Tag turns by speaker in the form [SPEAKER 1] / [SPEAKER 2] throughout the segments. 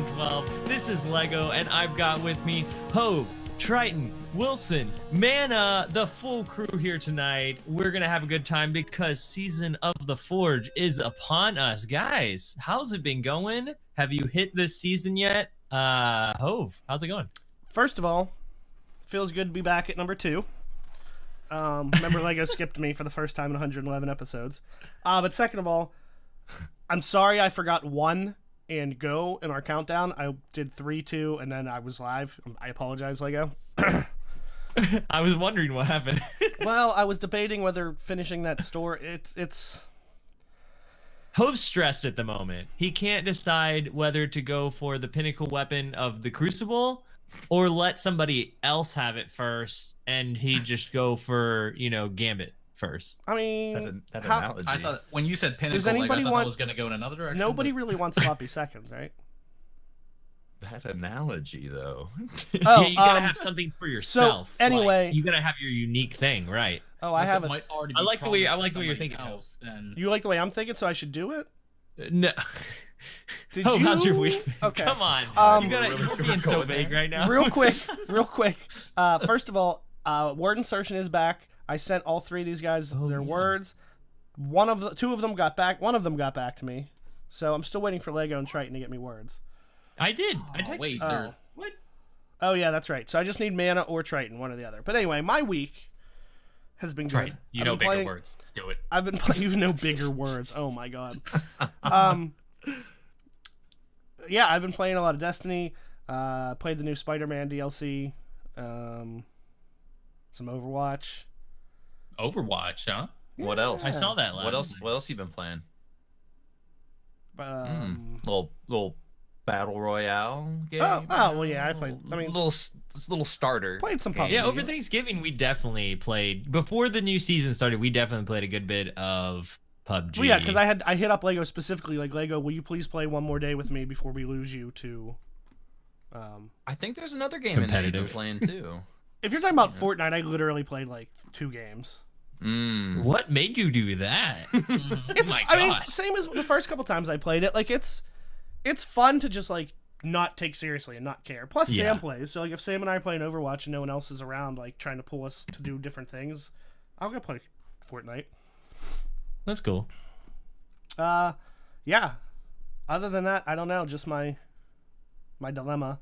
[SPEAKER 1] 912. This is Lego, and I've got with me Hove, Triton, Wilson, Mana, the full crew here tonight. We're gonna have a good time because Season of the Forge is upon us. Guys, how's it been going? Have you hit this season yet? Hove, how's it going?
[SPEAKER 2] First of all, it feels good to be back at number 2. Remember, Lego skipped me for the first time in 111 episodes. But second of all, I'm sorry I forgot 1 and go in our countdown. I did 3, 2, and then I was live. I apologize, Lego.
[SPEAKER 1] I was wondering what happened.
[SPEAKER 2] Well, I was debating whether finishing that store. It's.
[SPEAKER 1] Hove's stressed at the moment. He can't decide whether to go for the pinnacle weapon of the Crucible or let somebody else have it first, and he just go for, Gambit first.
[SPEAKER 2] I mean,
[SPEAKER 3] that analogy.
[SPEAKER 4] I thought when you said pinnacle,
[SPEAKER 2] does anybody
[SPEAKER 4] I thought
[SPEAKER 2] want?
[SPEAKER 4] I was going to go in another direction.
[SPEAKER 2] Nobody really wants sloppy seconds, right?
[SPEAKER 3] That analogy, though.
[SPEAKER 2] Oh,
[SPEAKER 1] yeah, you gotta have something for yourself.
[SPEAKER 2] So, anyway,
[SPEAKER 1] like, you gotta have your unique thing, right?
[SPEAKER 2] Oh, I have.
[SPEAKER 1] I like the way you're thinking.
[SPEAKER 4] Else, and...
[SPEAKER 2] You like the way I'm thinking, so I should do it.
[SPEAKER 1] No.
[SPEAKER 2] Did
[SPEAKER 1] you? How's your week?
[SPEAKER 2] Okay.
[SPEAKER 1] Come on. You're being so vague right now.
[SPEAKER 2] Real quick. First of all, word insertion is back. I sent all 3 of these guys their words. 2 of them got back. One of them got back to me. So I'm still waiting for Lego and Triton to get me words.
[SPEAKER 1] I did. I texted.
[SPEAKER 4] Wait,
[SPEAKER 1] what?
[SPEAKER 2] Oh yeah, that's right. So I just need Mana or Triton, one or the other. But anyway, my week has been
[SPEAKER 1] Triton.
[SPEAKER 2] good.
[SPEAKER 1] You know bigger words. Do it.
[SPEAKER 2] I've been playing. You know bigger words. Oh my god. Yeah, I've been playing a lot of Destiny. Played the new Spider-Man DLC. Some Overwatch.
[SPEAKER 1] Overwatch, huh?
[SPEAKER 3] What else?
[SPEAKER 1] I saw that last.
[SPEAKER 3] What else you been playing? Little battle royale game.
[SPEAKER 2] Oh, well, yeah, I played. I mean,
[SPEAKER 3] little starter.
[SPEAKER 2] Played some PUBG.
[SPEAKER 1] Yeah, over Thanksgiving we definitely played. Before the new season started, we definitely played a good bit of PUBG.
[SPEAKER 2] Well, yeah, because I hit up Lego specifically, like, Lego, will you please play one more day with me before we lose you to?
[SPEAKER 3] I think there's another game in there you've been playing too.
[SPEAKER 2] If you're talking about Fortnite, I literally played like 2 games.
[SPEAKER 1] What made you do that?
[SPEAKER 2] It's, I mean, same as the first couple times I played it. Like, it's fun to just, like, not take seriously and not care. Plus, Sam plays. So, like, if Sam and I are playing Overwatch and no one else is around, like, trying to pull us to do different things, I'll go play Fortnite.
[SPEAKER 1] That's cool.
[SPEAKER 2] Yeah. Other than that, I don't know. Just my dilemma.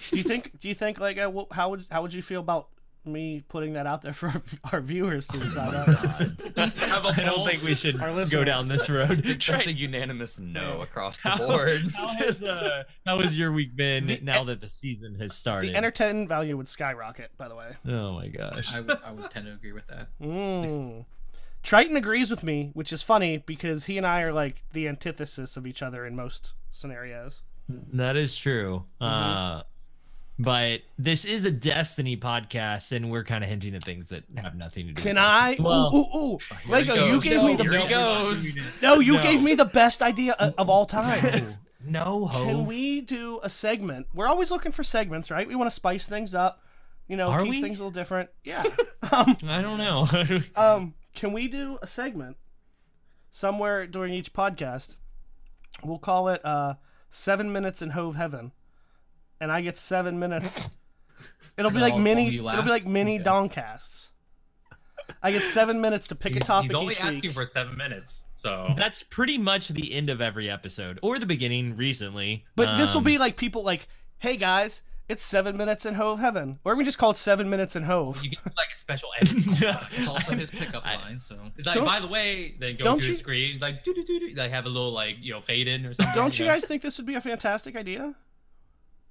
[SPEAKER 2] Do you think like how would you feel about me putting that out there for our viewers to decide on?
[SPEAKER 1] I don't think we should go down this road.
[SPEAKER 3] That's a unanimous no across the board.
[SPEAKER 1] How has your week been now that the season has started?
[SPEAKER 2] The entertainment value would skyrocket, by the way.
[SPEAKER 1] Oh my gosh.
[SPEAKER 4] I would tend to agree with that.
[SPEAKER 2] Triton agrees with me, which is funny because he and I are like the antithesis of each other in most scenarios.
[SPEAKER 1] That is true. But this is a Destiny podcast, and we're kind of hinting at things that have nothing to do
[SPEAKER 2] Can
[SPEAKER 1] with
[SPEAKER 2] I?
[SPEAKER 1] Well,
[SPEAKER 2] ooh. Lego, you gave me the gave me the best idea of all time.
[SPEAKER 1] No,
[SPEAKER 2] Can we do a segment? We're always looking for segments, right? We want to spice things up, keep things a little different. Yeah.
[SPEAKER 1] I don't know.
[SPEAKER 2] Can we do a segment somewhere during each podcast? We'll call it 7 minutes in Hove Heaven. And I get 7 minutes. It'll be like mini Doncasts. I get 7 minutes to pick a topic each week.
[SPEAKER 5] He's only asking for 7 minutes, so
[SPEAKER 1] that's pretty much the end of every episode, or the beginning recently.
[SPEAKER 2] But this will be like people like, hey guys, it's 7 minutes in Hove Heaven, or we just call it 7 minutes in Hove.
[SPEAKER 5] you get like a special edit.
[SPEAKER 4] Also his pickup line. So
[SPEAKER 5] it's like, by the way, they go to the screen like do. They have a little like fade in or something.
[SPEAKER 2] Don't you guys think this would be a fantastic idea?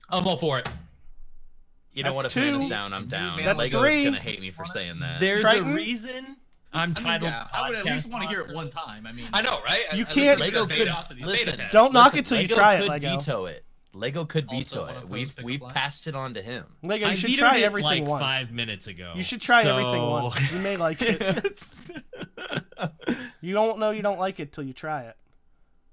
[SPEAKER 5] I'm all for it.
[SPEAKER 3] You know what? If Mana's down, I'm down.
[SPEAKER 2] That's
[SPEAKER 3] Lego's
[SPEAKER 2] 3.
[SPEAKER 3] gonna hate me for saying that.
[SPEAKER 1] There's
[SPEAKER 2] Triton?
[SPEAKER 1] a reason I'm titled.
[SPEAKER 4] I would at least want to hear it one time. I mean,
[SPEAKER 5] I know, right?
[SPEAKER 2] You can't.
[SPEAKER 3] Lego could listen.
[SPEAKER 2] Don't knock it till you try it,
[SPEAKER 3] could
[SPEAKER 2] Lego.
[SPEAKER 3] veto it. Lego could veto
[SPEAKER 4] Also,
[SPEAKER 3] it. We've passed it on to him.
[SPEAKER 2] Lego,
[SPEAKER 1] I
[SPEAKER 2] you should
[SPEAKER 1] vetoed
[SPEAKER 2] try
[SPEAKER 1] it
[SPEAKER 2] everything
[SPEAKER 1] like
[SPEAKER 2] once.
[SPEAKER 1] 5 minutes ago.
[SPEAKER 2] You should try everything once. You may like it. You don't know you don't like it till you try it.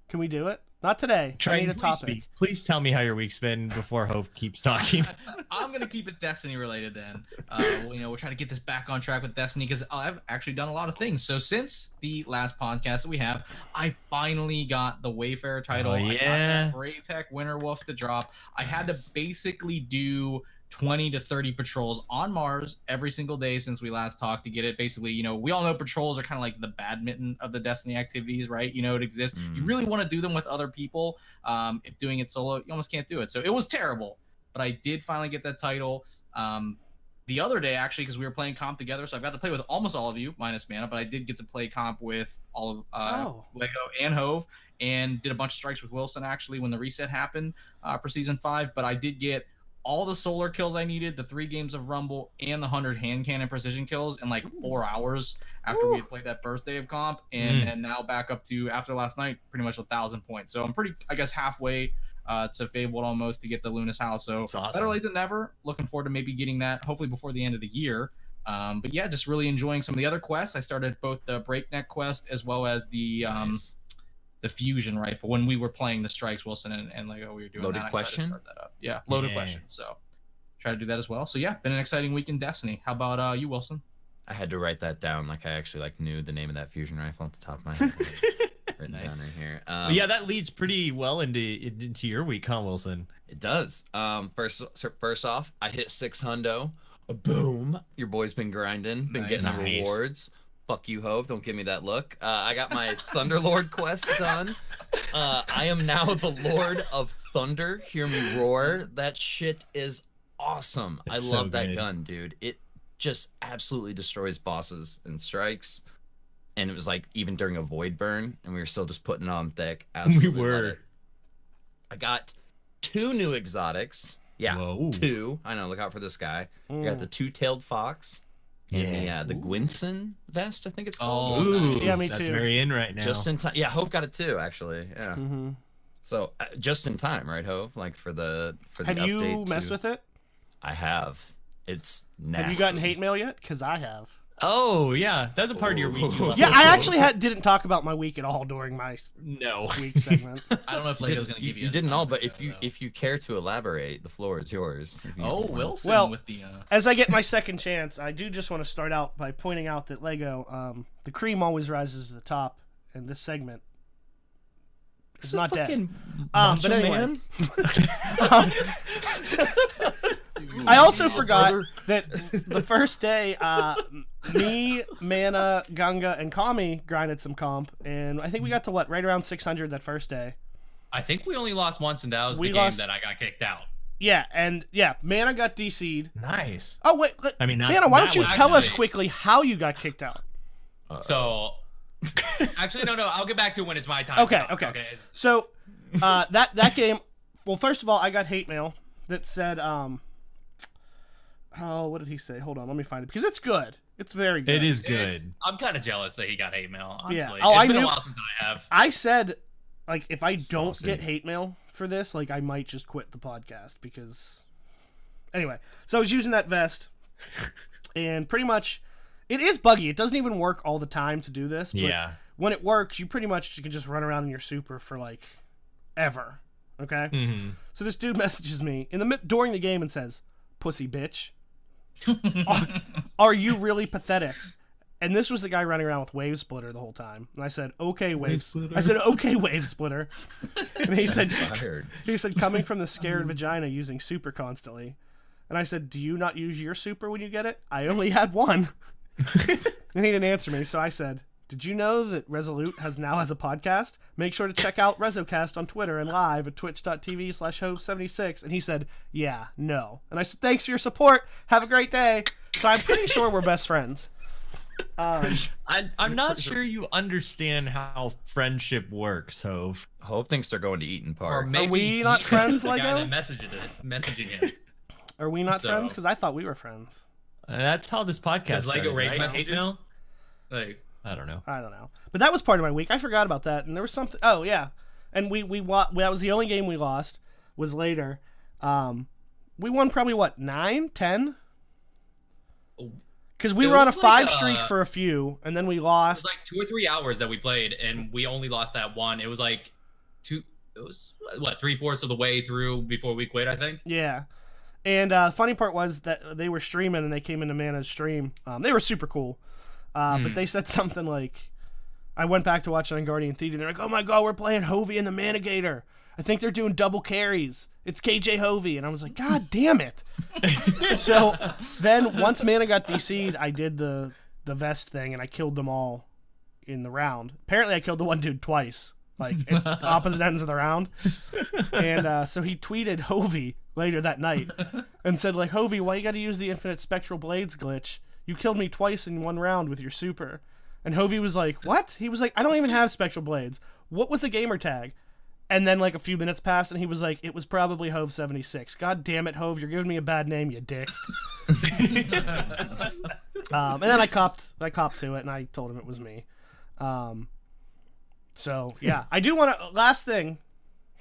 [SPEAKER 2] Can we do it? Not today. I need
[SPEAKER 1] Triton,
[SPEAKER 2] a
[SPEAKER 1] please
[SPEAKER 2] topic.
[SPEAKER 1] speak. Please tell me how your week's been before Hope keeps talking.
[SPEAKER 4] I'm gonna keep it Destiny related then. We're trying to get this back on track with Destiny because I've actually done a lot of things. So since the last podcast that we have, I finally got the Wayfarer title.
[SPEAKER 1] Oh,
[SPEAKER 4] I got
[SPEAKER 1] yeah.
[SPEAKER 4] that Braytech Winter Wolf to drop. I had to basically do 20 to 30 patrols on Mars every single day since we last talked to get it. Basically, we all know patrols are kind of like the badminton of the Destiny activities, right? It exists. You really want to do them with other people. If doing it solo, you almost can't do it. So it was terrible, but I did finally get that title. The other day, actually, because we were playing comp together, so I got to play with almost all of you, minus Mana, but I did get to play comp with all of Lego and Hove, and did a bunch of strikes with Wilson, actually, when the reset happened for Season 5, but I did get all the solar kills I needed, the 3 games of Rumble, and the 100 hand cannon precision kills in like 4 hours after we had played that first day of comp, and now back up to, after last night, pretty much 1,000 points. So I'm pretty, I guess, halfway to Fabled almost to get the Luna's House. So
[SPEAKER 1] awesome.
[SPEAKER 4] Better late than never. Looking forward to maybe getting that, hopefully before the end of the year. But yeah, just really enjoying some of the other quests. I started both the Breakneck quest as well as the the fusion rifle when we were playing the strikes, Wilson and Lego. We were doing
[SPEAKER 3] Loaded
[SPEAKER 4] that.
[SPEAKER 3] question?
[SPEAKER 4] Start that up. Yeah, loaded question. So try to do that as well. So yeah, been an exciting week in Destiny. How about you, Wilson?
[SPEAKER 3] I had to write that down. Like I actually knew the name of that fusion rifle at the top of my head. Written down right here.
[SPEAKER 1] Yeah, that leads pretty well into your week, huh, Wilson?
[SPEAKER 3] It does. First off, I hit 600. Boom. Your boy's been grinding, been getting the rewards. Fuck you, Hove. Don't give me that look. I got my Thunderlord quest done. I am now the Lord of Thunder. Hear me roar. That shit is awesome. I love that gun, dude. It just absolutely destroys bosses and strikes. And it was like even during a void burn, and we were still just putting it on thick. Absolutely
[SPEAKER 1] We were.
[SPEAKER 3] love it. I got 2 new exotics. Yeah,
[SPEAKER 1] Whoa.
[SPEAKER 3] 2. I know. Look out for this guy. You got the 2-tailed fox. And the Gwynson vest, I think it's called.
[SPEAKER 1] Ooh,
[SPEAKER 2] yeah, me
[SPEAKER 1] that's
[SPEAKER 2] too.
[SPEAKER 1] very in right now.
[SPEAKER 3] Just in time. Yeah, Hove got it too, actually. Yeah. So just in time, right, Hove? Like for the
[SPEAKER 2] Have
[SPEAKER 3] update.
[SPEAKER 2] you messed with it?
[SPEAKER 3] I have. It's nasty.
[SPEAKER 2] Have you gotten hate mail yet? Because I have.
[SPEAKER 1] Oh yeah, that's a part of your week.
[SPEAKER 2] Yeah, I actually didn't talk about my week at all during my week segment.
[SPEAKER 4] I don't know if Lego's gonna give you.
[SPEAKER 3] You didn't all, but if you care to elaborate, the floor is yours.
[SPEAKER 4] Wilson.
[SPEAKER 2] Well,
[SPEAKER 4] with the.
[SPEAKER 2] As I get my second chance, I do just want to start out by pointing out that Lego, the cream always rises to the top, and this segment is not dead. But anyway, I also forgot that the first day, me, Mana, Ganga, and Kami grinded some comp, and I think we got to right around 600 that first day.
[SPEAKER 5] I think we only lost once, and that was the game that I got kicked out.
[SPEAKER 2] Yeah, and Mana got DC'd.
[SPEAKER 1] Nice.
[SPEAKER 2] Oh wait,
[SPEAKER 1] I mean,
[SPEAKER 2] Mana, why don't you tell us
[SPEAKER 5] nice.
[SPEAKER 2] quickly how you got kicked out?
[SPEAKER 5] So, actually, no, I'll get back to it when it's my time.
[SPEAKER 2] Okay. So, that game. Well, first of all, I got hate mail that said, oh, what did he say? Hold on, let me find it because it's good. It's very good.
[SPEAKER 1] It is good.
[SPEAKER 5] I'm kind of jealous that he got hate mail. Honestly,
[SPEAKER 2] Yeah. Oh,
[SPEAKER 5] it's been a while since I have.
[SPEAKER 2] I said, like, if I don't
[SPEAKER 3] Saucy.
[SPEAKER 2] get hate mail for this, like, I might just quit the podcast because. Anyway, so I was using that vest, and pretty much, it is buggy. It doesn't even work all the time to do this. But
[SPEAKER 1] Yeah.
[SPEAKER 2] when it works, you pretty much can just run around in your super for like ever. Okay.
[SPEAKER 1] Mm-hmm.
[SPEAKER 2] So this dude messages me during the game and says, "Pussy bitch, are you really pathetic?" And this was the guy running around with Wave Splitter the whole time. And I said, "Okay, Wave Splitter." I said, "Okay, Wave Splitter." And he said, "Coming from the scared vagina using super constantly." And I said, "Do you not use your super when you get it?" I only had one. And he didn't answer me, so I said, "Did you know that Resolute now has a podcast? Make sure to check out ResoCast on Twitter and live at twitch.tv/Hove76. And he said, "Yeah, no." And I said, "Thanks for your support. Have a great day." So I'm pretty sure we're best friends.
[SPEAKER 1] I'm not sure you understand how friendship works, Hove.
[SPEAKER 3] Hove thinks they're going to Eaton Park.
[SPEAKER 5] Or maybe
[SPEAKER 2] we not
[SPEAKER 5] he's
[SPEAKER 2] friends,
[SPEAKER 5] the guy
[SPEAKER 2] Lego?
[SPEAKER 5] that messaging him.
[SPEAKER 2] Are we not
[SPEAKER 5] So-
[SPEAKER 2] friends? Because I thought we were friends.
[SPEAKER 1] That's how this podcast
[SPEAKER 5] Does Lego
[SPEAKER 1] started,
[SPEAKER 5] rage
[SPEAKER 1] right?
[SPEAKER 5] message mail? Like,
[SPEAKER 1] I don't know.
[SPEAKER 2] I don't know. But that was part of my week. I forgot about that. And there was something. Oh, yeah. And that was the only game we lost, was later. We won probably, 9, 10? Because we
[SPEAKER 5] It
[SPEAKER 2] were on a
[SPEAKER 5] was like
[SPEAKER 2] 5 streak for a few, and then we lost.
[SPEAKER 5] it was like 2 or 3 hours that we played, and we only lost that one. It was like it was what 3/4 of the way through before we quit, I think.
[SPEAKER 2] Yeah. And funny part was that they were streaming and they came into Mana's stream. They were super cool. But they said something like, I went back to watch it on Guardian Theater and they're like, oh my god, we're playing Hovey and the Manigator. I think they're doing double carries. It's KJ Hovey. And I was like, god damn it. So then once Mana got DC'd, I did the vest thing and I killed them all in the round. Apparently I killed the one dude twice, like at opposite ends of the round. And so he tweeted Hovey later that night and said, like, Hovey, why you gotta use the infinite spectral blades glitch? You killed me twice in one round with your super. And Hovey was like, what? He was like, I don't even have spectral blades. What was the gamer tag? And then like a few minutes passed and he was like, it was probably Hove76. God damn it, Hove, you're giving me a bad name, you dick. And then I copped to it and I told him it was me. So yeah, I do want to, last thing,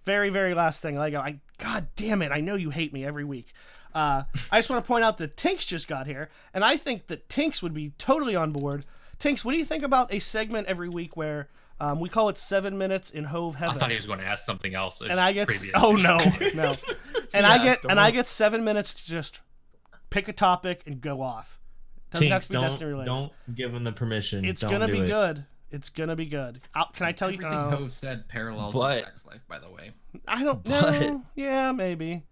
[SPEAKER 2] very, very last thing, Lego, god damn it, I know you hate me every week. I just want to point out that Tinks just got here, and I think that Tinks would be totally on board. Tinks, what do you think about a segment every week where we call it 7 minutes in Hove Heaven?
[SPEAKER 5] I thought he was going to ask something else.
[SPEAKER 2] And I get no. And I get 7 minutes to just pick a topic and go off. Doesn't have to be Destiny related.
[SPEAKER 1] Don't give him the permission.
[SPEAKER 2] It's gonna be good. It's gonna be good. Can I tell you?
[SPEAKER 4] Everything Hove said parallels the sex life, by the way.
[SPEAKER 2] I don't know. Yeah, maybe.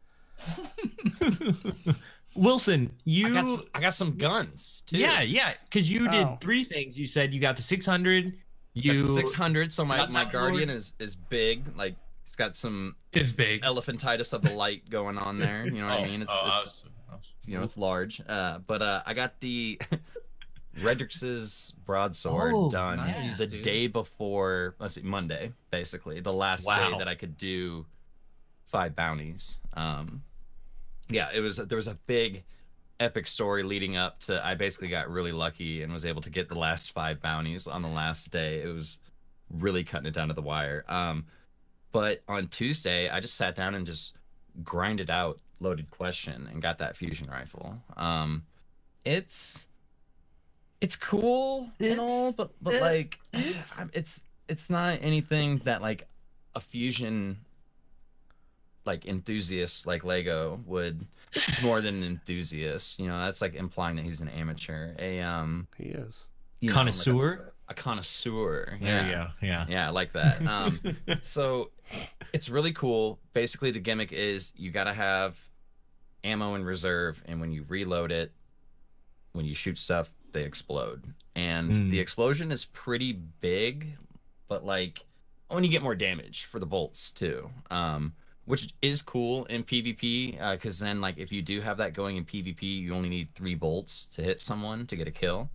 [SPEAKER 1] Wilson,
[SPEAKER 3] I got some guns too.
[SPEAKER 1] Yeah, because you did 3 things. You said you got to 600.
[SPEAKER 3] You got 600. So my Guardian is big. Like it's got some
[SPEAKER 5] big
[SPEAKER 3] elephantitis of the light going on there. You know what I mean? It's it's large. But I got the Redrix's broadsword done the day before. Let's see, Monday, basically the last day that I could do 5 bounties. Yeah, there was a big epic story leading up to, I basically got really lucky and was able to get the last 5 bounties on the last day. It was really cutting it down to the wire. But on Tuesday, I just sat down and just grinded out Loaded Question and got that fusion rifle. It's cool and all, but like it's not anything that like a fusion like enthusiast like Lego would. He's more than an enthusiast, that's like implying that he's an amateur.
[SPEAKER 2] He is
[SPEAKER 1] connoisseur.
[SPEAKER 3] Like a connoisseur.
[SPEAKER 1] There you go.
[SPEAKER 3] Yeah, I like that. So it's really cool. Basically, the gimmick is you gotta have ammo in reserve, and when you reload it, when you shoot stuff, they explode. And the explosion is pretty big, but like when you get more damage for the bolts too. Which is cool in PvP, because then, like, if you do have that going in PvP, you only need 3 bolts to hit someone to get a kill,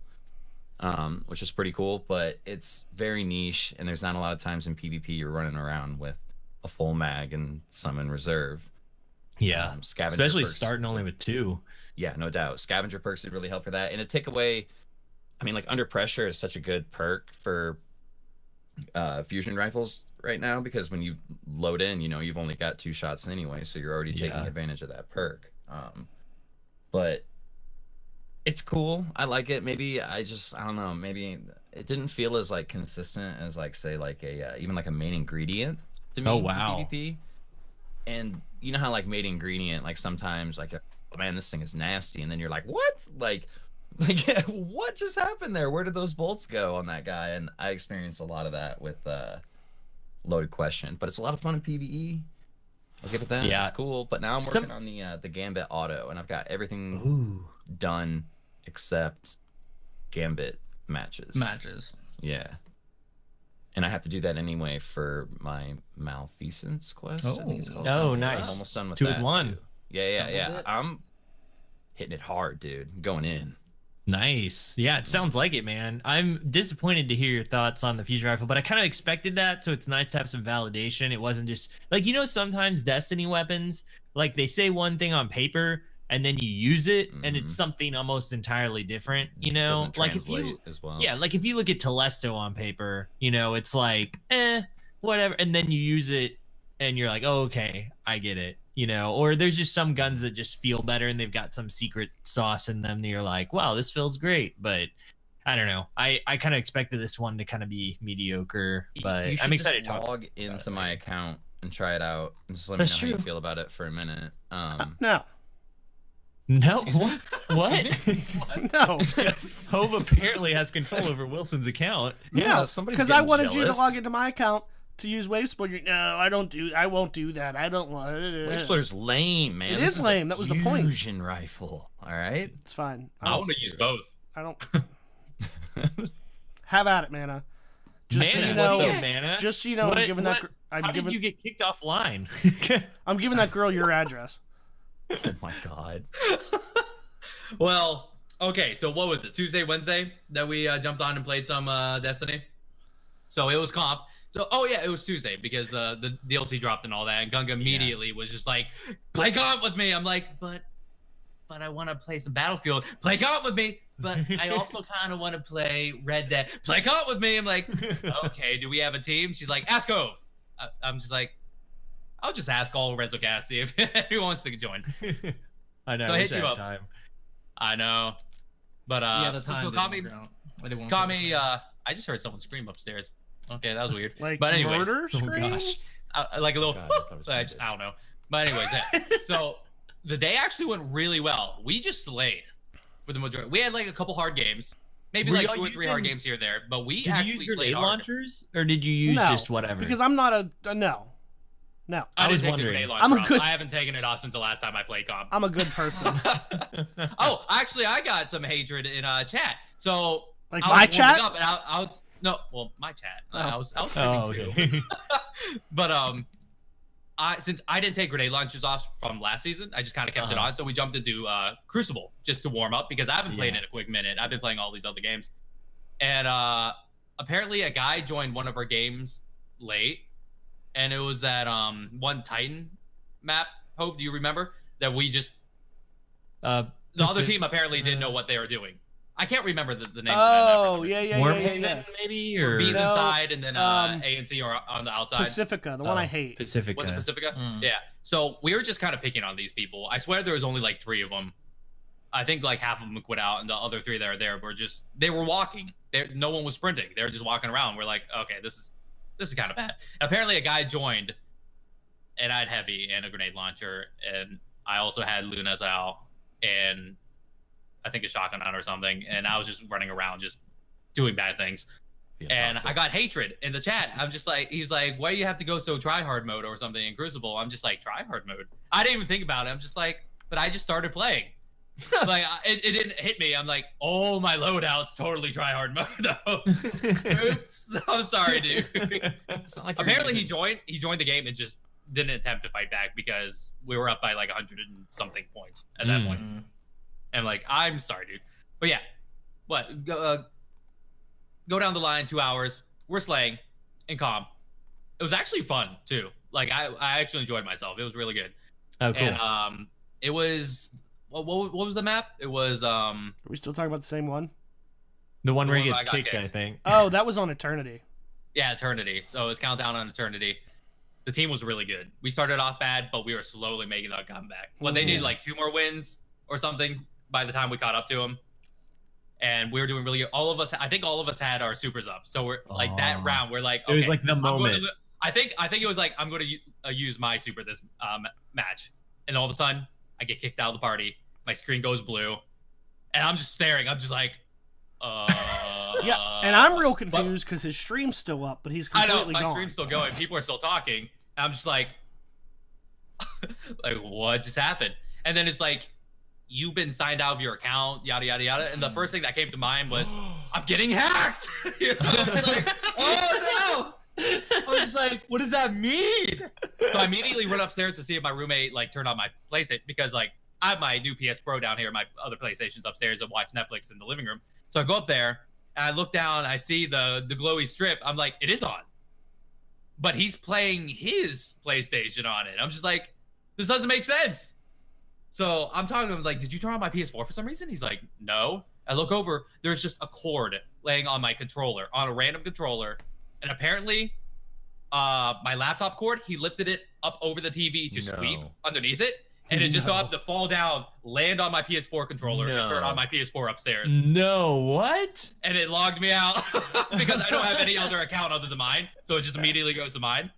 [SPEAKER 3] which is pretty cool, but it's very niche, and there's not a lot of times in PvP you're running around with a full mag and some in reserve.
[SPEAKER 1] Yeah,
[SPEAKER 3] scavenger
[SPEAKER 1] especially
[SPEAKER 3] perks.
[SPEAKER 1] starting only with 2.
[SPEAKER 3] Yeah, no doubt. Scavenger perks would really help for that, and a takeaway, I mean, like, Under Pressure is such a good perk for fusion rifles right now, because when you load in, you've only got 2 shots anyway, so you're already taking advantage of that perk. But it's cool. I like it. Maybe I don't know, maybe it didn't feel as like consistent as like say like a even like a main ingredient to me.
[SPEAKER 1] Oh wow.
[SPEAKER 3] In PvP. And you know how like main ingredient, like sometimes like, oh, man, this thing is nasty, and then you're like, what? Like what just happened there? Where did those bolts go on that guy? And I experienced a lot of that with Loaded Question, but it's a lot of fun in PvE. I'll give it that. Yeah, it's cool. But now I'm working on the Gambit auto, and I've got everything done except Gambit matches. Yeah, and I have to do that anyway for my Malfeasance quest. I think it's called.
[SPEAKER 1] Nice.
[SPEAKER 3] I'm almost done with
[SPEAKER 1] 2
[SPEAKER 3] that.
[SPEAKER 1] with 1.
[SPEAKER 3] Too. Yeah. I'm hitting it hard, dude. Going in.
[SPEAKER 1] Nice. Yeah, it sounds like it, man. I'm disappointed to hear your thoughts on the fusion rifle, but I kind of expected that, so it's nice to have some validation. It wasn't just like, sometimes Destiny weapons, like they say one thing on paper and then you use it and it's something almost entirely different,
[SPEAKER 3] like if you as well.
[SPEAKER 1] Yeah, like if you look at Telesto on paper, it's like whatever, and then you use it and you're like, oh, okay, I get it. Or there's just some guns that just feel better and they've got some secret sauce in them that you're like, wow, this feels great. But I don't know. I kind of expected this one to kind of be mediocre, but I'm excited to
[SPEAKER 3] log into my account and try it out. And just let me
[SPEAKER 1] That's
[SPEAKER 3] know how
[SPEAKER 1] true.
[SPEAKER 3] you feel about it for a minute.
[SPEAKER 2] No.
[SPEAKER 1] No,
[SPEAKER 3] Excuse me?
[SPEAKER 1] what?
[SPEAKER 2] No.
[SPEAKER 1] Hove apparently has control over Wilson's account.
[SPEAKER 3] Yeah,
[SPEAKER 2] No,
[SPEAKER 3] somebody's
[SPEAKER 2] because I
[SPEAKER 3] getting
[SPEAKER 2] wanted you to
[SPEAKER 3] jealous.
[SPEAKER 2] log into my account to use Wave Splitter. No, I won't do that. I don't want
[SPEAKER 3] Wave Splitter's lame, man.
[SPEAKER 2] It
[SPEAKER 3] This
[SPEAKER 2] is lame. That was the point.
[SPEAKER 3] Fusion rifle. All right.
[SPEAKER 2] It's fine.
[SPEAKER 5] I want to use both.
[SPEAKER 2] I don't. Have at it, Mana. Just so
[SPEAKER 1] Mana,
[SPEAKER 2] you know,
[SPEAKER 1] what the Mana?
[SPEAKER 2] just so you know,
[SPEAKER 1] What-
[SPEAKER 2] I'm giving that.
[SPEAKER 1] what-
[SPEAKER 2] I'm
[SPEAKER 1] How
[SPEAKER 2] giving.
[SPEAKER 1] did you get kicked offline?
[SPEAKER 2] I'm giving that girl your address.
[SPEAKER 3] Oh my god.
[SPEAKER 5] Well, okay. So what was it? Tuesday, Wednesday that we jumped on and played some Destiny. So it was comp. So yeah, it was Tuesday because the DLC dropped and all that. And Gunga immediately was just like, "Play comp with me." I'm like, but I want to play some Battlefield. Play comp with me. But I also kind of want to play Red Dead. Play comp with me. I'm like, okay, do we have a team? She's like, ask Hove. I'm just like, I'll just ask all Rezocast if anyone wants to join.
[SPEAKER 1] I know.
[SPEAKER 5] So I
[SPEAKER 1] I
[SPEAKER 5] hit
[SPEAKER 1] wish I
[SPEAKER 5] you
[SPEAKER 1] had
[SPEAKER 5] up.
[SPEAKER 1] time.
[SPEAKER 5] I know. But
[SPEAKER 4] Yeah, the time
[SPEAKER 5] so
[SPEAKER 4] didn't
[SPEAKER 5] call me,
[SPEAKER 4] work out. I didn't want
[SPEAKER 5] call
[SPEAKER 4] to-
[SPEAKER 5] me. I just heard someone scream upstairs. Okay, that was weird.
[SPEAKER 2] Like
[SPEAKER 5] But anyways,
[SPEAKER 2] murder
[SPEAKER 1] Oh
[SPEAKER 2] scream.
[SPEAKER 1] gosh.
[SPEAKER 5] like a little.
[SPEAKER 3] God, I thought it was
[SPEAKER 5] I don't know. But anyways, yeah. So the day actually went really well. We just slayed for the majority. We had like a couple hard games, maybe
[SPEAKER 1] Were
[SPEAKER 5] like
[SPEAKER 1] y'all
[SPEAKER 5] 2 or 3 hard
[SPEAKER 1] using-
[SPEAKER 5] games here or there. But we
[SPEAKER 1] Did you
[SPEAKER 5] actually
[SPEAKER 1] use
[SPEAKER 5] slayed
[SPEAKER 1] grenade
[SPEAKER 5] hard.
[SPEAKER 1] launchers, or did you use
[SPEAKER 2] No,
[SPEAKER 1] just whatever?
[SPEAKER 2] Because I'm not a no. No,
[SPEAKER 5] I
[SPEAKER 1] was
[SPEAKER 5] didn't take the
[SPEAKER 1] wondering.
[SPEAKER 5] grenade
[SPEAKER 2] I'm a
[SPEAKER 5] launcher off.
[SPEAKER 2] good-
[SPEAKER 5] I haven't taken it off since the last time I played comp.
[SPEAKER 2] I'm a good person.
[SPEAKER 5] Oh, actually, I got some hatred in chat. So
[SPEAKER 2] Like
[SPEAKER 5] I was
[SPEAKER 2] my
[SPEAKER 5] warming
[SPEAKER 2] chat.
[SPEAKER 5] up and I was no, well, my chat. I was
[SPEAKER 1] Oh,
[SPEAKER 5] streaming too.
[SPEAKER 1] okay.
[SPEAKER 5] But since I didn't take grenade launchers off from last season, I just kind of kept it
[SPEAKER 1] Uh-huh.
[SPEAKER 5] on. So we jumped into Crucible just to warm up because I haven't played
[SPEAKER 1] Yeah.
[SPEAKER 5] it in a quick minute. I've been playing all these other games, and apparently a guy joined one of our games late, and it was that one Titan map. Hove, do you remember that we just the other team apparently didn't know what they were doing. I can't remember the name of that map.
[SPEAKER 2] Oh yeah,
[SPEAKER 1] Wormhaven, maybe, or
[SPEAKER 5] B's
[SPEAKER 2] No,
[SPEAKER 5] inside and then
[SPEAKER 2] um,
[SPEAKER 5] A and C are on the outside.
[SPEAKER 2] Pacifica, the one
[SPEAKER 1] Oh,
[SPEAKER 2] I hate.
[SPEAKER 1] Pacifica.
[SPEAKER 5] Was it Pacifica?
[SPEAKER 4] Mm.
[SPEAKER 5] Yeah. So we were just kind of picking on these people. I swear there was only like 3 of them. I think like half of them quit out, and the other 3 that are there were just they were walking. No one was sprinting. They were just walking around. We're like, okay, this is kind of bad. And apparently, a guy joined, and I had heavy and a grenade launcher, and I also had Luna's out and I think a shotgun on or something, and I was just running around just doing bad things. And I got hatred in the chat. I'm just like, he's like, why do you have to go so try hard mode or something in Crucible? I'm just like, try hard mode. I didn't even think about it. I'm just like, but I just started playing. Like it didn't hit me. I'm like, oh, my loadout's totally try hard mode though. Oops, I'm sorry, dude.
[SPEAKER 3] It's not like you're
[SPEAKER 5] Apparently
[SPEAKER 3] using-
[SPEAKER 5] he joined the game and just didn't attempt to fight back because we were up by like 100 and something points at that point.
[SPEAKER 4] Mm.
[SPEAKER 5] And like, I'm sorry, dude. But yeah, go down the line 2 hours. We're slaying in comp. It was actually fun too. Like I actually enjoyed myself. It was really good.
[SPEAKER 1] Oh, cool.
[SPEAKER 5] And it was what was the map? It was
[SPEAKER 2] Are we still talking about the same one?
[SPEAKER 1] the one
[SPEAKER 5] the
[SPEAKER 1] where he
[SPEAKER 5] one
[SPEAKER 1] gets
[SPEAKER 5] where I got
[SPEAKER 1] kicked, I
[SPEAKER 5] kicked.
[SPEAKER 1] think.
[SPEAKER 2] Oh, that was on Eternity.
[SPEAKER 5] yeah, Eternity. So it's countdown on Eternity. The team was really good. We started off bad, but we were slowly making that comeback. Well, they needed like 2 more wins or something by the time we caught up to them. And we were doing really good. I think all of us had our supers up. So we're like that
[SPEAKER 1] Aw.
[SPEAKER 5] round, we're like,
[SPEAKER 1] It was
[SPEAKER 5] okay,
[SPEAKER 1] like the
[SPEAKER 5] I'm going
[SPEAKER 1] moment.
[SPEAKER 5] to, I think it was like, I'm going to use my super this match. And all of a sudden, I get kicked out of the party. My screen goes blue. And I'm just staring. I'm just like,
[SPEAKER 2] Yeah, and I'm real confused because his stream's still up, but he's
[SPEAKER 5] I know,
[SPEAKER 2] completely
[SPEAKER 5] my
[SPEAKER 2] gone.
[SPEAKER 5] stream's still going. People are still talking. And I'm just like, like, what just happened? And then it's like, you've been signed out of your account, yada, yada, yada. And the first thing that came to mind was, I'm getting hacked. You know? Like, oh, no. I was just like, what does that mean? So I immediately run upstairs to see if my roommate, like, turned on my PlayStation. Because, like, I have my new PS Pro down here, my other PlayStation's upstairs, and watch Netflix in the living room. So I go up there, and I look down, I see the glowy strip. I'm like, it is on. But he's playing his PlayStation on it. I'm just like, this doesn't make sense. So I'm talking to him like, did you turn on my PS4 for some reason? He's like, no. I look over, there's just a cord laying on my controller, on a random controller. And apparently, my laptop cord, he lifted it up over the TV to sweep underneath it. And it just so happened to fall down, land on my PS4 controller, and turn on my PS4 upstairs.
[SPEAKER 1] No, what?
[SPEAKER 5] And it logged me out because I don't have any other account other than mine. So it just immediately goes to mine.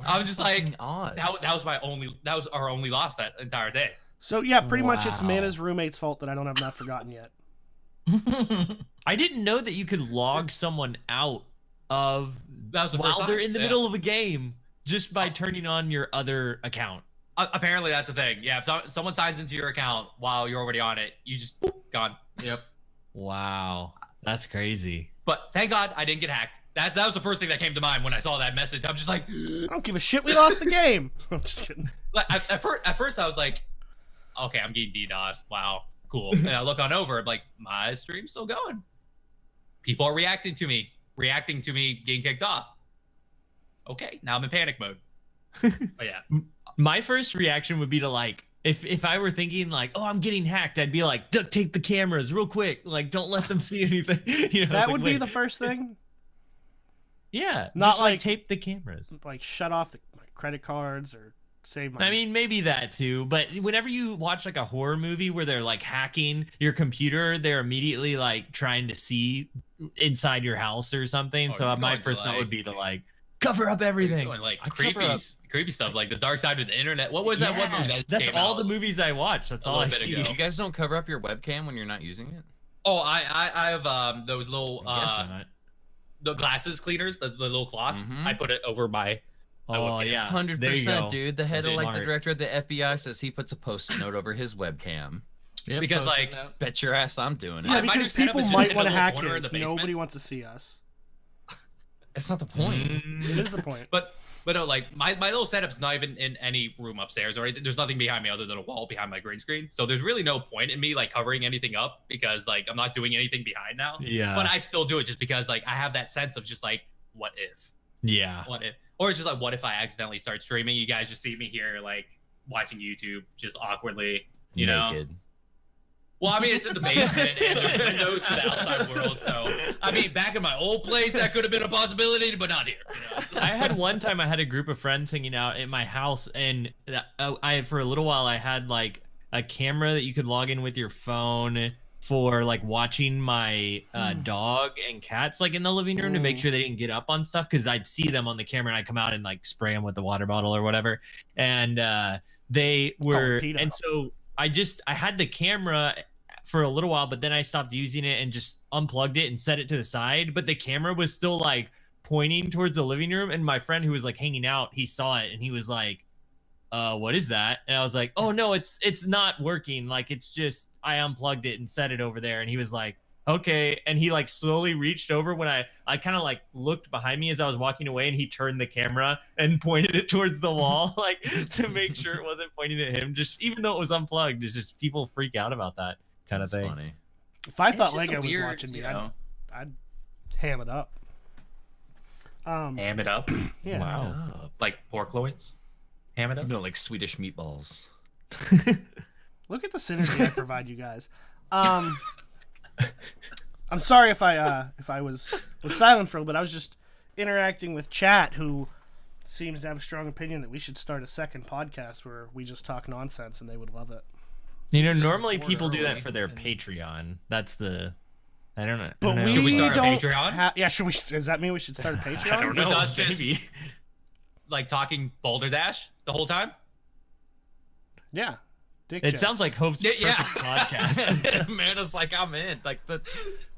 [SPEAKER 5] I was just like,
[SPEAKER 3] odds.
[SPEAKER 5] that was our only loss that entire day.
[SPEAKER 2] So yeah, pretty much it's
[SPEAKER 1] Wow.
[SPEAKER 2] Mana's roommate's fault that I don't have not forgotten yet.
[SPEAKER 1] I didn't know that you could log someone out of
[SPEAKER 5] That was the first
[SPEAKER 1] while they're
[SPEAKER 5] time?
[SPEAKER 1] in the
[SPEAKER 5] Yeah.
[SPEAKER 1] middle of a game just by turning on your other account.
[SPEAKER 5] Apparently that's the thing. Yeah, if someone signs into your account while you're already on it, you just boop, gone.
[SPEAKER 4] Yep.
[SPEAKER 1] Wow, that's crazy.
[SPEAKER 5] But thank God I didn't get hacked. That was the first thing that came to mind when I saw that message. I'm just like,
[SPEAKER 2] I don't give a shit. We lost the game. I'm just kidding.
[SPEAKER 5] like at first I was like, okay, I'm getting DDoS. Wow, cool. And I look on over, I'm like, my stream's still going. People are reacting to me getting kicked off. Okay, now I'm in panic mode. But yeah.
[SPEAKER 1] My first reaction would be to like, if I were thinking like, oh, I'm getting hacked, I'd be like, duct tape the cameras real quick. Like, don't let them see anything. You know,
[SPEAKER 2] That
[SPEAKER 1] it's
[SPEAKER 2] would
[SPEAKER 1] like,
[SPEAKER 2] be
[SPEAKER 1] wait.
[SPEAKER 2] the first thing.
[SPEAKER 1] Yeah,
[SPEAKER 2] Not
[SPEAKER 1] just like
[SPEAKER 2] like-
[SPEAKER 1] tape the cameras.
[SPEAKER 2] Like shut off the credit cards or save my.
[SPEAKER 1] I mean, maybe that too, but whenever you watch like a horror movie where they're like hacking your computer, they're immediately like trying to see inside your house or something.
[SPEAKER 5] Oh,
[SPEAKER 1] So
[SPEAKER 5] you're
[SPEAKER 1] my
[SPEAKER 5] going to,
[SPEAKER 1] first thought
[SPEAKER 5] like-
[SPEAKER 1] would be to like cover up everything.
[SPEAKER 5] Doing, like
[SPEAKER 3] I cover
[SPEAKER 5] creepy stuff, like the dark side of the internet. What was that one movie that
[SPEAKER 1] That's
[SPEAKER 5] came
[SPEAKER 1] all
[SPEAKER 5] out
[SPEAKER 1] the movies I watch. That's
[SPEAKER 5] a
[SPEAKER 1] all I
[SPEAKER 5] little bit
[SPEAKER 1] see.
[SPEAKER 5] ago?
[SPEAKER 3] You guys don't cover up your webcam when you're not using it?
[SPEAKER 5] Oh, I have those little
[SPEAKER 1] I guess not.
[SPEAKER 5] the glasses cleaners, the little cloth.
[SPEAKER 3] Mhm.
[SPEAKER 5] I put it over my
[SPEAKER 1] Oh
[SPEAKER 5] webcam.
[SPEAKER 1] yeah,
[SPEAKER 3] 100%,
[SPEAKER 1] there you go.
[SPEAKER 3] dude. The head of like the
[SPEAKER 1] Smart.
[SPEAKER 3] director of the FBI says he puts a post-it note over his webcam.
[SPEAKER 4] Yep,
[SPEAKER 5] Because,
[SPEAKER 4] posted
[SPEAKER 5] like,
[SPEAKER 4] that.
[SPEAKER 3] Bet your ass I'm doing it.
[SPEAKER 2] yeah,
[SPEAKER 5] my
[SPEAKER 2] because
[SPEAKER 5] new setup
[SPEAKER 2] people
[SPEAKER 5] is just
[SPEAKER 2] might
[SPEAKER 5] in a
[SPEAKER 2] want to
[SPEAKER 5] little
[SPEAKER 2] hack
[SPEAKER 5] corner in
[SPEAKER 2] his.
[SPEAKER 5] the basement.
[SPEAKER 2] Nobody wants to see us.
[SPEAKER 3] That's not the point.
[SPEAKER 2] It is the point.
[SPEAKER 5] But no, like my little setup's not even in any room upstairs or anything. There's nothing behind me other than a wall behind my green screen. So there's really no point in me like covering anything up because like I'm not doing anything behind now.
[SPEAKER 1] Yeah,
[SPEAKER 5] But I still do it just because like I have that sense of just like what if,
[SPEAKER 1] yeah.
[SPEAKER 5] or it's just like what if I accidentally start streaming? You guys just see me here like watching YouTube just awkwardly, you know?
[SPEAKER 3] Naked.
[SPEAKER 5] Well, I mean, it's in the basement and there's windows to the outside world. So, I mean, back in my old place, that could have been a possibility, but not here. You know?
[SPEAKER 1] I had one time I had a group of friends hanging out at my house, and I for a little while I had like a camera that you could log in with your phone for like watching my dog and cats like in the living room to make sure they didn't get up on stuff, because I'd see them on the camera and I'd come out and like spray them with the water bottle or whatever, and they were
[SPEAKER 2] Torpedo.
[SPEAKER 1] and so I had the camera for a little while, but then I stopped using it and just unplugged it and set it to the side, but the camera was still like pointing towards the living room, and my friend who was like hanging out, he saw it and he was like, what is that? And I was like, oh no, it's not working, like it's just I unplugged it and set it over there. And he was like, okay. And he like slowly reached over when I kind of like looked behind me as I was walking away, and he turned the camera and pointed it towards the wall like to make sure it wasn't pointing at him, just even though it was unplugged. It's just people freak out about that kind of
[SPEAKER 3] That's
[SPEAKER 1] thing.
[SPEAKER 3] funny.
[SPEAKER 2] If I
[SPEAKER 5] It's
[SPEAKER 2] thought
[SPEAKER 5] just a
[SPEAKER 2] Lego was
[SPEAKER 5] weird,
[SPEAKER 2] watching me,
[SPEAKER 5] you know,
[SPEAKER 2] I'd ham it up.
[SPEAKER 5] ham it up.
[SPEAKER 2] Yeah.
[SPEAKER 1] Wow.
[SPEAKER 5] Like pork loins. Ham it up.
[SPEAKER 3] No, like Swedish meatballs.
[SPEAKER 2] Look at the synergy I provide you guys. I'm sorry if I was silent for a little bit. I was just interacting with chat, who seems to have a strong opinion that we should start a second podcast where we just talk nonsense, and they would love it.
[SPEAKER 1] You know, normally
[SPEAKER 4] record
[SPEAKER 1] people do that
[SPEAKER 4] early
[SPEAKER 1] for their
[SPEAKER 4] and-
[SPEAKER 1] Patreon. That's the I don't know. I
[SPEAKER 2] But
[SPEAKER 1] don't know.
[SPEAKER 2] we,
[SPEAKER 5] Should we start a
[SPEAKER 2] don't.
[SPEAKER 5] Patreon?
[SPEAKER 2] Yeah, should we? Does that mean we should start a Patreon?
[SPEAKER 1] I don't know.
[SPEAKER 5] With us just-
[SPEAKER 1] Maybe.
[SPEAKER 5] Like talking Boulder Dash the whole time.
[SPEAKER 2] Yeah. Dick
[SPEAKER 1] It
[SPEAKER 2] jokes.
[SPEAKER 1] sounds like Hope's
[SPEAKER 5] Yeah.
[SPEAKER 1] perfect podcast.
[SPEAKER 3] Amanda's like, I'm in.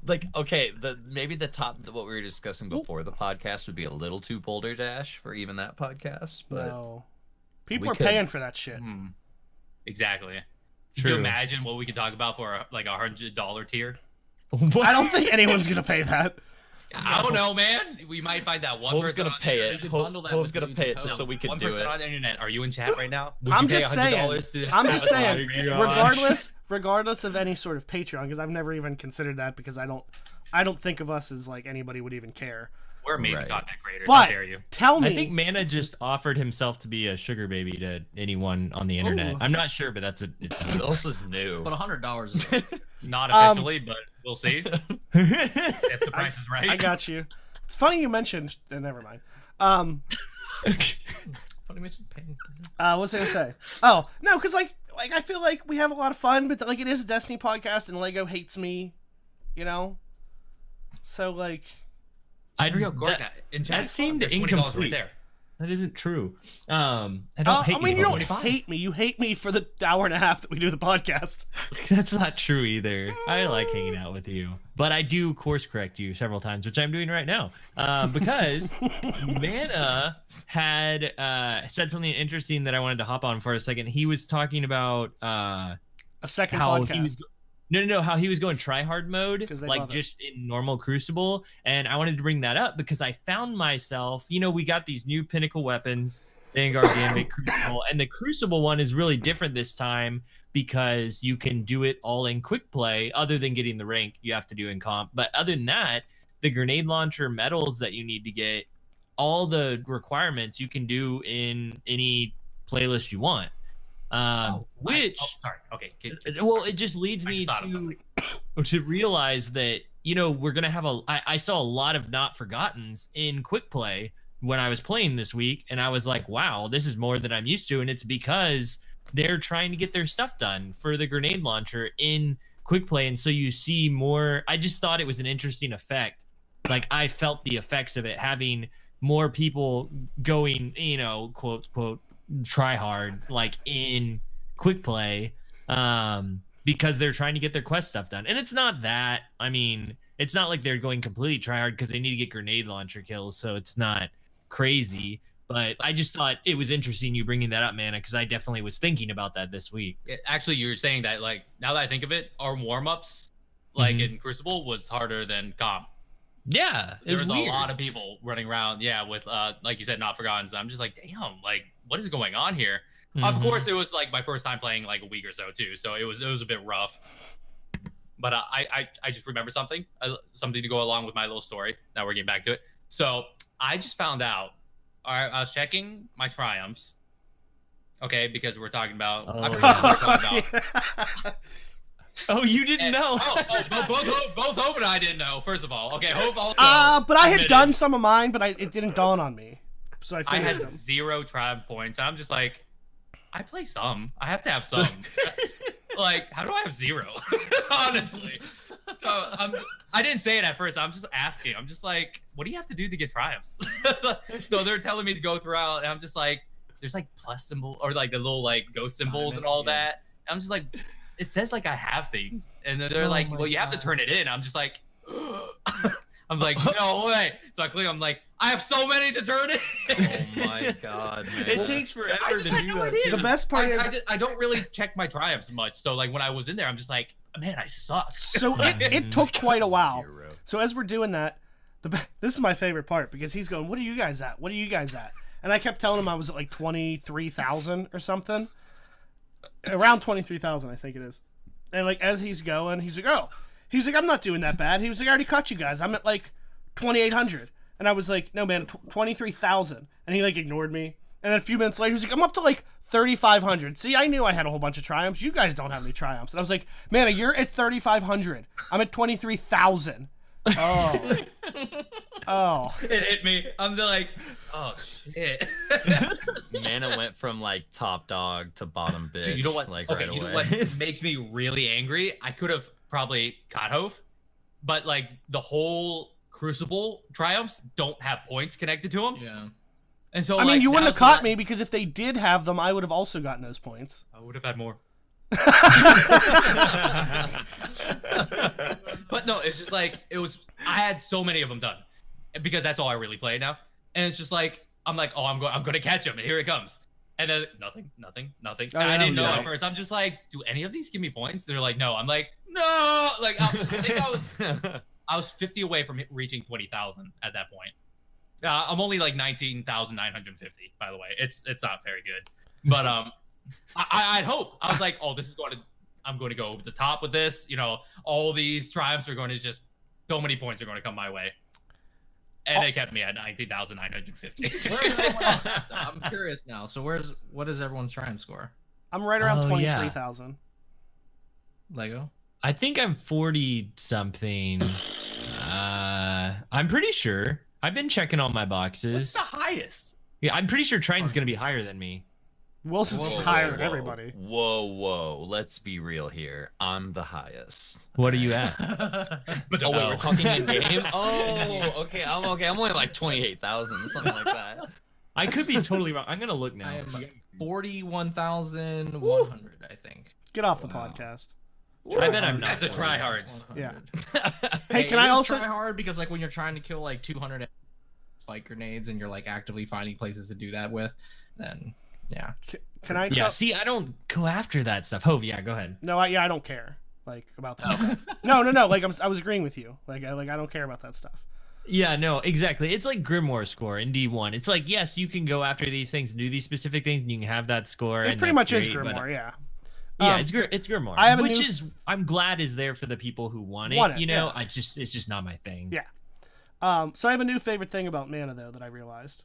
[SPEAKER 3] Maybe the top what we were discussing before the podcast would be a little too Boulder Dash for even that podcast, but
[SPEAKER 2] No. People
[SPEAKER 3] we
[SPEAKER 2] are
[SPEAKER 3] could.
[SPEAKER 2] paying for that shit.
[SPEAKER 5] Exactly. Could
[SPEAKER 1] True.
[SPEAKER 5] you imagine what we could talk about for like $100 tier?
[SPEAKER 1] What?
[SPEAKER 2] I don't think anyone's gonna pay that.
[SPEAKER 5] I don't know, man. We might find that one
[SPEAKER 3] Hope's
[SPEAKER 5] person
[SPEAKER 3] gonna
[SPEAKER 5] on
[SPEAKER 3] pay
[SPEAKER 5] the
[SPEAKER 3] it.
[SPEAKER 5] internet.
[SPEAKER 4] could
[SPEAKER 3] Hope,
[SPEAKER 4] bundle that
[SPEAKER 3] Hope's
[SPEAKER 4] with
[SPEAKER 3] gonna
[SPEAKER 4] the
[SPEAKER 3] pay it
[SPEAKER 4] YouTube
[SPEAKER 3] just so we can
[SPEAKER 5] One
[SPEAKER 3] do
[SPEAKER 5] person
[SPEAKER 3] it.
[SPEAKER 5] on the internet. Are you in chat right now? Would
[SPEAKER 2] I'm
[SPEAKER 5] you pay
[SPEAKER 2] just saying.
[SPEAKER 5] $100 to
[SPEAKER 2] I'm just
[SPEAKER 5] have a
[SPEAKER 2] saying.
[SPEAKER 5] live
[SPEAKER 1] gosh.
[SPEAKER 2] Regardless of any sort of Patreon, because I've never even considered that, because I don't think of us as like anybody would even care.
[SPEAKER 5] We're amazing
[SPEAKER 3] Right.
[SPEAKER 5] content creators.
[SPEAKER 2] But
[SPEAKER 5] How dare you?
[SPEAKER 2] tell me,
[SPEAKER 1] I think Mana just offered himself to be a sugar baby to anyone on the internet.
[SPEAKER 2] Ooh.
[SPEAKER 1] I'm not sure, but it's
[SPEAKER 3] This is new.
[SPEAKER 4] But $100 is
[SPEAKER 5] Not officially, but we'll see if the price is right.
[SPEAKER 2] I got you. It's funny you mentioned. Never mind.
[SPEAKER 3] Funny mention paying.
[SPEAKER 2] What was I gonna say? Oh no, because like I feel like we have a lot of fun, but like it is a Destiny podcast, and Lego hates me, you know. So like,
[SPEAKER 1] I
[SPEAKER 5] Here we go, Gordon. In chat,
[SPEAKER 1] that seemed
[SPEAKER 5] there's $20
[SPEAKER 1] incomplete.
[SPEAKER 5] right there.
[SPEAKER 1] That isn't true. I don't hate
[SPEAKER 2] I mean, you don't
[SPEAKER 1] 25.
[SPEAKER 2] hate me. You hate me for the hour and a half that we do the podcast.
[SPEAKER 1] That's not true either. I like hanging out with you, but I do course correct you several times, which I'm doing right now, because Mana had said something interesting that I wanted to hop on for a second. He was talking about
[SPEAKER 2] A second
[SPEAKER 1] how
[SPEAKER 2] podcast.
[SPEAKER 1] he was no, how he was going try hard mode,
[SPEAKER 2] 'Cause they
[SPEAKER 1] like
[SPEAKER 2] love it.
[SPEAKER 1] just in normal Crucible, and I wanted to bring that up because I found myself, we got these new pinnacle weapons, Vanguard, Gambit, Crucible, and the Crucible one is really different this time because you can do it all in quick play. Other than getting the rank, you have to do in comp, but other than that, the grenade launcher medals that you need to get, all the requirements you can do in any playlist you want.
[SPEAKER 5] Sorry. Okay.
[SPEAKER 1] Well, it just leads
[SPEAKER 5] I
[SPEAKER 1] me
[SPEAKER 5] just thought of something.
[SPEAKER 1] to realize that we're gonna have I saw a lot of not forgottens in quick play when I was playing this week, and I was like, wow, this is more than I'm used to, and it's because they're trying to get their stuff done for the grenade launcher in quick play, and so you see more. I just thought it was an interesting effect. Like, I felt the effects of it, having more people going, quote try hard, like in quick play, because they're trying to get their quest stuff done. And it's not that, it's not like they're going completely try hard because they need to get grenade launcher kills, so it's not crazy. But I just thought it was interesting you bringing that up, Mana, because I definitely was thinking about that this week.
[SPEAKER 5] Actually, you're saying that, like, now that I think of it, our warm-ups, like in Crucible, was harder than comp.
[SPEAKER 1] Yeah,
[SPEAKER 5] There was
[SPEAKER 1] weird.
[SPEAKER 5] a lot of people running around, with like you said, not forgotten. So I'm just like, damn, like, what is going on here? Of course, it was like my first time playing like a week or so too, so it was a bit rough. But I just remember something to go along with my little story. Now we're getting back to it. So I just found out. I was checking my triumphs. Okay, because we're talking about. I forgot what we're talking about.
[SPEAKER 1] Oh, you didn't know?
[SPEAKER 5] Both Hope and I didn't know. First of all, okay, Hope also.
[SPEAKER 2] But I had
[SPEAKER 5] admitted
[SPEAKER 2] done some of mine, but it didn't dawn on me, so I
[SPEAKER 5] I had
[SPEAKER 2] finished them.
[SPEAKER 5] 0 triumph points. I'm just like, I play some. I have to have some. Like, how do I have 0? Honestly. So I didn't say it at first. I'm just asking. I'm just like, what do you have to do to get triumphs? So they're telling me to go throughout, and I'm just like, there's like plus symbol or like the little like ghost symbols and all that. And I'm just like, it says like I have things, and then they're like, well, you have to turn it in. I'm just like, I'm like, no way. So I click. I'm like, I have so many to turn in.
[SPEAKER 3] Oh my god, man.
[SPEAKER 1] It takes forever
[SPEAKER 5] I just
[SPEAKER 1] to
[SPEAKER 5] had
[SPEAKER 1] do
[SPEAKER 5] no
[SPEAKER 1] that.
[SPEAKER 5] idea.
[SPEAKER 2] The best part is,
[SPEAKER 5] I don't really check my triumphs much. So like when I was in there, I'm just like, man, I suck.
[SPEAKER 2] so it took quite a while.
[SPEAKER 3] 0.
[SPEAKER 2] So as we're doing that, this is my favorite part because he's going, "What are you guys at? What are you guys at?" And I kept telling him I was at like 23,000 or something, around 23,000, I think it is. And like as he's going, he's like, "Oh," he's like, "I'm not doing that bad." He was like, "I already cut you guys. I'm at like 2,800." And I was like, "No, man, 23,000." And he like ignored me. And then a few minutes later, he was like, "I'm up to like 3,500. See, I knew I had a whole bunch of triumphs. You guys don't have any triumphs." And I was like, "Man, you're at 3,500. I'm at 23,000." Oh. Oh.
[SPEAKER 5] It hit me. I'm like, oh shit.
[SPEAKER 3] Mana went from like top dog to bottom bitch.
[SPEAKER 5] Dude, you know what?
[SPEAKER 3] Like
[SPEAKER 5] okay,
[SPEAKER 3] right
[SPEAKER 5] you know
[SPEAKER 3] away.
[SPEAKER 5] what makes me really angry? I could have probably caught Hove, but like the whole Crucible triumphs don't have points connected to them.
[SPEAKER 4] Yeah.
[SPEAKER 5] And so
[SPEAKER 2] I mean,
[SPEAKER 5] like,
[SPEAKER 2] you wouldn't have
[SPEAKER 5] now's
[SPEAKER 2] caught
[SPEAKER 5] the-
[SPEAKER 2] me because if they did have them, I would have also gotten those points.
[SPEAKER 5] I would have had more. But no, it's just like I had so many of them done because that's all I really play now. And it's just like I'm like, oh, I'm going to catch him. And here it comes. And then nothing.
[SPEAKER 2] Oh,
[SPEAKER 5] I
[SPEAKER 2] yeah,
[SPEAKER 5] didn't know
[SPEAKER 2] yeah.
[SPEAKER 5] at first. I'm just like, do any of these give me points? They're like, no. I'm like, no. Like I think I was 50 away from reaching 20,000 at that point. I'm only like 19,950, by the way. It's not very good. But I'd hope. I was like, oh, I'm going to go over the top with this. You know, all these triumphs are going to just, so many points are going to come my way. And it kept me at 19,950.
[SPEAKER 4] Where's everyone else at, though? I'm curious now. So what is everyone's triumph score?
[SPEAKER 2] I'm right around
[SPEAKER 1] Oh, yeah.
[SPEAKER 2] 23,000.
[SPEAKER 4] Lego?
[SPEAKER 1] I think I'm 40 something. I'm pretty sure. I've been checking all my
[SPEAKER 5] What's
[SPEAKER 1] boxes.
[SPEAKER 5] the highest?
[SPEAKER 1] Yeah, I'm pretty sure Triton's gonna be higher than me.
[SPEAKER 2] Wilson's
[SPEAKER 3] Whoa,
[SPEAKER 2] higher
[SPEAKER 3] whoa,
[SPEAKER 2] than
[SPEAKER 3] whoa.
[SPEAKER 2] everybody.
[SPEAKER 3] Whoa. Let's be real here. I'm the highest.
[SPEAKER 1] What are you at?
[SPEAKER 5] But
[SPEAKER 3] Oh, wait,
[SPEAKER 1] Oh.
[SPEAKER 3] we're talking in game? Oh, okay. I'm only like 28,000, something like that.
[SPEAKER 1] I could be totally wrong. I'm gonna look now.
[SPEAKER 4] I am 41,100, I think.
[SPEAKER 2] Get off the
[SPEAKER 4] Wow.
[SPEAKER 2] podcast.
[SPEAKER 1] I bet I'm not.
[SPEAKER 5] That's the tryhards.
[SPEAKER 2] Yeah.
[SPEAKER 4] 100.
[SPEAKER 2] Hey, can I also
[SPEAKER 4] try hard because like when you're trying to kill like 200 spike grenades and you're like actively finding places to do that with, then yeah.
[SPEAKER 2] Can I?
[SPEAKER 1] Yeah. See, I don't go after that stuff. Hove, yeah, go ahead.
[SPEAKER 2] No, I don't care like about that stuff. No. Like I was agreeing with you. Like I don't care about that stuff.
[SPEAKER 1] Yeah, no, exactly. It's like Grimoire score in D1. It's like, yes, you can go after these things, do these specific things, and you can have that score.
[SPEAKER 2] It
[SPEAKER 1] and
[SPEAKER 2] pretty
[SPEAKER 1] that's
[SPEAKER 2] much is
[SPEAKER 1] great, but-
[SPEAKER 2] Grimoire, yeah.
[SPEAKER 1] Yeah, it's Grimoire.
[SPEAKER 2] I have a
[SPEAKER 1] which
[SPEAKER 2] new-
[SPEAKER 1] is I'm glad is there for the people who want it.
[SPEAKER 2] Want it,
[SPEAKER 1] You know,
[SPEAKER 2] yeah.
[SPEAKER 1] it's just not my thing.
[SPEAKER 2] Yeah. So I have a new favorite thing about mana though that I realized.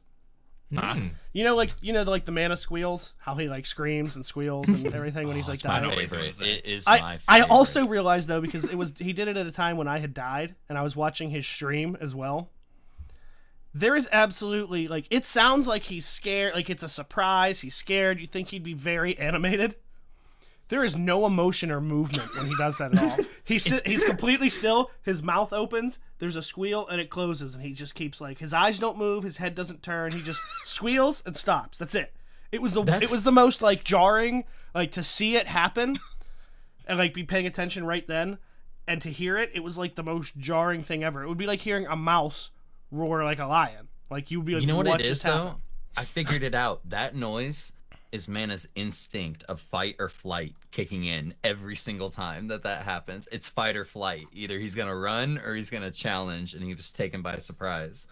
[SPEAKER 1] Mm.
[SPEAKER 2] You know, like the mana squeals, how he like screams and squeals and everything when he's like
[SPEAKER 3] It's my
[SPEAKER 2] dying.
[SPEAKER 3] favorite. It is
[SPEAKER 2] I
[SPEAKER 3] my
[SPEAKER 2] I
[SPEAKER 3] favorite.
[SPEAKER 2] also realized though because he did it at a time when I had died and I was watching his stream as well. There is absolutely like it sounds like he's scared, like it's a surprise. He's scared. You think he'd be very animated. There is no emotion or movement when he does that at all. He's completely still. His mouth opens. There's a squeal and it closes, and he just keeps like his eyes don't move, his head doesn't turn. He just squeals and stops. That's it. It was the most like jarring, like to see it happen, and like be paying attention right then, and to hear it. It was like the most jarring thing ever. It would be like hearing a mouse roar like a lion. Like you'd be like,
[SPEAKER 3] You know what it is
[SPEAKER 2] just
[SPEAKER 3] though?
[SPEAKER 2] happened?
[SPEAKER 3] I figured it out. That noise is Mana's instinct of fight or flight kicking in every single time that happens. It's fight or flight. Either he's gonna run or he's gonna challenge, and he was taken by surprise.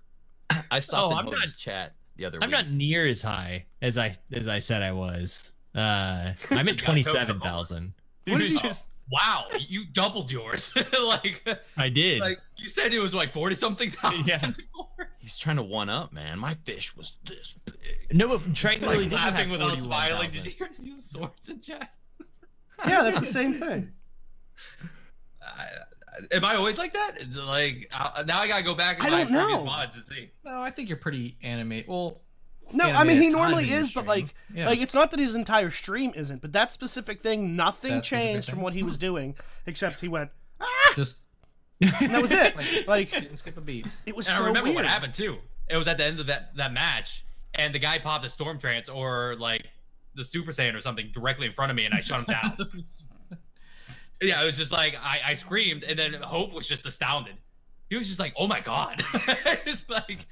[SPEAKER 3] I stopped
[SPEAKER 1] I'm
[SPEAKER 3] in
[SPEAKER 1] not-
[SPEAKER 3] Hope's chat the other
[SPEAKER 1] I'm
[SPEAKER 3] week.
[SPEAKER 1] not near as high as I said I was. I'm at 27,000.
[SPEAKER 2] What did you
[SPEAKER 5] Wow, you doubled yours. like
[SPEAKER 1] I did.
[SPEAKER 5] you said it was like 40 something thousand.
[SPEAKER 1] Yeah.
[SPEAKER 5] before.
[SPEAKER 3] He's trying to one up, man. My fish was this big.
[SPEAKER 1] No, but Triton really
[SPEAKER 5] Like
[SPEAKER 1] didn't have
[SPEAKER 5] laughing without smiling.
[SPEAKER 1] 41,000.
[SPEAKER 5] Did you hear us use swords in chat?
[SPEAKER 2] Yeah, that's the same thing.
[SPEAKER 5] Am I always like that? It's like now I gotta go back and
[SPEAKER 2] I
[SPEAKER 5] my
[SPEAKER 2] don't know.
[SPEAKER 5] previous mods to see.
[SPEAKER 4] No, I think you're pretty animated. Well,
[SPEAKER 2] No, I mean
[SPEAKER 4] animated
[SPEAKER 2] he
[SPEAKER 4] times
[SPEAKER 2] normally
[SPEAKER 4] in your
[SPEAKER 2] is, but
[SPEAKER 4] stream.
[SPEAKER 2] like
[SPEAKER 4] Yeah.
[SPEAKER 2] like it's not that his entire stream isn't, but that specific thing, nothing
[SPEAKER 4] That specific
[SPEAKER 2] changed from
[SPEAKER 4] thing?
[SPEAKER 2] what he was doing, except he went,
[SPEAKER 4] just
[SPEAKER 2] and that was it. Like
[SPEAKER 4] didn't skip a beat.
[SPEAKER 2] it was
[SPEAKER 5] And
[SPEAKER 2] so
[SPEAKER 5] I remember
[SPEAKER 2] weird.
[SPEAKER 5] what happened too. It was at the end of that match, and the guy popped a storm trance or like the Super Saiyan or something directly in front of me, and I shut him down. Yeah, it was just like I screamed, and then Hope was just astounded. He was just like, "Oh my god!" It's like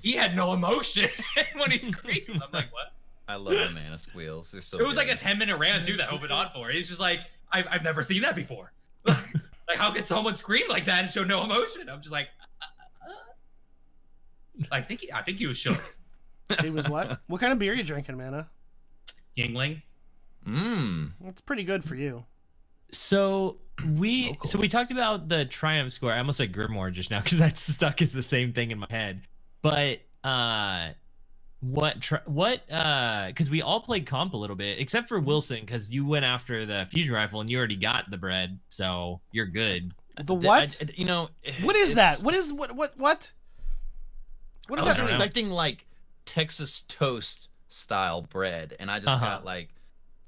[SPEAKER 5] he had no emotion when he screamed. I'm like, "What?"
[SPEAKER 3] I love the Mana squeals. They're so
[SPEAKER 5] It was
[SPEAKER 3] good.
[SPEAKER 5] like a 10-minute rant too that Hope went on for. He's just like, "I've never seen that before." Like, how could someone scream like that and show no emotion? I'm just like, I think he was shook.
[SPEAKER 2] He was what? What kind of beer are you drinking, Mana?
[SPEAKER 5] Yingling.
[SPEAKER 2] That's pretty good for you.
[SPEAKER 1] So we
[SPEAKER 3] Local.
[SPEAKER 1] talked about the triumph score. I almost said Grimoire just now because that's stuck as the same thing in my head. But because we all played comp a little bit except for Wilson because you went after the fusion rifle and you already got the bread, so you're good.
[SPEAKER 2] The what?
[SPEAKER 3] You know,
[SPEAKER 2] What is
[SPEAKER 3] it's-
[SPEAKER 2] that? What is what? What
[SPEAKER 3] I
[SPEAKER 2] is
[SPEAKER 3] was
[SPEAKER 2] that?
[SPEAKER 1] don't know.
[SPEAKER 3] expecting like Texas toast style bread, and I just got like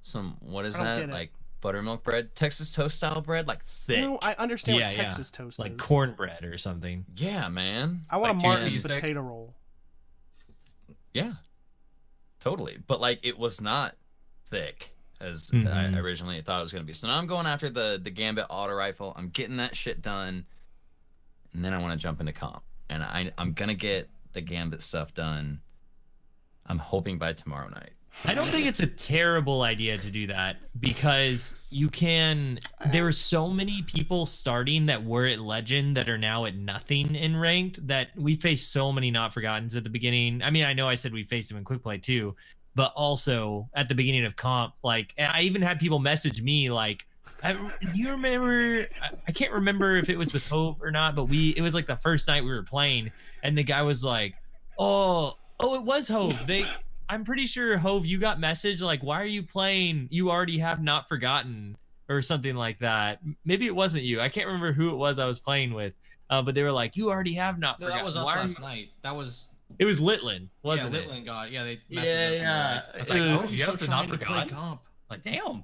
[SPEAKER 3] some what is
[SPEAKER 2] I don't
[SPEAKER 3] that
[SPEAKER 2] get it.
[SPEAKER 3] like buttermilk bread, Texas toast style bread, like thick.
[SPEAKER 2] No, I understand
[SPEAKER 1] Yeah,
[SPEAKER 2] what
[SPEAKER 1] yeah.
[SPEAKER 2] Texas toast
[SPEAKER 1] Like
[SPEAKER 2] is.
[SPEAKER 1] cornbread or something.
[SPEAKER 3] Yeah, man.
[SPEAKER 2] I want
[SPEAKER 3] Like
[SPEAKER 2] a Martin's
[SPEAKER 3] two-seasoned-
[SPEAKER 2] potato roll.
[SPEAKER 3] Yeah, totally. But like it was not thick as I
[SPEAKER 1] Mhm.
[SPEAKER 3] originally thought it was gonna be. So now I'm going after the Gambit auto rifle. I'm getting that shit done, and then I want to jump into comp, and I'm gonna get the Gambit stuff done. I'm hoping by tomorrow night.
[SPEAKER 1] I don't think it's a terrible idea to do that because there were so many people starting that were at legend that are now at nothing in ranked that we faced so many not forgottens at the beginning. I mean, I know I said we faced them in quick play too, but also at the beginning of comp, like, and I even had people message me like, you remember, I can't remember if it was with Hove or not, but it was like the first night we were playing and the guy was like, oh, it was Hove. I'm pretty sure, Hove, you got message like, why are you playing? You already have Not Forgotten or something like that. Maybe it wasn't you. I can't remember who it was I was playing with. But they were like, you already have Not
[SPEAKER 4] No,
[SPEAKER 1] Forgotten.
[SPEAKER 4] that was us
[SPEAKER 1] Why are
[SPEAKER 4] last
[SPEAKER 1] you-"
[SPEAKER 4] night. That was
[SPEAKER 1] It was Litland, wasn't
[SPEAKER 4] yeah,
[SPEAKER 1] it?
[SPEAKER 4] Litland got they
[SPEAKER 1] Yeah,
[SPEAKER 4] messaged us.
[SPEAKER 1] yeah.
[SPEAKER 4] I was
[SPEAKER 1] It
[SPEAKER 4] like,
[SPEAKER 1] was-
[SPEAKER 4] oh,
[SPEAKER 5] You
[SPEAKER 4] he's
[SPEAKER 5] have
[SPEAKER 4] still
[SPEAKER 5] to
[SPEAKER 4] trying
[SPEAKER 5] not
[SPEAKER 4] to play
[SPEAKER 5] forgotten?
[SPEAKER 4] comp.
[SPEAKER 5] Like, damn.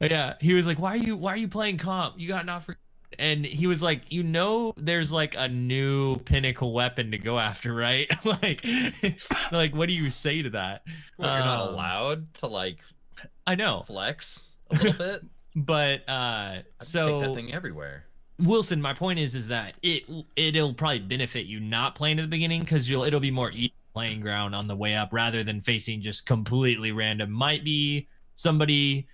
[SPEAKER 1] Yeah, he was like, why are you playing comp? You got Not Forgotten. and he was like, there's like a new pinnacle weapon to go after, right? like what do you say to that?
[SPEAKER 3] Well, you're not allowed to like
[SPEAKER 1] I know,
[SPEAKER 3] flex a little bit.
[SPEAKER 1] but
[SPEAKER 3] I'd
[SPEAKER 1] so
[SPEAKER 3] take that thing everywhere.
[SPEAKER 1] Wilson, my point is that it'll probably benefit you not playing at the beginning because it'll be more even playing ground on the way up rather than facing just completely random. Might be somebody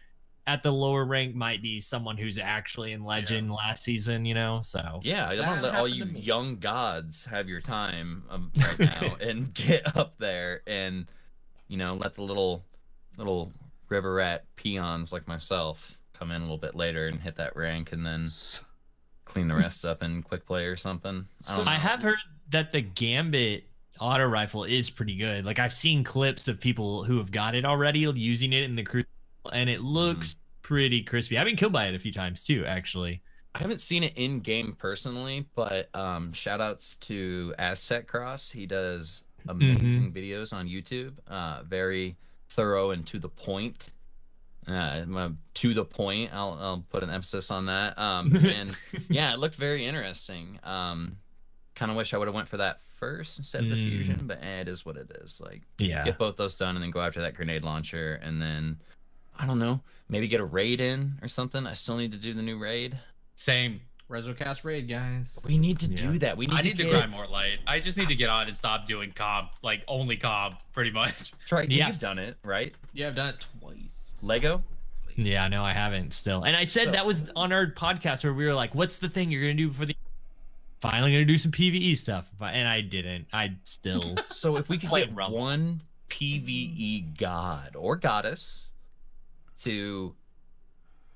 [SPEAKER 1] at the lower rank, might be someone who's actually in Legend last season, so.
[SPEAKER 3] Yeah, I just want to let all you young gods have your time right now and get up there and, let the little river rat peons like myself come in a little bit later and hit that rank and then clean the rest up in quick play or something.
[SPEAKER 1] I have heard that the Gambit auto rifle is pretty good. Like I've seen clips of people who have got it already using it in the cruise, and it looks pretty crispy. I've been killed by it a few times too, actually.
[SPEAKER 3] I haven't seen it in game personally, but shout outs to Aztec Cross. He does amazing videos on YouTube. Very thorough and to the point. To the point. I'll put an emphasis on that. And yeah, it looked very interesting. Kind of wish I would have went for that first instead of the fusion, but it is what it is. Like, get both those done and then go after that grenade launcher, and then I don't know, maybe get a raid in or something. I still need to do the new raid.
[SPEAKER 5] Same.
[SPEAKER 4] Resocast raid, guys.
[SPEAKER 3] We need to do that.
[SPEAKER 5] I need to grind more light. I just need to get on and stop doing comp, like only comp, pretty much.
[SPEAKER 3] Triton, you've done it, right?
[SPEAKER 4] Yeah, I've done it twice.
[SPEAKER 3] Lego?
[SPEAKER 1] Yeah, no, I haven't still. And I said that was on our podcast where we were like, what's the thing you're going to do before the... Finally going to do some PvE stuff. And I didn't. I still...
[SPEAKER 3] So if we could get one PvE god or goddess to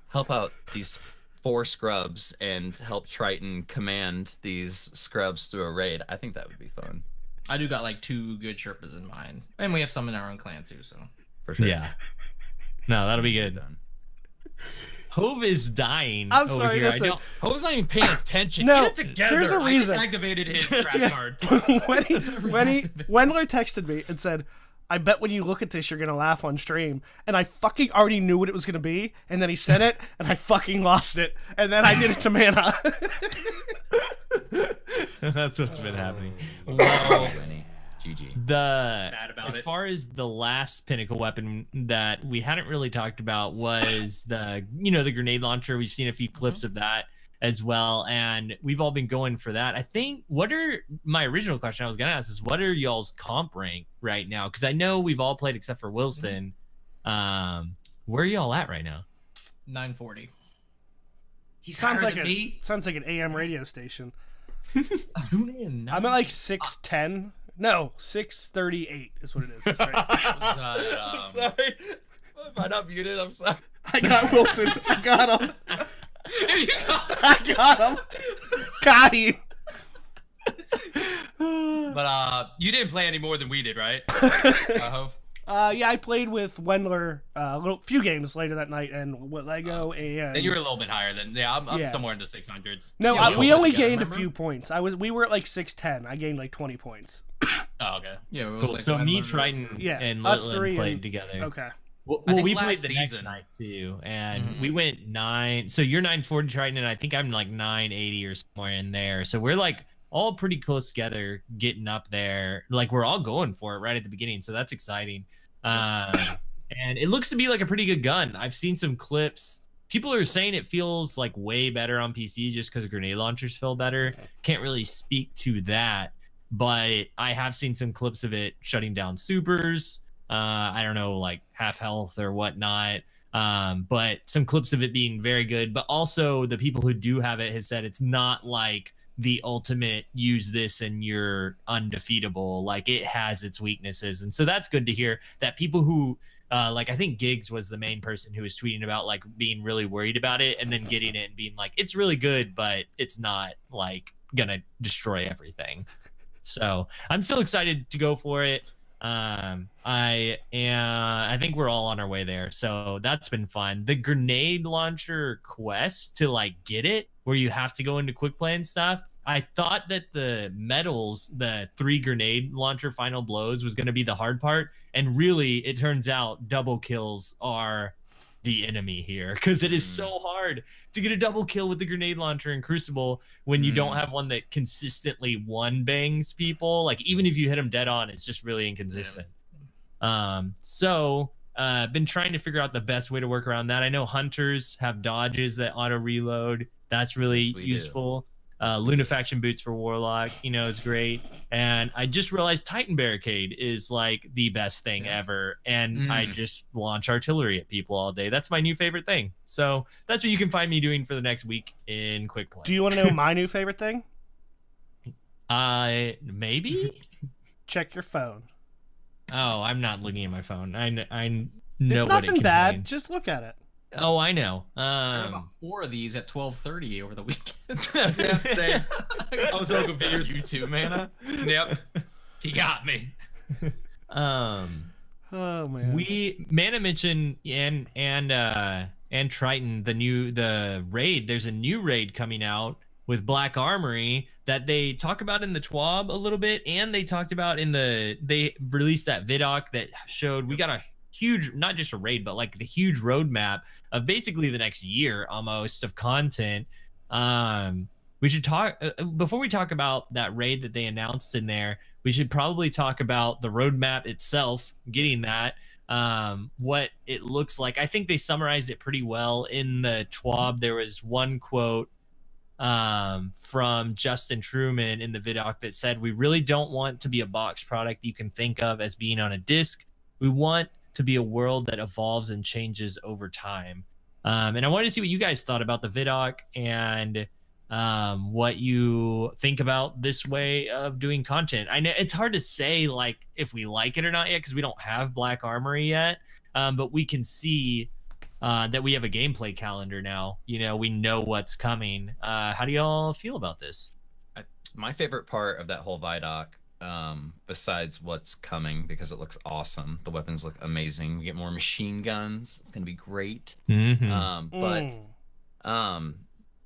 [SPEAKER 3] help out these 4 scrubs and help Triton command these scrubs through a raid, I think that would be fun.
[SPEAKER 4] I do got like 2 good Sherpas in mind. And we have some in our own clan too, so.
[SPEAKER 3] For sure.
[SPEAKER 1] Yeah. No, that'll be good. Hove is dying.
[SPEAKER 2] I'm sorry,
[SPEAKER 1] here.
[SPEAKER 2] listen.
[SPEAKER 3] Hove's not even paying attention.
[SPEAKER 2] No,
[SPEAKER 3] Get it together.
[SPEAKER 2] there's a reason.
[SPEAKER 5] I just activated his trap card.
[SPEAKER 2] Wendler texted me and said, I bet when you look at this, you're going to laugh on stream. And I fucking already knew what it was going to be. And then he said it, and I fucking lost it. And then I did it to Mana.
[SPEAKER 1] That's what's been happening.
[SPEAKER 3] Well, GG.
[SPEAKER 1] As far as the last pinnacle weapon that we hadn't really talked about was the grenade launcher. We've seen a few clips of that as well, and we've all been going for that. I think my original question I was gonna ask is, what are y'all's comp rank right now? Because I know we've all played except for Wilson. Where are y'all at right now?
[SPEAKER 4] 940.
[SPEAKER 5] He
[SPEAKER 2] sounds like an AM radio station.
[SPEAKER 4] I'm
[SPEAKER 2] at like 610. No, 638 is what it is. That's right.
[SPEAKER 3] Sorry. Am I not muted? I'm sorry.
[SPEAKER 2] I got Wilson. I got him. I got him. Got him.
[SPEAKER 5] But you didn't play any more than we did, right?
[SPEAKER 2] Yeah, I played with Wendler a few games later that night, and with Lego and.
[SPEAKER 5] Then you were a little bit higher than I'm somewhere in the 600s.
[SPEAKER 2] No, we only gained a few points. We were at like 610. I gained like 20 points.
[SPEAKER 5] Oh, okay.
[SPEAKER 4] Yeah, it was
[SPEAKER 1] cool.
[SPEAKER 4] like
[SPEAKER 1] So me, Triton, and
[SPEAKER 2] us
[SPEAKER 1] Litlin
[SPEAKER 2] three
[SPEAKER 1] played together.
[SPEAKER 2] Okay.
[SPEAKER 1] Well, we played the next night too, and we went 9. So you're 940 Triton, and I think I'm like 980 or somewhere in there. So we're like all pretty close together, getting up there. Like we're all going for it right at the beginning. So that's exciting. And it looks to be like a pretty good gun. I've seen some clips. People are saying it feels like way better on PC just because grenade launchers feel better. Can't really speak to that, but I have seen some clips of it shutting down supers. I don't know, like half health or whatnot. But some clips of it being very good. But also the people who do have it has said it's not like the ultimate use this and you're undefeatable. Like it has its weaknesses. And so that's good to hear that people who like I think Giggs was the main person who was tweeting about like being really worried about it and then getting it and being like, it's really good, but it's not like gonna destroy everything. So I'm still excited to go for it. I think we're all on our way there. So that's been fun. The grenade launcher quest to like get it, where you have to go into quick play and stuff. I thought that the medals, the 3 grenade launcher final blows was going to be the hard part. And really, it turns out double kills are the enemy here, because it is so hard to get a double kill with the grenade launcher in Crucible when you don't have one that consistently one bangs people. Like, even if you hit them dead on, it's just really inconsistent. Been trying to figure out the best way to work around that. I know hunters have dodges that auto reload. That's really useful. Lunafaction boots for Warlock, is great. And I just realized Titan Barricade is like the best thing ever. And I just launch artillery at people all day. That's my new favorite thing. So that's what you can find me doing for the next week in Quick Play.
[SPEAKER 2] Do you want to know my new favorite thing?
[SPEAKER 1] Maybe?
[SPEAKER 2] Check your phone.
[SPEAKER 1] Oh, I'm not looking at my phone. I know
[SPEAKER 2] it's
[SPEAKER 1] what
[SPEAKER 2] nothing
[SPEAKER 1] it
[SPEAKER 2] bad.
[SPEAKER 1] contains.
[SPEAKER 2] Just look at it.
[SPEAKER 1] Oh, I know.
[SPEAKER 4] I had about 4 of these at 12:30 over the weekend.
[SPEAKER 3] Same.
[SPEAKER 5] I was so confused.
[SPEAKER 3] You too, Mana?
[SPEAKER 5] Yep. He got me.
[SPEAKER 2] Oh man.
[SPEAKER 1] Mana mentioned and Triton, the raid. There's a new raid coming out with Black Armory that they talk about in the TWAB a little bit, and they talked about they released that vidoc that showed we got a huge, not just a raid, but like the huge roadmap of basically the next year almost of content. We should talk before we talk about that raid that they announced in there. We should probably talk about the roadmap itself, getting that, what it looks like. I think they summarized it pretty well in the TWAB. There was one quote from Justin Truman in the vidoc that said, "We really don't want to be a box product you can think of as being on a disc. We want to be a world that evolves and changes over time." And I wanted to see what you guys thought about the vidoc and what you think about this way of doing content. I know it's hard to say like if we like it or not yet because we don't have Black Armory yet, but we can see that we have a gameplay calendar now. We know what's coming. How do y'all feel about this?
[SPEAKER 3] My favorite part of that whole vidoc, besides what's coming, because it looks awesome, the weapons look amazing, we get more machine guns, it's gonna be great.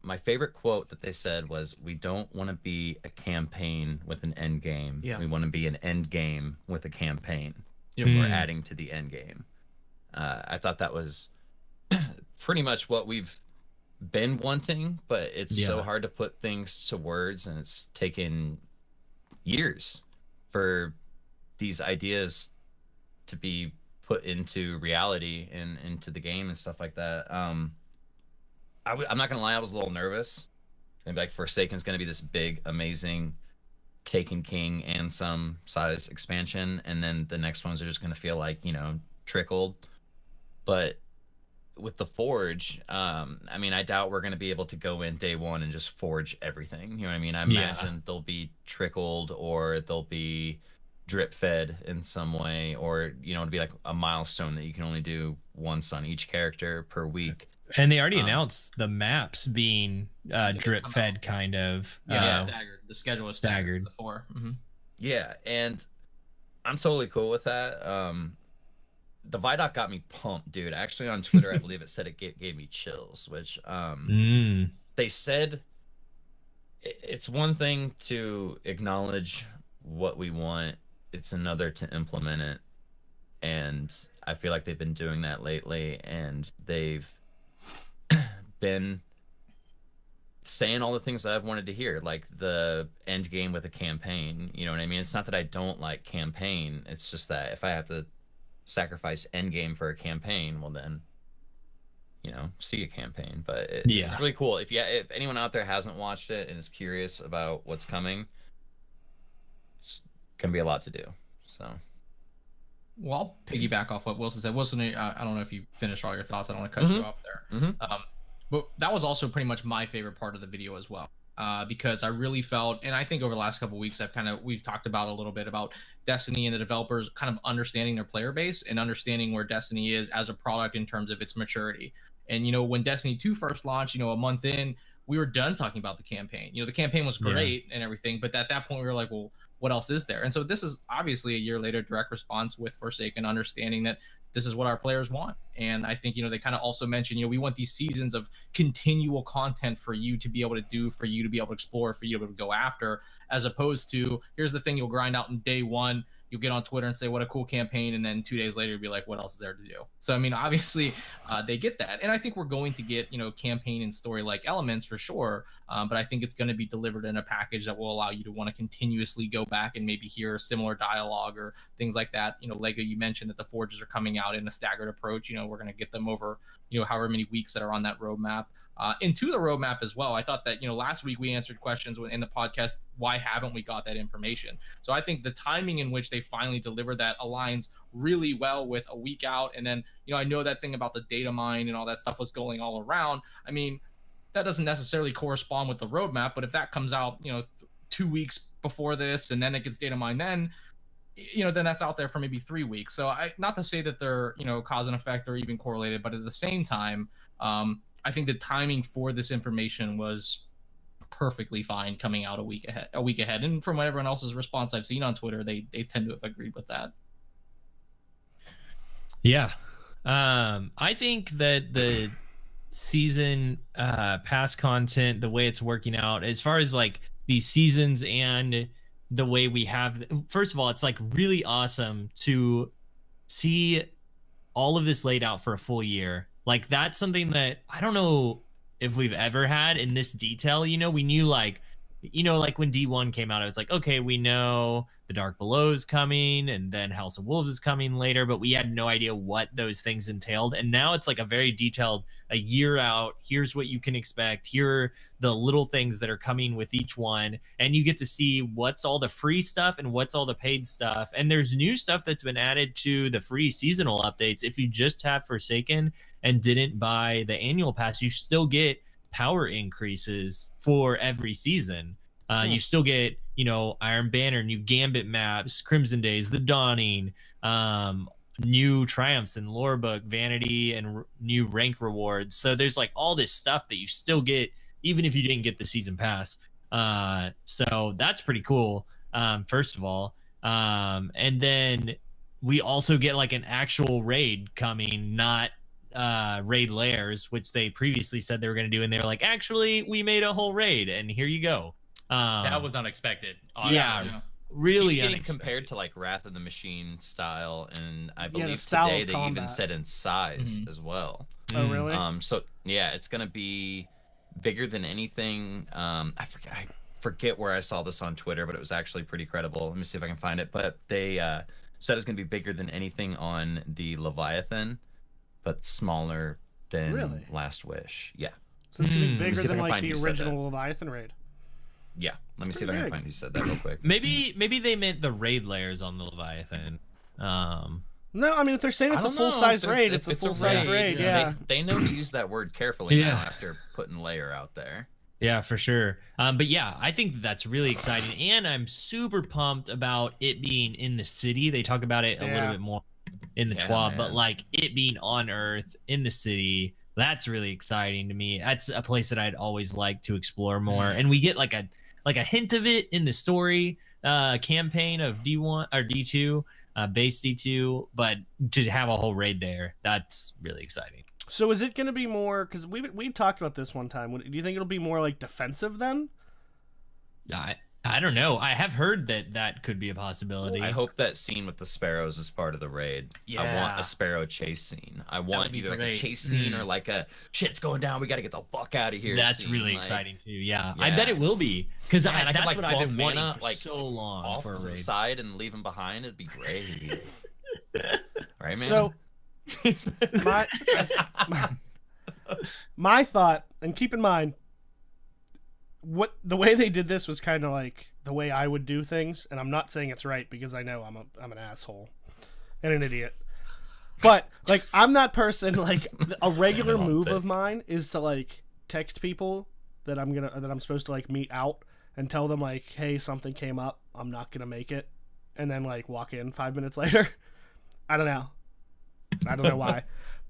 [SPEAKER 3] My favorite quote that they said was, "We don't want to be a campaign with an end game. We want to be an end game with a campaign. We're adding to the end game." I thought that was pretty much what we've been wanting, but it's so hard to put things to words, and it's taken years for these ideas to be put into reality and into the game and stuff like that. I'm not gonna lie, I was a little nervous. Maybe like Forsaken's gonna be this big, amazing Taken King and some size expansion, and then the next ones are just gonna feel like, trickled. But with the Forge, I doubt we're gonna be able to go in day one and just forge everything. You know what I mean? I imagine they'll be trickled, or they'll be drip fed in some way, or it'll be like a milestone that you can only do once on each character per week.
[SPEAKER 1] And they already announced the maps being drip fed, kind of.
[SPEAKER 4] Staggered. The schedule is staggered. For the 4.
[SPEAKER 3] Yeah, and I'm totally cool with that. The Vidoc got me pumped, dude. Actually, on Twitter, I believe it said it gave me chills, which they said it's one thing to acknowledge what we want, it's another to implement it. And I feel like they've been doing that lately, and they've been saying all the things that I've wanted to hear, like the end game with a campaign. You know what I mean? It's not that I don't like campaign, it's just that if I have to sacrifice end game for a campaign, well then, see a campaign. But it's really cool. If anyone out there hasn't watched it and is curious about what's coming, it's gonna be a lot to do. So
[SPEAKER 4] well, I'll piggyback off what Wilson said. Wilson, I don't know if you finished all your thoughts. I don't want to cut you off there. But that was also pretty much my favorite part of the video as well, because I really felt, and I think over the last couple of weeks, we've talked about a little bit about Destiny and the developers kind of understanding their player base and understanding where Destiny is as a product in terms of its maturity. And when Destiny 2 first launched, a month in, we were done talking about the campaign. The campaign was great and everything, but at that point we were like, well, what else is there? And so this is obviously a year later direct response with Forsaken, understanding that this is what our players want. And I think, they kind of also mentioned, we want these seasons of continual content for you to be able to do, for you to be able to explore, for you to be able to go after, as opposed to, here's the thing you'll grind out in day one, you'll get on Twitter and say what a cool campaign, and then 2 days later you'll be like, what else is there to do? So I mean, obviously they get that, and I think we're going to get campaign and story like elements for sure, but I think it's going to be delivered in a package that will allow you to want to continuously go back and maybe hear similar dialogue or things like that. Lego, you mentioned that the Forges are coming out in a staggered approach. We're going to get them over however many weeks that are on that roadmap. Into the roadmap as well. I thought that last week we answered questions in the podcast, why haven't we got that information? So I think the timing in which they finally delivered that aligns really well with a week out. And then I know that thing about the data mine and all that stuff was going all around. I mean, that doesn't necessarily correspond with the roadmap, but if that comes out 2 weeks before this and then it gets data mined, then then that's out there for maybe 3 weeks. So not to say that they're cause and effect or even correlated, but at the same time, I think the timing for this information was perfectly fine coming out a week ahead. And from everyone else's response I've seen on Twitter, they tend to have agreed with that.
[SPEAKER 1] Yeah. I think that the season pass content, the way it's working out, as far as like these seasons and the way we have, first of all, it's like really awesome to see all of this laid out for a full year. Like that's something that I don't know if we've ever had in this detail. We knew like when D1 came out, I was like, okay, we know the Dark Below is coming and then House of Wolves is coming later, but we had no idea what those things entailed. And now it's like a very detailed, a year out, here's what you can expect. Here are the little things that are coming with each one. And you get to see what's all the free stuff and what's all the paid stuff. And there's new stuff that's been added to the free seasonal updates. If you just have Forsaken and didn't buy the annual pass, you still get power increases for every season. You still get, Iron Banner, new Gambit maps, Crimson Days, The Dawning, new triumphs in lore book, vanity, and new rank rewards. So there's like all this stuff that you still get, even if you didn't get the season pass. So that's pretty cool. First of all, and then we also get like an actual raid coming, not raid layers, which they previously said they were going to do, and they were like, actually, we made a whole raid, and here you go.
[SPEAKER 5] That was unexpected. Honestly.
[SPEAKER 1] Yeah, really
[SPEAKER 3] He's getting
[SPEAKER 1] unexpected.
[SPEAKER 3] compared to like Wrath of the Machine style, and I
[SPEAKER 2] the
[SPEAKER 3] believe
[SPEAKER 2] style
[SPEAKER 3] today
[SPEAKER 2] of
[SPEAKER 3] they
[SPEAKER 2] combat.
[SPEAKER 3] even said in size as well.
[SPEAKER 2] Oh, really?
[SPEAKER 3] So yeah, it's gonna be bigger than anything. I forget where I saw this on Twitter, but it was actually pretty credible. Let me see if I can find it. But they said it's gonna be bigger than anything on the Leviathan, but smaller than
[SPEAKER 2] Really?
[SPEAKER 3] Last Wish. Yeah.
[SPEAKER 2] So it's gonna be
[SPEAKER 3] Let me
[SPEAKER 2] bigger
[SPEAKER 3] see if I
[SPEAKER 2] than
[SPEAKER 3] can
[SPEAKER 2] like
[SPEAKER 3] find
[SPEAKER 2] the
[SPEAKER 3] who said
[SPEAKER 2] original
[SPEAKER 3] that.
[SPEAKER 2] Leviathan raid.
[SPEAKER 3] Yeah. Let me see if
[SPEAKER 2] pretty
[SPEAKER 3] I can
[SPEAKER 2] big.
[SPEAKER 3] find who said that real quick.
[SPEAKER 1] Maybe they meant the raid layers on the Leviathan.
[SPEAKER 2] No, I mean if they're saying it's
[SPEAKER 3] I
[SPEAKER 2] a
[SPEAKER 3] don't know.
[SPEAKER 2] full size
[SPEAKER 3] It's-
[SPEAKER 2] raid, it's a full size raid. Yeah.
[SPEAKER 3] They know to use that word carefully
[SPEAKER 1] Yeah.
[SPEAKER 3] now after putting layer out there.
[SPEAKER 1] Yeah, for sure. But yeah, I think that's really exciting, and I'm super pumped about it being in the city. They talk about it a little bit more in the
[SPEAKER 3] Yeah,
[SPEAKER 1] TWAB, but
[SPEAKER 3] man.
[SPEAKER 1] like it being on Earth in the city, that's really exciting to me. That's a place that I'd always like to explore more, and we get like a hint of it in the story campaign of D1 or D2, base D2, but to have a whole raid there, that's really exciting.
[SPEAKER 2] So is it going to be more? Because we talked about this one time. Do you think it'll be more like defensive then?
[SPEAKER 1] I don't know. I have heard that could be a possibility.
[SPEAKER 3] I hope that scene with the sparrows is part of the raid. I want
[SPEAKER 5] Yeah.
[SPEAKER 3] a sparrow chase scene. I want
[SPEAKER 5] be
[SPEAKER 3] either like a
[SPEAKER 5] great.
[SPEAKER 3] chase scene or like a shit's going down. We got to get the fuck out of here.
[SPEAKER 1] That's
[SPEAKER 3] scene.
[SPEAKER 1] really
[SPEAKER 3] Like,
[SPEAKER 1] exciting too. Yeah, I
[SPEAKER 3] Yeah.
[SPEAKER 1] bet it will be because
[SPEAKER 3] Yeah, and I could,
[SPEAKER 1] that's
[SPEAKER 3] like,
[SPEAKER 1] what I've been
[SPEAKER 3] bump
[SPEAKER 1] wanting
[SPEAKER 3] mana,
[SPEAKER 1] for
[SPEAKER 3] like,
[SPEAKER 1] so long
[SPEAKER 3] off
[SPEAKER 1] for a
[SPEAKER 3] to the
[SPEAKER 1] raid.
[SPEAKER 3] side and leave him behind. It'd be great. Right, man?
[SPEAKER 2] So my thought, and keep in mind, what the way they did this was kind of like the way I would do things, and I'm not saying it's right because I know I'm an asshole and an idiot. But like I'm that person. Like a regular move of mine is to like text people that I'm supposed to like meet out and tell them like, hey, something came up, I'm not gonna make it, and then like walk in 5 minutes later. I don't know why.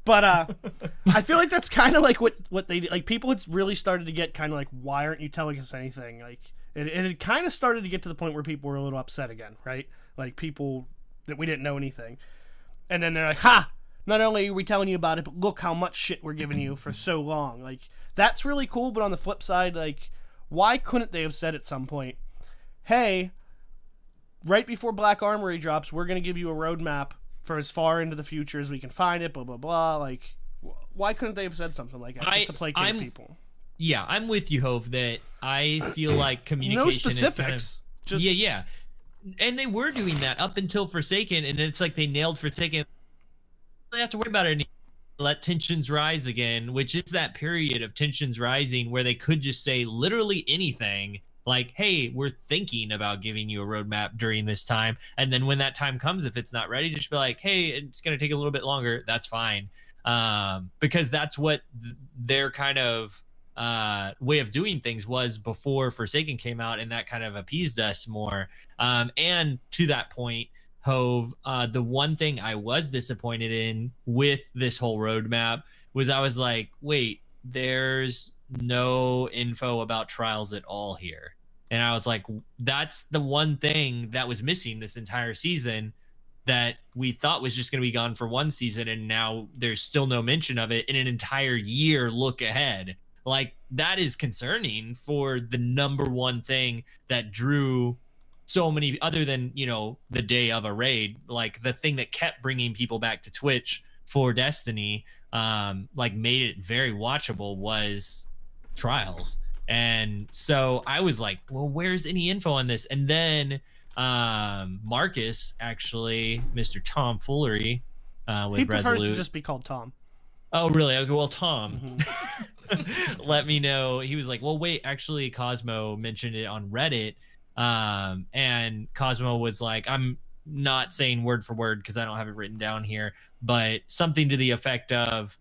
[SPEAKER 2] But I feel like that's kind of like what they did. Like people had really started to get kind of like, why aren't you telling us anything? Like it had kind of started to get to the point where people were a little upset again, right? Like people that we didn't know anything. And then they're like, ha! Not only are we telling you about it, but look how much shit we're giving you for so long. Like that's really cool. But on the flip side, like why couldn't they have said at some point, hey, right before Black Armory drops, we're gonna give you a roadmap for as far into the future as we can find it. Blah blah blah. Like, why couldn't they have said something like that just to placate people?
[SPEAKER 1] Yeah, I'm with you, Hove. That I feel like communication.
[SPEAKER 2] No
[SPEAKER 1] is
[SPEAKER 2] specifics.
[SPEAKER 1] Kind of, yeah. And they were doing that up until Forsaken, and it's like they nailed Forsaken. They don't have to worry about it anymore. Let tensions rise again, which is that period of tensions rising where they could just say literally anything, like, hey, we're thinking about giving you a roadmap during this time. And then when that time comes, if it's not ready, just be like, hey, it's going to take a little bit longer. That's fine. Because that's what their kind of way of doing things was before Forsaken came out, and that kind of appeased us more. And to that point, Hove, the one thing I was disappointed in with this whole roadmap was I was like, wait, there's no info about trials at all here. And I was like, that's the one thing that was missing this entire season that we thought was just going to be gone for one season, and now there's still no mention of it in an entire year look ahead. Like, that is concerning for the number one thing that drew so many, other than, you know, the day of a raid, like the thing that kept bringing people back to Twitch for Destiny, like made it very watchable, was trials. And so I was like, well, where's any info on this? And then Marcus, actually, Mr. Tom Foolery, with
[SPEAKER 2] he prefers
[SPEAKER 1] Resolute.
[SPEAKER 2] to just be called Tom.
[SPEAKER 1] Oh, really? Okay, well, Tom let me know. He was like, well, wait, actually, Cosmo mentioned it on Reddit. And Cosmo was like, I'm not saying word for word because I don't have it written down here, but something to the effect of,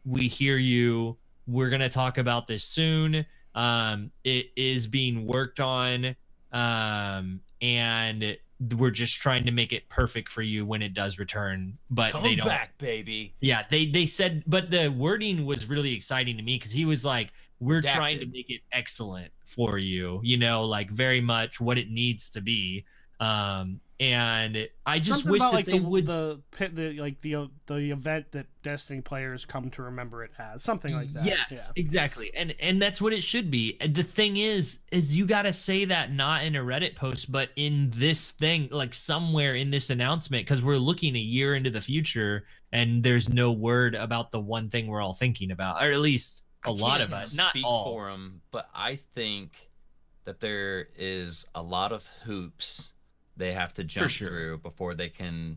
[SPEAKER 1] we hear you. We're going to talk about this soon. It is being worked on. And we're just trying to make it perfect for you when it does return, but
[SPEAKER 3] Come
[SPEAKER 1] they don't.
[SPEAKER 3] back, baby.
[SPEAKER 1] Yeah, they said, but the wording was really exciting to me because he was like, we're trying to make it excellent for you, you know, like very much what it needs to be. And I just
[SPEAKER 2] Something
[SPEAKER 1] wish
[SPEAKER 2] about,
[SPEAKER 1] that
[SPEAKER 2] like,
[SPEAKER 1] they would
[SPEAKER 2] the event that Destiny players come to remember it as, something like that.
[SPEAKER 1] Yes,
[SPEAKER 2] yeah.
[SPEAKER 1] exactly. And that's what it should be. And the thing is you got to say that not in a Reddit post, but in this thing, like somewhere in this announcement, because we're looking a year into the future and there's no word about the one thing we're all thinking about, or at least a lot of us, not all.
[SPEAKER 3] For 'em, but I think that there is a lot of hoops they have to jump through before they can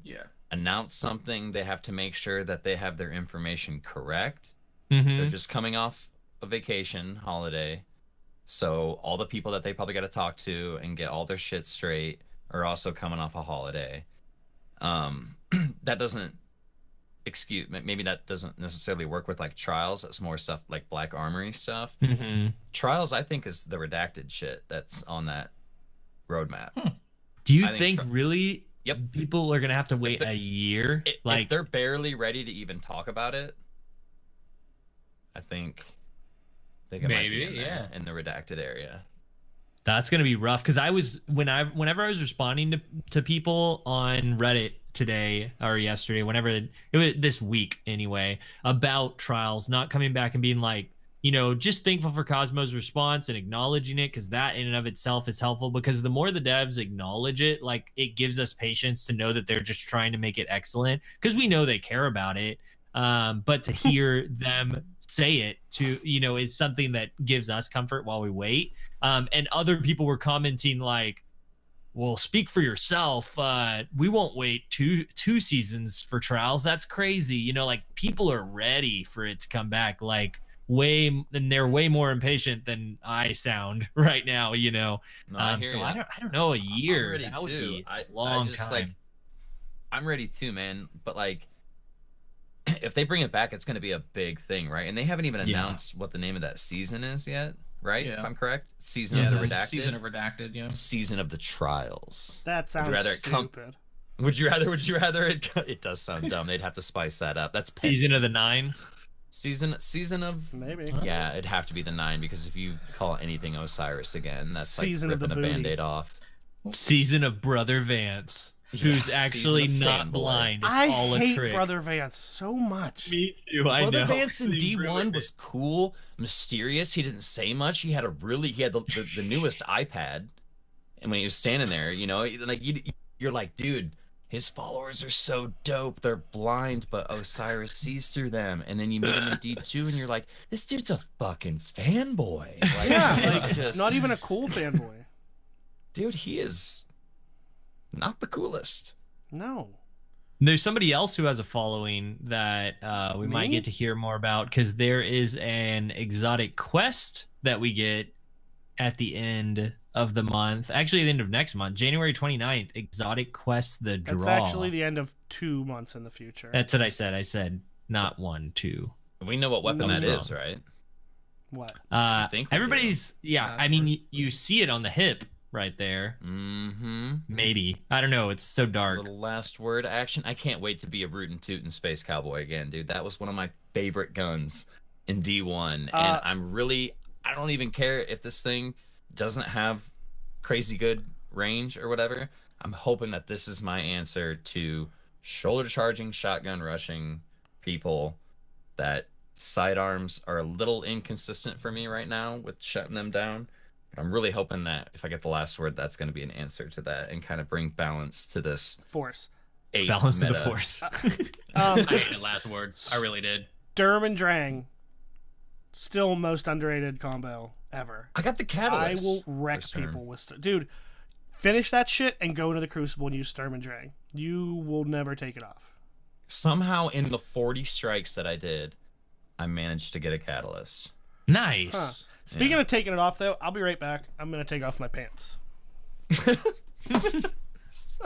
[SPEAKER 3] announce something. They have to make sure that they have their information correct. They're just coming off a vacation holiday, so all the people that they probably got to talk to and get all their shit straight are also coming off a holiday. That doesn't excuse, maybe that doesn't necessarily work with like trials. That's more stuff like Black Armory stuff. Trials, I think, is the redacted shit that's on that roadmap.
[SPEAKER 1] Do you think really
[SPEAKER 3] Yep.
[SPEAKER 1] people are gonna have to wait a year?
[SPEAKER 3] If they're barely ready to even talk about it, I think it might be in the redacted area.
[SPEAKER 1] That's gonna be rough, because I was whenever I was responding to people on Reddit today or yesterday, whenever it was this week anyway, about trials not coming back and being like, you know, just thankful for Cosmo's response and acknowledging it, because that in and of itself is helpful, because the more the devs acknowledge it, like, it gives us patience to know that they're just trying to make it excellent, because we know they care about it. But to hear them say it, to, you know, it's something that gives us comfort while we wait. And other people were commenting like, well, speak for yourself. We won't wait two seasons for trials. That's crazy. You know, like, people are ready for it to come back. Like, and they're way more impatient than I sound right now, you know. I don't know, a year, that would be a long time.
[SPEAKER 3] Like, I'm ready too, man, but like, if they bring it back, it's going to be a big thing, right? And they haven't even announced what the name of that season is yet, right? If I'm correct, season of the redacted.
[SPEAKER 4] Season of redacted, yeah.
[SPEAKER 3] Season of the trials.
[SPEAKER 2] That sounds stupid.
[SPEAKER 3] Would you rather it does sound dumb. They'd have to spice that up. That's
[SPEAKER 1] season of the 9.
[SPEAKER 3] Season of,
[SPEAKER 2] maybe.
[SPEAKER 3] Yeah, it'd have to be the 9, because if you call anything Osiris again, that's
[SPEAKER 2] season
[SPEAKER 3] like
[SPEAKER 2] of the
[SPEAKER 3] ripping a
[SPEAKER 2] booty.
[SPEAKER 3] Band-Aid off.
[SPEAKER 1] Season of Brother Vance, who's actually not blind. It's
[SPEAKER 2] I
[SPEAKER 1] all a
[SPEAKER 2] hate
[SPEAKER 1] trick.
[SPEAKER 2] Brother Vance so much.
[SPEAKER 1] Me too. I know.
[SPEAKER 3] Brother Vance in D1 was cool, mysterious. He didn't say much. He had the newest iPad, and when he was standing there, you know, like you're like, dude, his followers are so dope. They're blind, but Osiris sees through them. And then you meet him in D2, and you're like, this dude's a fucking fanboy. Like,
[SPEAKER 2] Yeah,
[SPEAKER 3] he's just,
[SPEAKER 2] not even a cool fanboy.
[SPEAKER 3] dude, he is not the coolest.
[SPEAKER 2] No.
[SPEAKER 1] There's somebody else who has a following that we might
[SPEAKER 2] Me?
[SPEAKER 1] get to hear more about, because there is an exotic quest that we get at the end of the month. Actually, the end of next month, January 29th, exotic quest, the draw.
[SPEAKER 2] That's actually the end of 2 months in the future.
[SPEAKER 1] That's what I said. I said not 1, 2.
[SPEAKER 3] We know what weapon
[SPEAKER 2] No,
[SPEAKER 3] that
[SPEAKER 2] no.
[SPEAKER 3] is, right?
[SPEAKER 2] What?
[SPEAKER 3] think we
[SPEAKER 1] Everybody's, yeah, I mean, you see it on the hip right there.
[SPEAKER 3] Mm-hmm.
[SPEAKER 1] Maybe. I don't know. It's so dark.
[SPEAKER 3] Little last word action. I can't wait to be a rootin' tootin' space cowboy again, dude. That was one of my favorite guns in D1. And I don't even care if this thing doesn't have crazy good range or whatever. I'm hoping that this is my answer to shoulder charging, shotgun rushing people that sidearms are a little inconsistent for me right now with shutting them down. But I'm really hoping that if I get the last word, that's going to be an answer to that and kind of bring balance to this
[SPEAKER 2] Force.
[SPEAKER 3] 8
[SPEAKER 1] Balance
[SPEAKER 3] meta.
[SPEAKER 1] of the force.
[SPEAKER 5] I hated last word. I really did.
[SPEAKER 2] Sturm and Drang. Still most underrated combo ever.
[SPEAKER 3] I got the
[SPEAKER 2] I
[SPEAKER 3] catalyst.
[SPEAKER 2] will wreck
[SPEAKER 3] for Sturm.
[SPEAKER 2] people with dude. Finish that shit and go into the Crucible and use Sturm and Drang. You will never take it off.
[SPEAKER 3] Somehow in the 40 strikes that I did, I managed to get a catalyst.
[SPEAKER 1] Nice.
[SPEAKER 2] Huh. Speaking of taking it off, though, I'll be right back. I'm gonna take off my pants.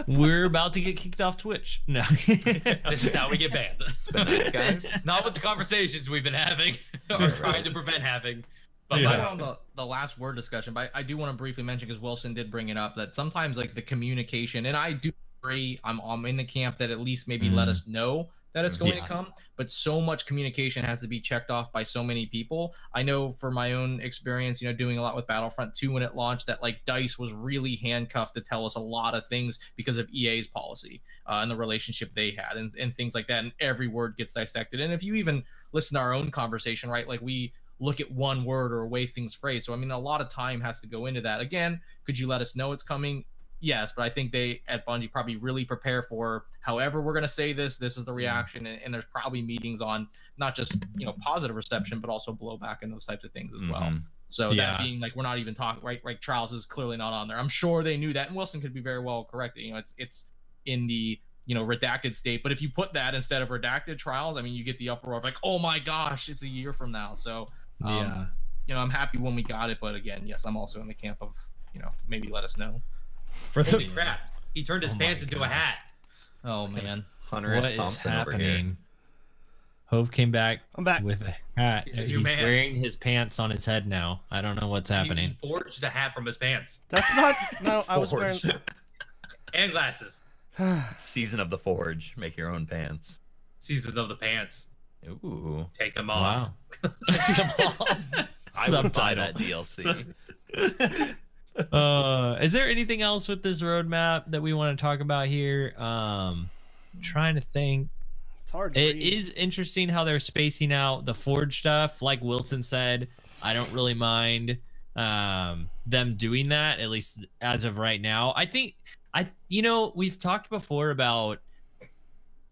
[SPEAKER 1] We're about to get kicked off Twitch. No.
[SPEAKER 5] This is how we get banned.
[SPEAKER 3] It's been nice, guys.
[SPEAKER 5] Not with the conversations we've been having or
[SPEAKER 3] Right.
[SPEAKER 5] trying to prevent having. But
[SPEAKER 1] Yeah.
[SPEAKER 5] my-
[SPEAKER 4] On the last word discussion, but I do want to briefly mention, because Wilson did bring it up, that sometimes like the communication, and I do agree, I'm in the camp that at least maybe let us know that it's going
[SPEAKER 1] Yeah.
[SPEAKER 4] to come, but so much communication has to be checked off by so many people. I know for my own experience, doing a lot with Battlefront 2 when it launched, that like DICE was really handcuffed to tell us a lot of things because of EA's policy and the relationship they had and things like that, and every word gets dissected. And if you even listen to our own conversation, right, like we look at one word or a way things phrase. So I mean, a lot of time has to go into that. Again, could you let us know it's coming? Yes, but I think they at Bungie probably really prepare for however we're going to say this. This is the reaction, and there's probably meetings on not just positive reception, but also blowback and those types of things as well.
[SPEAKER 3] Mhm.
[SPEAKER 4] So
[SPEAKER 1] Yeah.
[SPEAKER 4] that being like we're not even talking right. Trials is clearly not on there. I'm sure they knew that, and Wilson could be very well corrected. It's in the redacted state, but if you put that instead of redacted Trials, I mean, you get the uproar of like, oh my gosh, it's a year from now. So
[SPEAKER 1] Yeah.
[SPEAKER 4] I'm happy when we got it, but again, yes, I'm also in the camp of maybe let us know.
[SPEAKER 3] For
[SPEAKER 5] Holy
[SPEAKER 3] the
[SPEAKER 5] crap. He turned his
[SPEAKER 1] Oh my
[SPEAKER 5] pants into a
[SPEAKER 1] gosh.
[SPEAKER 5] hat.
[SPEAKER 4] Oh man.
[SPEAKER 3] Hunter
[SPEAKER 1] What
[SPEAKER 3] S.
[SPEAKER 1] is
[SPEAKER 3] Thompson over here.
[SPEAKER 1] happening? Hove came back
[SPEAKER 2] I'm back.
[SPEAKER 1] with a hat.
[SPEAKER 5] He's a new
[SPEAKER 1] He's
[SPEAKER 5] man.
[SPEAKER 1] wearing his pants on his head now. I don't know what's
[SPEAKER 5] He
[SPEAKER 1] happening.
[SPEAKER 5] forged a hat from his pants
[SPEAKER 2] That's not. No, I was wearing.
[SPEAKER 3] Forge.
[SPEAKER 5] and glasses.
[SPEAKER 3] Season of the Forge. Make your own pants.
[SPEAKER 5] Season of the pants.
[SPEAKER 3] Ooh.
[SPEAKER 5] Take them off.
[SPEAKER 1] Wow.
[SPEAKER 3] I would buy
[SPEAKER 1] Subtitle.
[SPEAKER 3] that DLC.
[SPEAKER 1] Is there anything else with this roadmap that we want to talk about here? Trying to think.
[SPEAKER 2] It's hard. To
[SPEAKER 1] It
[SPEAKER 2] read.
[SPEAKER 1] is interesting how they're spacing out the Forge stuff. Like Wilson said, I don't really mind them doing that, at least as of right now. I think we've talked before about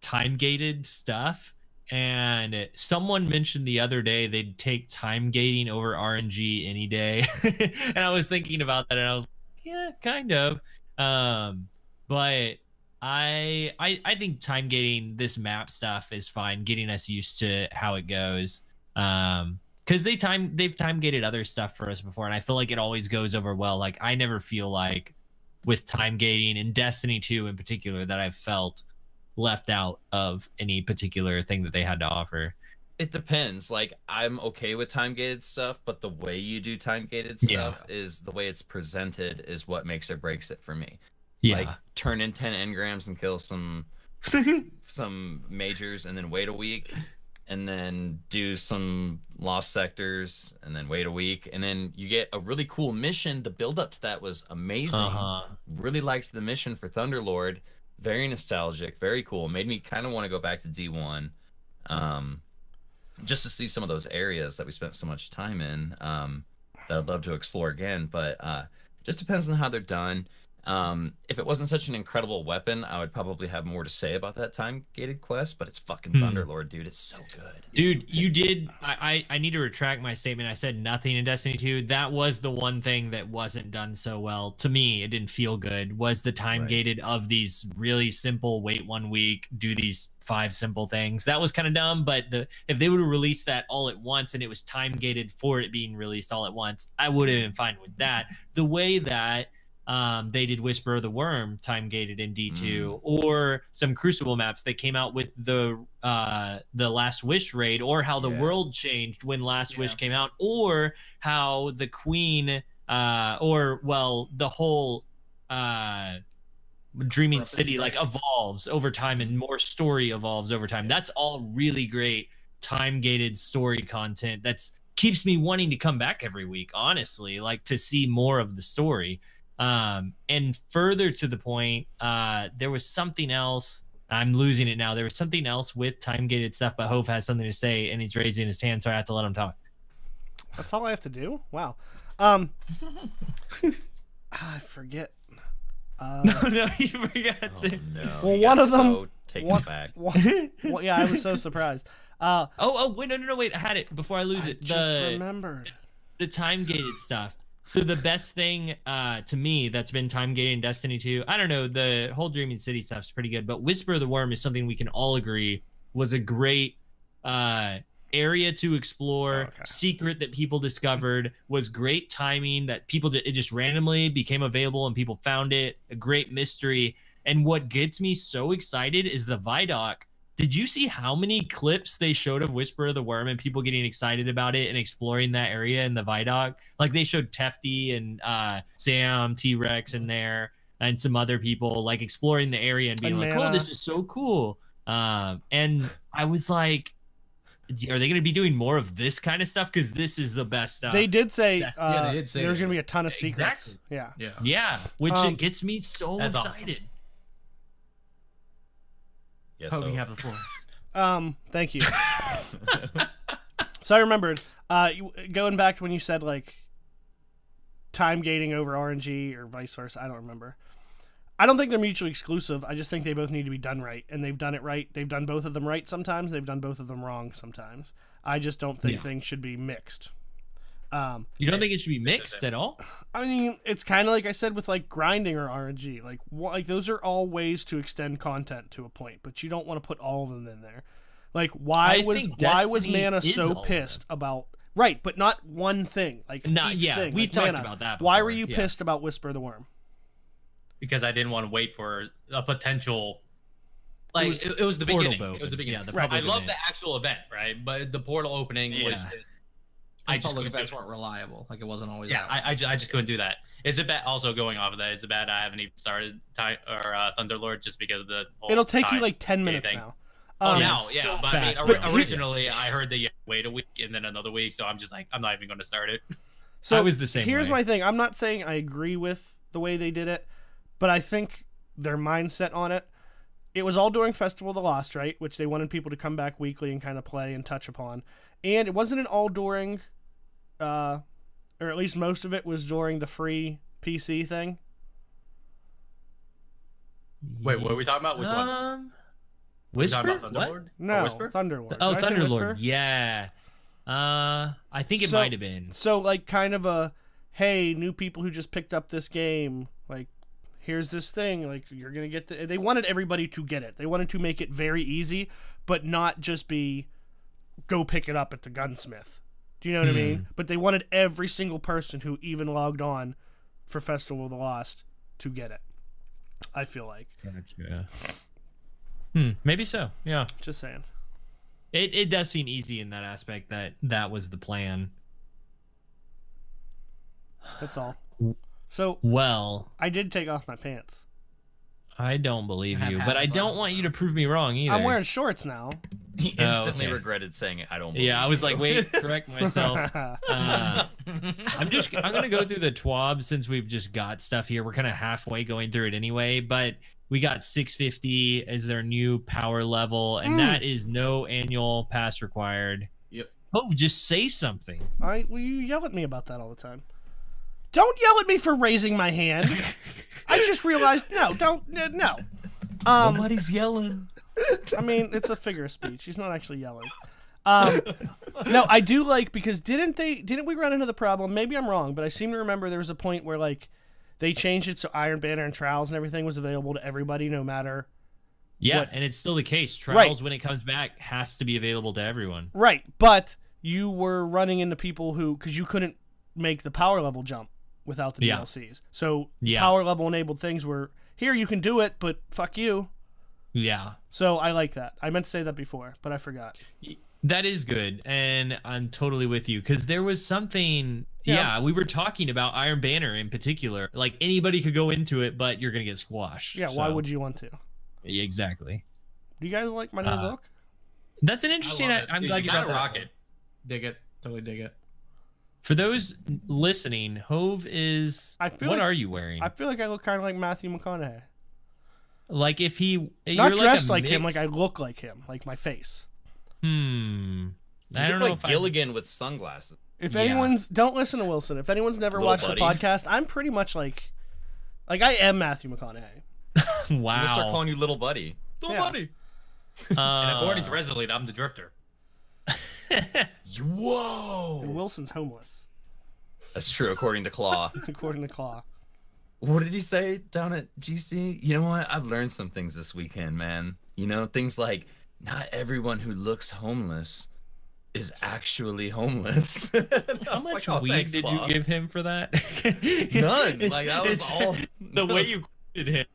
[SPEAKER 1] time gated stuff, and someone mentioned the other day they'd take time gating over RNG any day. And I was thinking about that, and I was like, yeah, kind of. But I think time gating this map stuff is fine, getting us used to how it goes. Because they've time gated other stuff for us before, and I feel like it always goes over well. Like I never feel like with time gating in Destiny 2 in particular that I've felt left out of any particular thing that they had to offer.
[SPEAKER 3] It depends. Like, I'm okay with time gated stuff, but the way you do time gated stuff is the way it's presented is what makes or breaks it for me.
[SPEAKER 1] Yeah.
[SPEAKER 3] Like, turn in 10 engrams and kill some majors, and then wait a week, and then do some lost sectors, and then wait a week, and then you get a really cool mission. The build up to that was amazing. Really liked the mission for Thunderlord. Very nostalgic, very cool. Made me kind of want to go back to D1, just to see some of those areas that we spent so much time in. That I'd love to explore again. But Just depends on how they're done. If it wasn't such an incredible weapon, I would probably have more to say about that time-gated quest, but it's fucking Thunderlord, dude. It's so good.
[SPEAKER 1] Dude, you did... I need to retract my statement. I said nothing in Destiny 2. That was the one thing that wasn't done so well. To me, it didn't feel good, was the time-gated of these really simple, wait 1 week, do these 5 simple things. That was kind of dumb, but if they would have released that all at once and it was time-gated for it being released all at once, I would have been fine with that. The way that they did Whisper of the Worm time gated in D2, or some Crucible maps that came out with the Last Wish raid, or how the world changed when Last Wish came out, or how the Queen the whole Dreaming City like evolves over time and more story evolves over time. That's all really great time gated story content that's keeps me wanting to come back every week, honestly, like to see more of the story. And further to the point, there was something else. I'm losing it now. There was something else with time-gated stuff, but Hove has something to say, and he's raising his hand, so I have to let him talk.
[SPEAKER 2] That's all I have to do? Wow. I forget.
[SPEAKER 1] No, you forgot to.
[SPEAKER 3] No,
[SPEAKER 2] well, one of them.
[SPEAKER 3] So taken back.
[SPEAKER 2] Yeah, I was so surprised.
[SPEAKER 1] Wait, no, wait. I had it before I lose it.
[SPEAKER 2] Just remembered
[SPEAKER 1] the time-gated stuff. So the best thing to me that's been time-gated in Destiny 2, I don't know, the whole Dreaming City stuff's pretty good, but Whisper of the Worm is something we can all agree was a great area to explore, secret that people discovered, was great timing that it just randomly became available and people found it, a great mystery. And what gets me so excited is the Vidoc. Did you see how many clips they showed of Whisper of the Worm and people getting excited about it and exploring that area in the Vidoc? Like they showed Tefty and Sam, T-Rex in there and some other people like exploring the area and being like, oh, this is so cool. And I was like, are they going to be doing more of this kind of stuff? Because this is the best stuff.
[SPEAKER 2] They did say,
[SPEAKER 4] they did say
[SPEAKER 2] there's going to be a ton of secrets.
[SPEAKER 1] Exactly. Yeah, which it gets me so excited.
[SPEAKER 4] Awesome.
[SPEAKER 3] Yes,
[SPEAKER 4] Hope you have the floor.
[SPEAKER 2] Thank you. So I remembered, going back to when you said like time gating over RNG or vice versa. I don't remember. I don't think they're mutually exclusive. I just think they both need to be done right, and they've done it right. They've done both of them right sometimes. They've done both of them wrong sometimes. I just don't think things should be mixed.
[SPEAKER 1] You don't think it should be mixed at all?
[SPEAKER 2] I mean, it's kind of like I said with like grinding or RNG. Like those are all ways to extend content to a point, but you don't want to put all of them in there. Like why was Mana so pissed about but not one thing. Like each thing.
[SPEAKER 1] We've
[SPEAKER 2] like
[SPEAKER 1] talked
[SPEAKER 2] Mana,
[SPEAKER 1] about that before.
[SPEAKER 2] Why were you pissed about Whisper of the Worm?
[SPEAKER 5] Because I didn't want to wait for a potential. Like it was the beginning. It was the beginning.
[SPEAKER 1] Yeah,
[SPEAKER 5] I love the actual event, right? But the portal opening was.
[SPEAKER 4] Public events weren't reliable. Like it wasn't always.
[SPEAKER 5] Yeah, I just couldn't do that. Is it bad? Also going off of that, is it bad? I haven't even started Thunderlord just because of the whole.
[SPEAKER 2] It'll take you like 10 minutes now.
[SPEAKER 5] Now,
[SPEAKER 1] yeah, so
[SPEAKER 5] but
[SPEAKER 1] fast.
[SPEAKER 5] I mean, originally I heard that you wait a week and then another week, so I'm just like, I'm not even going to start it.
[SPEAKER 2] So
[SPEAKER 1] I was the same.
[SPEAKER 2] Here's
[SPEAKER 1] way.
[SPEAKER 2] my thing. I'm not saying I agree with the way they did it, but I think their mindset on it. It was all during Festival of the Lost, right? Which they wanted people to come back weekly and kind of play and touch upon, and it wasn't an all during. Or at least most of it was during the free PC thing.
[SPEAKER 5] Wait, what are we talking about? Which one?
[SPEAKER 1] Whisper?
[SPEAKER 5] About Thunderlord?
[SPEAKER 2] No,
[SPEAKER 5] Whisper?
[SPEAKER 2] Thunderlord.
[SPEAKER 1] Oh,
[SPEAKER 2] Did I say Whisper?
[SPEAKER 1] Thunderlord. Yeah. I think it might have been.
[SPEAKER 2] So, like, kind of a, hey, new people who just picked up this game, like, here's this thing, like, you're gonna get they wanted everybody to get it. They wanted to make it very easy, but not just be, go pick it up at the gunsmith. Do you know what I mean? But they wanted every single person who even logged on for Festival of the Lost to get it. I feel like.
[SPEAKER 1] Gotcha. Maybe so. Yeah.
[SPEAKER 2] Just saying.
[SPEAKER 1] It does seem easy in that aspect that was the plan.
[SPEAKER 2] That's all. So
[SPEAKER 1] well,
[SPEAKER 2] I did take off my pants.
[SPEAKER 1] I don't believe you, but I don't want you to prove me wrong either.
[SPEAKER 2] I'm wearing shorts now.
[SPEAKER 3] He instantly regretted saying it. I don't believe
[SPEAKER 1] Yeah, I was like, wait, correct myself. I'm gonna go through the TWAB since we've just got stuff here. We're kind of halfway going through it anyway, but we got 650 as their new power level, and that is no annual pass required.
[SPEAKER 4] Yep.
[SPEAKER 1] Oh, just say something.
[SPEAKER 2] Well, you yell at me about that all the time. Don't yell at me for raising my hand. I just realized, no.
[SPEAKER 3] Nobody's yelling.
[SPEAKER 2] I mean, it's a figure of speech. He's not actually yelling. No, I do like, because didn't we run into the problem? Maybe I'm wrong, but I seem to remember there was a point where like they changed it so Iron Banner and Trials and everything was available to everybody, no matter.
[SPEAKER 1] Yeah,
[SPEAKER 2] what.
[SPEAKER 1] and it's still the case. Trials, when it comes back, has to be available to everyone.
[SPEAKER 2] Right, but you were running into people because you couldn't make the power level jump without the DLCs. So power level enabled things were, here you can do it, but fuck you.
[SPEAKER 1] Yeah.
[SPEAKER 2] So I like that. I meant to say that before, but I forgot.
[SPEAKER 1] That is good, and I'm totally with you, because there was something. Yeah, we were talking about Iron Banner in particular. Like, anybody could go into it, but you're gonna get squashed.
[SPEAKER 2] Yeah, why would you want to?
[SPEAKER 1] Yeah, exactly.
[SPEAKER 2] Do you guys like my new look?
[SPEAKER 1] That's an interesting. I'm glad you brought that up.
[SPEAKER 4] Dig it. Totally dig it.
[SPEAKER 1] For those listening, Hove is. What are you wearing?
[SPEAKER 2] I feel like I look kind of like Matthew McConaughey.
[SPEAKER 1] Like if he
[SPEAKER 2] not dressed like him, like I look like him, like my face.
[SPEAKER 1] I don't know
[SPEAKER 3] like
[SPEAKER 1] if
[SPEAKER 3] Gilligan with sunglasses.
[SPEAKER 2] If anyone's don't listen to Wilson. If anyone's never watched the podcast, I'm pretty much like I am Matthew McConaughey.
[SPEAKER 1] Wow.
[SPEAKER 3] I'm gonna start calling you little buddy. Little buddy.
[SPEAKER 5] And according to Resolute, I'm the drifter.
[SPEAKER 3] Whoa.
[SPEAKER 2] And Wilson's homeless.
[SPEAKER 3] That's true, according to Claw.
[SPEAKER 2] According to Claw.
[SPEAKER 3] What did he say down at GC? You know what? I've learned some things this weekend, man. You know, things like not everyone who looks homeless is actually homeless.
[SPEAKER 1] How much weed did you give him for that?
[SPEAKER 3] None. Like, that was all.
[SPEAKER 1] The way you quoted him.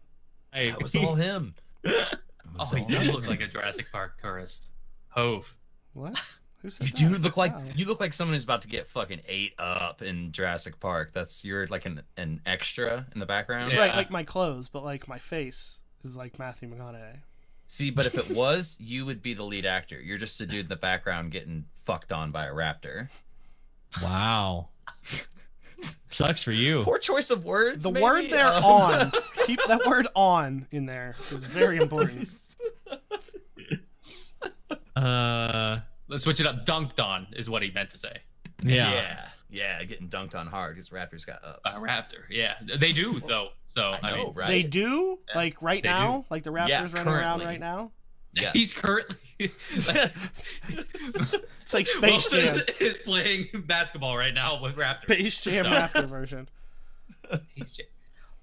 [SPEAKER 3] That was all him.
[SPEAKER 5] Oh, he does look like a Jurassic Park tourist. Hove.
[SPEAKER 2] What? Who said
[SPEAKER 3] You
[SPEAKER 2] that?
[SPEAKER 3] do look like you look like someone who's about to get fucking ate up in Jurassic Park. You're like an extra in the background.
[SPEAKER 5] Yeah.
[SPEAKER 2] Right, like my clothes, but like my face is like Matthew McConaughey.
[SPEAKER 3] See, but if it was, you would be the lead actor. You're just a dude in the background getting fucked on by a raptor.
[SPEAKER 1] Wow. Sucks for you.
[SPEAKER 3] Poor choice of words.
[SPEAKER 2] The
[SPEAKER 3] maybe?
[SPEAKER 2] word there on. Keep that word on in there. Is very important.
[SPEAKER 5] Let's switch it up. Dunked on is what he meant to say.
[SPEAKER 3] Yeah, getting dunked on hard because Raptors got ups.
[SPEAKER 5] Raptor. Yeah, they do though. So
[SPEAKER 3] I know,
[SPEAKER 5] mean,
[SPEAKER 3] right?
[SPEAKER 2] They do? Like right
[SPEAKER 5] They
[SPEAKER 2] now?
[SPEAKER 5] do.
[SPEAKER 2] Like the Raptors
[SPEAKER 3] Yeah,
[SPEAKER 2] running around
[SPEAKER 3] currently.
[SPEAKER 2] right now?
[SPEAKER 3] Yes.
[SPEAKER 5] he's currently.
[SPEAKER 2] It's like Space Jam.
[SPEAKER 5] Wilson is playing basketball right now with Raptors.
[SPEAKER 2] Space Jam
[SPEAKER 5] So,
[SPEAKER 2] Raptor version.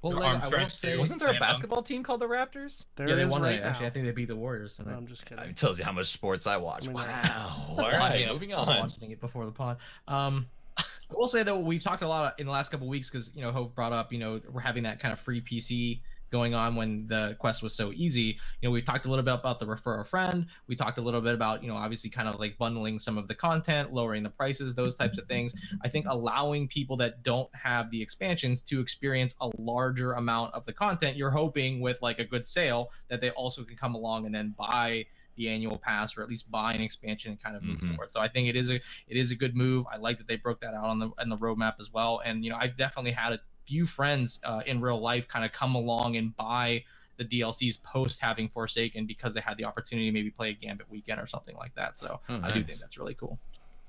[SPEAKER 4] Well,
[SPEAKER 5] Their
[SPEAKER 4] like,
[SPEAKER 5] arms
[SPEAKER 4] I will
[SPEAKER 5] stretched
[SPEAKER 4] say,
[SPEAKER 5] too.
[SPEAKER 3] Wasn't there a
[SPEAKER 5] Yeah,
[SPEAKER 3] basketball team called the Raptors?
[SPEAKER 2] There
[SPEAKER 4] yeah, they
[SPEAKER 2] is
[SPEAKER 4] won
[SPEAKER 2] right
[SPEAKER 4] it. Actually, I
[SPEAKER 2] now.
[SPEAKER 4] think they beat the Warriors
[SPEAKER 2] No,
[SPEAKER 4] tonight.
[SPEAKER 2] I'm just kidding.
[SPEAKER 3] It tells you how much sports I watch.
[SPEAKER 2] I mean,
[SPEAKER 3] Wow.
[SPEAKER 4] Well,
[SPEAKER 3] All right,
[SPEAKER 4] I
[SPEAKER 3] moving
[SPEAKER 4] was
[SPEAKER 3] on.
[SPEAKER 4] watching it before the pod. I will say though, we've talked a lot in the last couple of weeks because Hove brought up we're having that kind of free PC going on when the quest was so easy. We've talked a little bit about the refer a friend. We talked a little bit about obviously kind of like bundling some of the content, lowering the prices, those types of things. I think allowing people that don't have the expansions to experience a larger amount of the content. You're hoping with like a good sale that they also can come along and then buy the annual pass or at least buy an expansion and kind of move forward. So I think it is a good move. I like that they broke that out on the roadmap as well. And I've definitely had a few friends in real life kind of come along and buy the DLCs post having Forsaken because they had the opportunity to maybe play a Gambit weekend or something like that. So I do think that's really cool.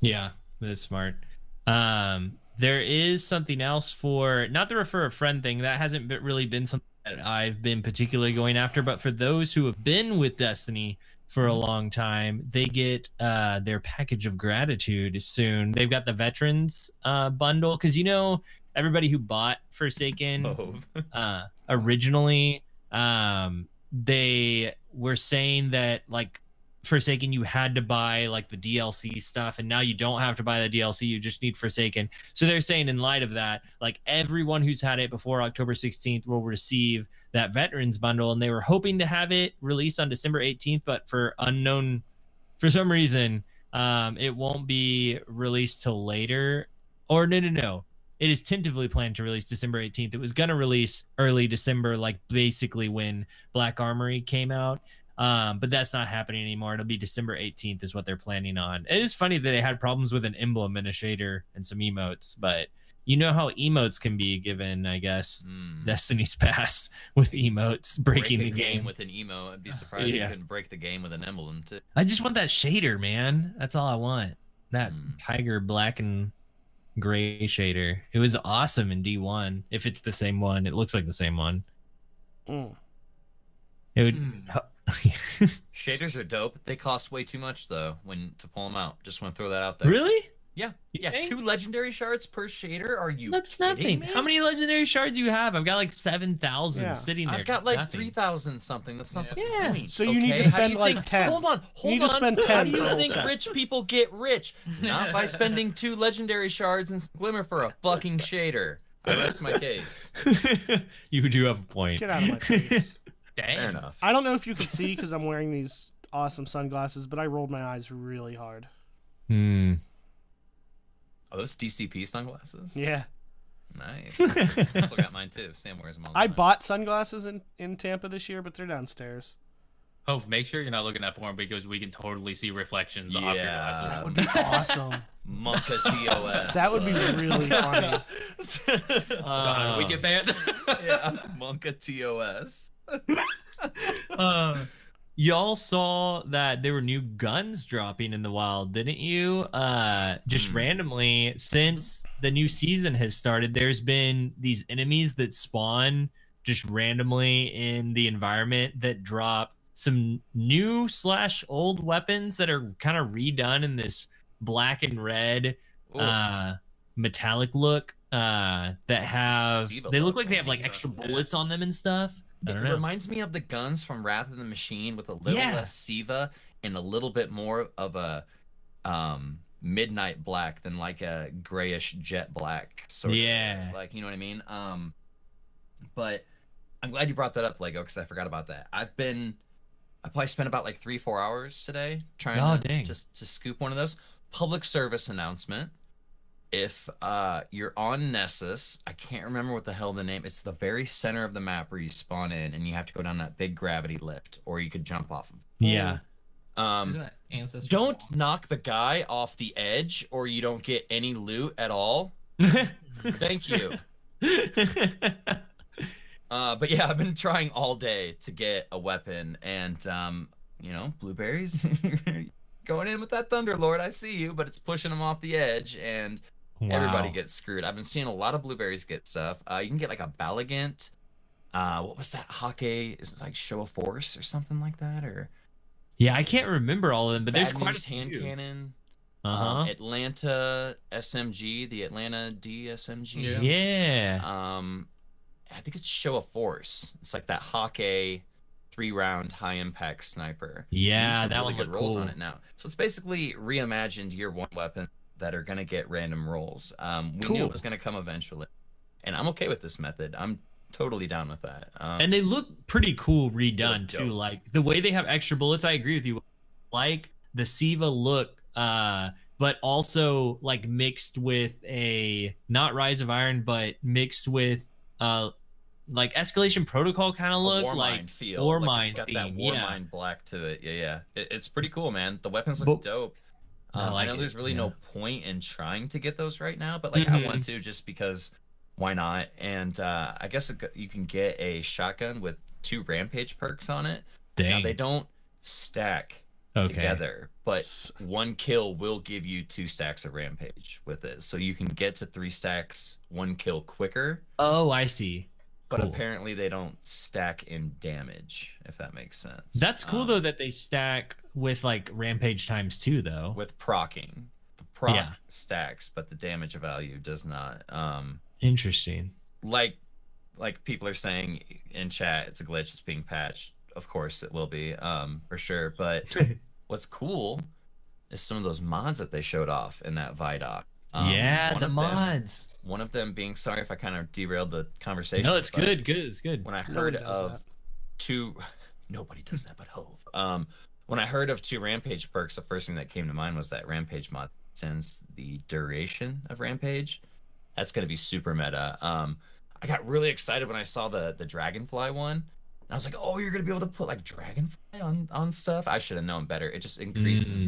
[SPEAKER 1] Yeah, that's smart. There is something else for not the refer a friend thing that hasn't really been something that I've been particularly going after, but for those who have been with Destiny for a long time, they get their package of gratitude soon. They've got the veterans bundle because everybody who bought Forsaken originally, they were saying that like Forsaken you had to buy like the DLC stuff, and now you don't have to buy the DLC, you just need Forsaken. So they're saying in light of that, like everyone who's had it before October 16th will receive that veterans bundle, and they were hoping to have it released on December 18th, but for some reason it won't be released till later. Or no, it is tentatively planned to release December 18th. It was going to release early December, like basically when Black Armory came out. But that's not happening anymore. It'll be December 18th is what they're planning on. It is funny that they had problems with an emblem and a shader and some emotes, but you know how emotes can be given, I guess, Destiny's past with emotes, breaking the game.
[SPEAKER 3] with an emo. I'd be surprised if you couldn't break the game with an emblem, too.
[SPEAKER 1] I just want that shader, man. That's all I want. That tiger black and gray shader. It was awesome in D1. If it's the same one, it looks like the same one.
[SPEAKER 2] Mm.
[SPEAKER 1] It would.
[SPEAKER 3] Shaders are dope. They cost way too much though to pull them out. Just want to throw that out there.
[SPEAKER 1] Really?
[SPEAKER 3] Yeah.
[SPEAKER 1] You
[SPEAKER 3] Yeah.
[SPEAKER 1] think?
[SPEAKER 3] 2 legendary shards per shader. Are you
[SPEAKER 1] That's
[SPEAKER 3] kidding
[SPEAKER 1] nothing.
[SPEAKER 3] me?
[SPEAKER 1] How many legendary shards do you have? I've got like 7,000
[SPEAKER 2] Yeah.
[SPEAKER 1] sitting there.
[SPEAKER 3] I've got like
[SPEAKER 1] Nothing.
[SPEAKER 3] 3,000 something. That's not the
[SPEAKER 1] Yeah.
[SPEAKER 3] point.
[SPEAKER 2] So you need to
[SPEAKER 3] okay? How do
[SPEAKER 2] spend
[SPEAKER 3] you
[SPEAKER 2] like
[SPEAKER 3] think-
[SPEAKER 2] 10.
[SPEAKER 3] Hold on.
[SPEAKER 2] You
[SPEAKER 3] Hold
[SPEAKER 2] need
[SPEAKER 3] on.
[SPEAKER 2] to spend
[SPEAKER 3] How
[SPEAKER 2] 10
[SPEAKER 3] do
[SPEAKER 2] for
[SPEAKER 3] you
[SPEAKER 2] the whole
[SPEAKER 3] think
[SPEAKER 2] set.
[SPEAKER 3] rich people get rich? Not by spending 2 legendary shards and glimmer for a fucking shader. I rest my case.
[SPEAKER 1] You do have a point.
[SPEAKER 2] Get out of my face.
[SPEAKER 5] Dang.
[SPEAKER 3] Fair enough.
[SPEAKER 2] I don't know if you can see because I'm wearing these awesome sunglasses, but I rolled my eyes really hard.
[SPEAKER 1] Hmm.
[SPEAKER 3] Are those DCP sunglasses?
[SPEAKER 2] Yeah.
[SPEAKER 3] Nice. I still got mine too. Sam wears them all the
[SPEAKER 2] I
[SPEAKER 3] time.
[SPEAKER 2] bought sunglasses in Tampa this year, but they're downstairs.
[SPEAKER 5] Hope, make sure you're not looking at porn because we can totally see reflections off your
[SPEAKER 3] Yeah.
[SPEAKER 5] glasses.
[SPEAKER 2] That would be awesome.
[SPEAKER 3] Monka TOS.
[SPEAKER 2] That would be really funny.
[SPEAKER 5] So how do we get banned?
[SPEAKER 3] Yeah. Monka TOS.
[SPEAKER 1] Y'all saw that there were new guns dropping in the wild, didn't you? Just randomly, since the new season has started, there's been these enemies that spawn just randomly in the environment that drop some new / old weapons that are kind of redone in this black and red
[SPEAKER 3] Ooh.
[SPEAKER 1] metallic look that have
[SPEAKER 3] Siva
[SPEAKER 1] they look
[SPEAKER 3] look,
[SPEAKER 1] like they have
[SPEAKER 3] I
[SPEAKER 1] like
[SPEAKER 3] think
[SPEAKER 1] extra
[SPEAKER 3] so.
[SPEAKER 1] bullets on them and stuff. I
[SPEAKER 3] It
[SPEAKER 1] don't know.
[SPEAKER 3] reminds me of the guns from Wrath of the Machine with a little
[SPEAKER 1] Yeah.
[SPEAKER 3] less Siva and a little bit more of a midnight black than like a grayish jet black sort
[SPEAKER 1] Yeah.
[SPEAKER 3] of like, you know what I mean? But I'm glad you brought that up, Lego, because I forgot about that. I probably spent about like 3-4 hours today trying
[SPEAKER 1] Oh,
[SPEAKER 3] to
[SPEAKER 1] dang.
[SPEAKER 3] just to scoop one of those. Public service announcement. If you're on Nessus, I can't remember what the hell the name. It's the very center of the map where you spawn in, and you have to go down that big gravity lift, or you could jump off of.
[SPEAKER 1] Yeah.
[SPEAKER 4] Isn't that Ancestor?
[SPEAKER 3] Don't knock the guy off the edge, or you don't get any loot at all. Thank you. But yeah, I've been trying all day to get a weapon, and blueberries. Going in with that Thunderlord, I see you, but it's pushing them off the edge, and everybody
[SPEAKER 1] Wow.
[SPEAKER 3] gets screwed. I've been seeing a lot of blueberries get stuff. You can get like a Balagant. What was that? Hake? Is it like Show of Force or something like that? Or
[SPEAKER 1] Yeah, I can't remember all of them, but there's
[SPEAKER 3] Bad
[SPEAKER 1] quite a
[SPEAKER 3] News hand
[SPEAKER 1] few.
[SPEAKER 3] cannon.
[SPEAKER 1] Uh-huh.
[SPEAKER 3] Atlanta SMG, the Atlanta DSMG.
[SPEAKER 1] Yeah.
[SPEAKER 3] I think it's Show of Force. It's like that Hake 3-round high impact sniper.
[SPEAKER 1] Yeah,
[SPEAKER 3] Some
[SPEAKER 1] that
[SPEAKER 3] really
[SPEAKER 1] one
[SPEAKER 3] good
[SPEAKER 1] looked
[SPEAKER 3] rolls
[SPEAKER 1] cool.
[SPEAKER 3] on it now. So it's basically reimagined year 1 weapon that are gonna get random rolls. We knew
[SPEAKER 1] Cool.
[SPEAKER 3] it was gonna come eventually, and I'm okay with this method. I'm totally down with that.
[SPEAKER 1] And they look pretty cool redone
[SPEAKER 3] They
[SPEAKER 1] too.
[SPEAKER 3] look dope.
[SPEAKER 1] Like the way they have extra bullets, I agree with you. Like the Siva look, but also like mixed with a not Rise of Iron, but mixed with like Escalation Protocol kind of
[SPEAKER 3] a
[SPEAKER 1] look,
[SPEAKER 3] Warmind
[SPEAKER 1] like
[SPEAKER 3] feel.
[SPEAKER 1] Warmind
[SPEAKER 3] Like it's got that
[SPEAKER 1] theme,
[SPEAKER 3] Warmind black to it. Yeah. It's pretty cool, man. The weapons
[SPEAKER 1] But-
[SPEAKER 3] look dope.
[SPEAKER 1] I
[SPEAKER 3] I
[SPEAKER 1] like
[SPEAKER 3] know
[SPEAKER 1] it,
[SPEAKER 3] there's really
[SPEAKER 1] yeah.
[SPEAKER 3] no point in trying to get those right now, but like
[SPEAKER 1] Mhm.
[SPEAKER 3] I want to just because why not? And I guess you can get a shotgun with 2 rampage perks on it. Now
[SPEAKER 1] dang.
[SPEAKER 3] they don't stack
[SPEAKER 1] Okay.
[SPEAKER 3] together, but 1 kill will give you 2 stacks of rampage with it. So you can get to 3 stacks 1 kill quicker,
[SPEAKER 1] Oh, I see.
[SPEAKER 3] but
[SPEAKER 1] Cool.
[SPEAKER 3] apparently they don't stack in damage, if that makes sense.
[SPEAKER 1] That's cool though that they stack with like Rampage times 2 though.
[SPEAKER 3] With procking. The proc
[SPEAKER 1] Yeah.
[SPEAKER 3] stacks, but the damage value does not.
[SPEAKER 1] Interesting.
[SPEAKER 3] Like people are saying in chat, it's a glitch, it's being patched. Of course it will be, for sure. But what's cool is some of those mods that they showed off in that Vidoc.
[SPEAKER 1] Yeah,
[SPEAKER 3] one
[SPEAKER 1] the
[SPEAKER 3] of them-
[SPEAKER 1] mods.
[SPEAKER 3] One of them being, sorry if I kind of derailed the conversation.
[SPEAKER 1] No, it's
[SPEAKER 3] but
[SPEAKER 1] good. It's good.
[SPEAKER 3] When I
[SPEAKER 2] Nobody
[SPEAKER 3] heard
[SPEAKER 2] does
[SPEAKER 3] of
[SPEAKER 2] that.
[SPEAKER 3] 2, nobody does that but Hove. When I heard of 2 Rampage perks, the first thing that came to mind was that Rampage mod extends the duration of Rampage. That's gonna be super meta. I got really excited when I saw the Dragonfly one. And I was like, oh, you're gonna be able to put like Dragonfly on stuff. I should have known better. It just increases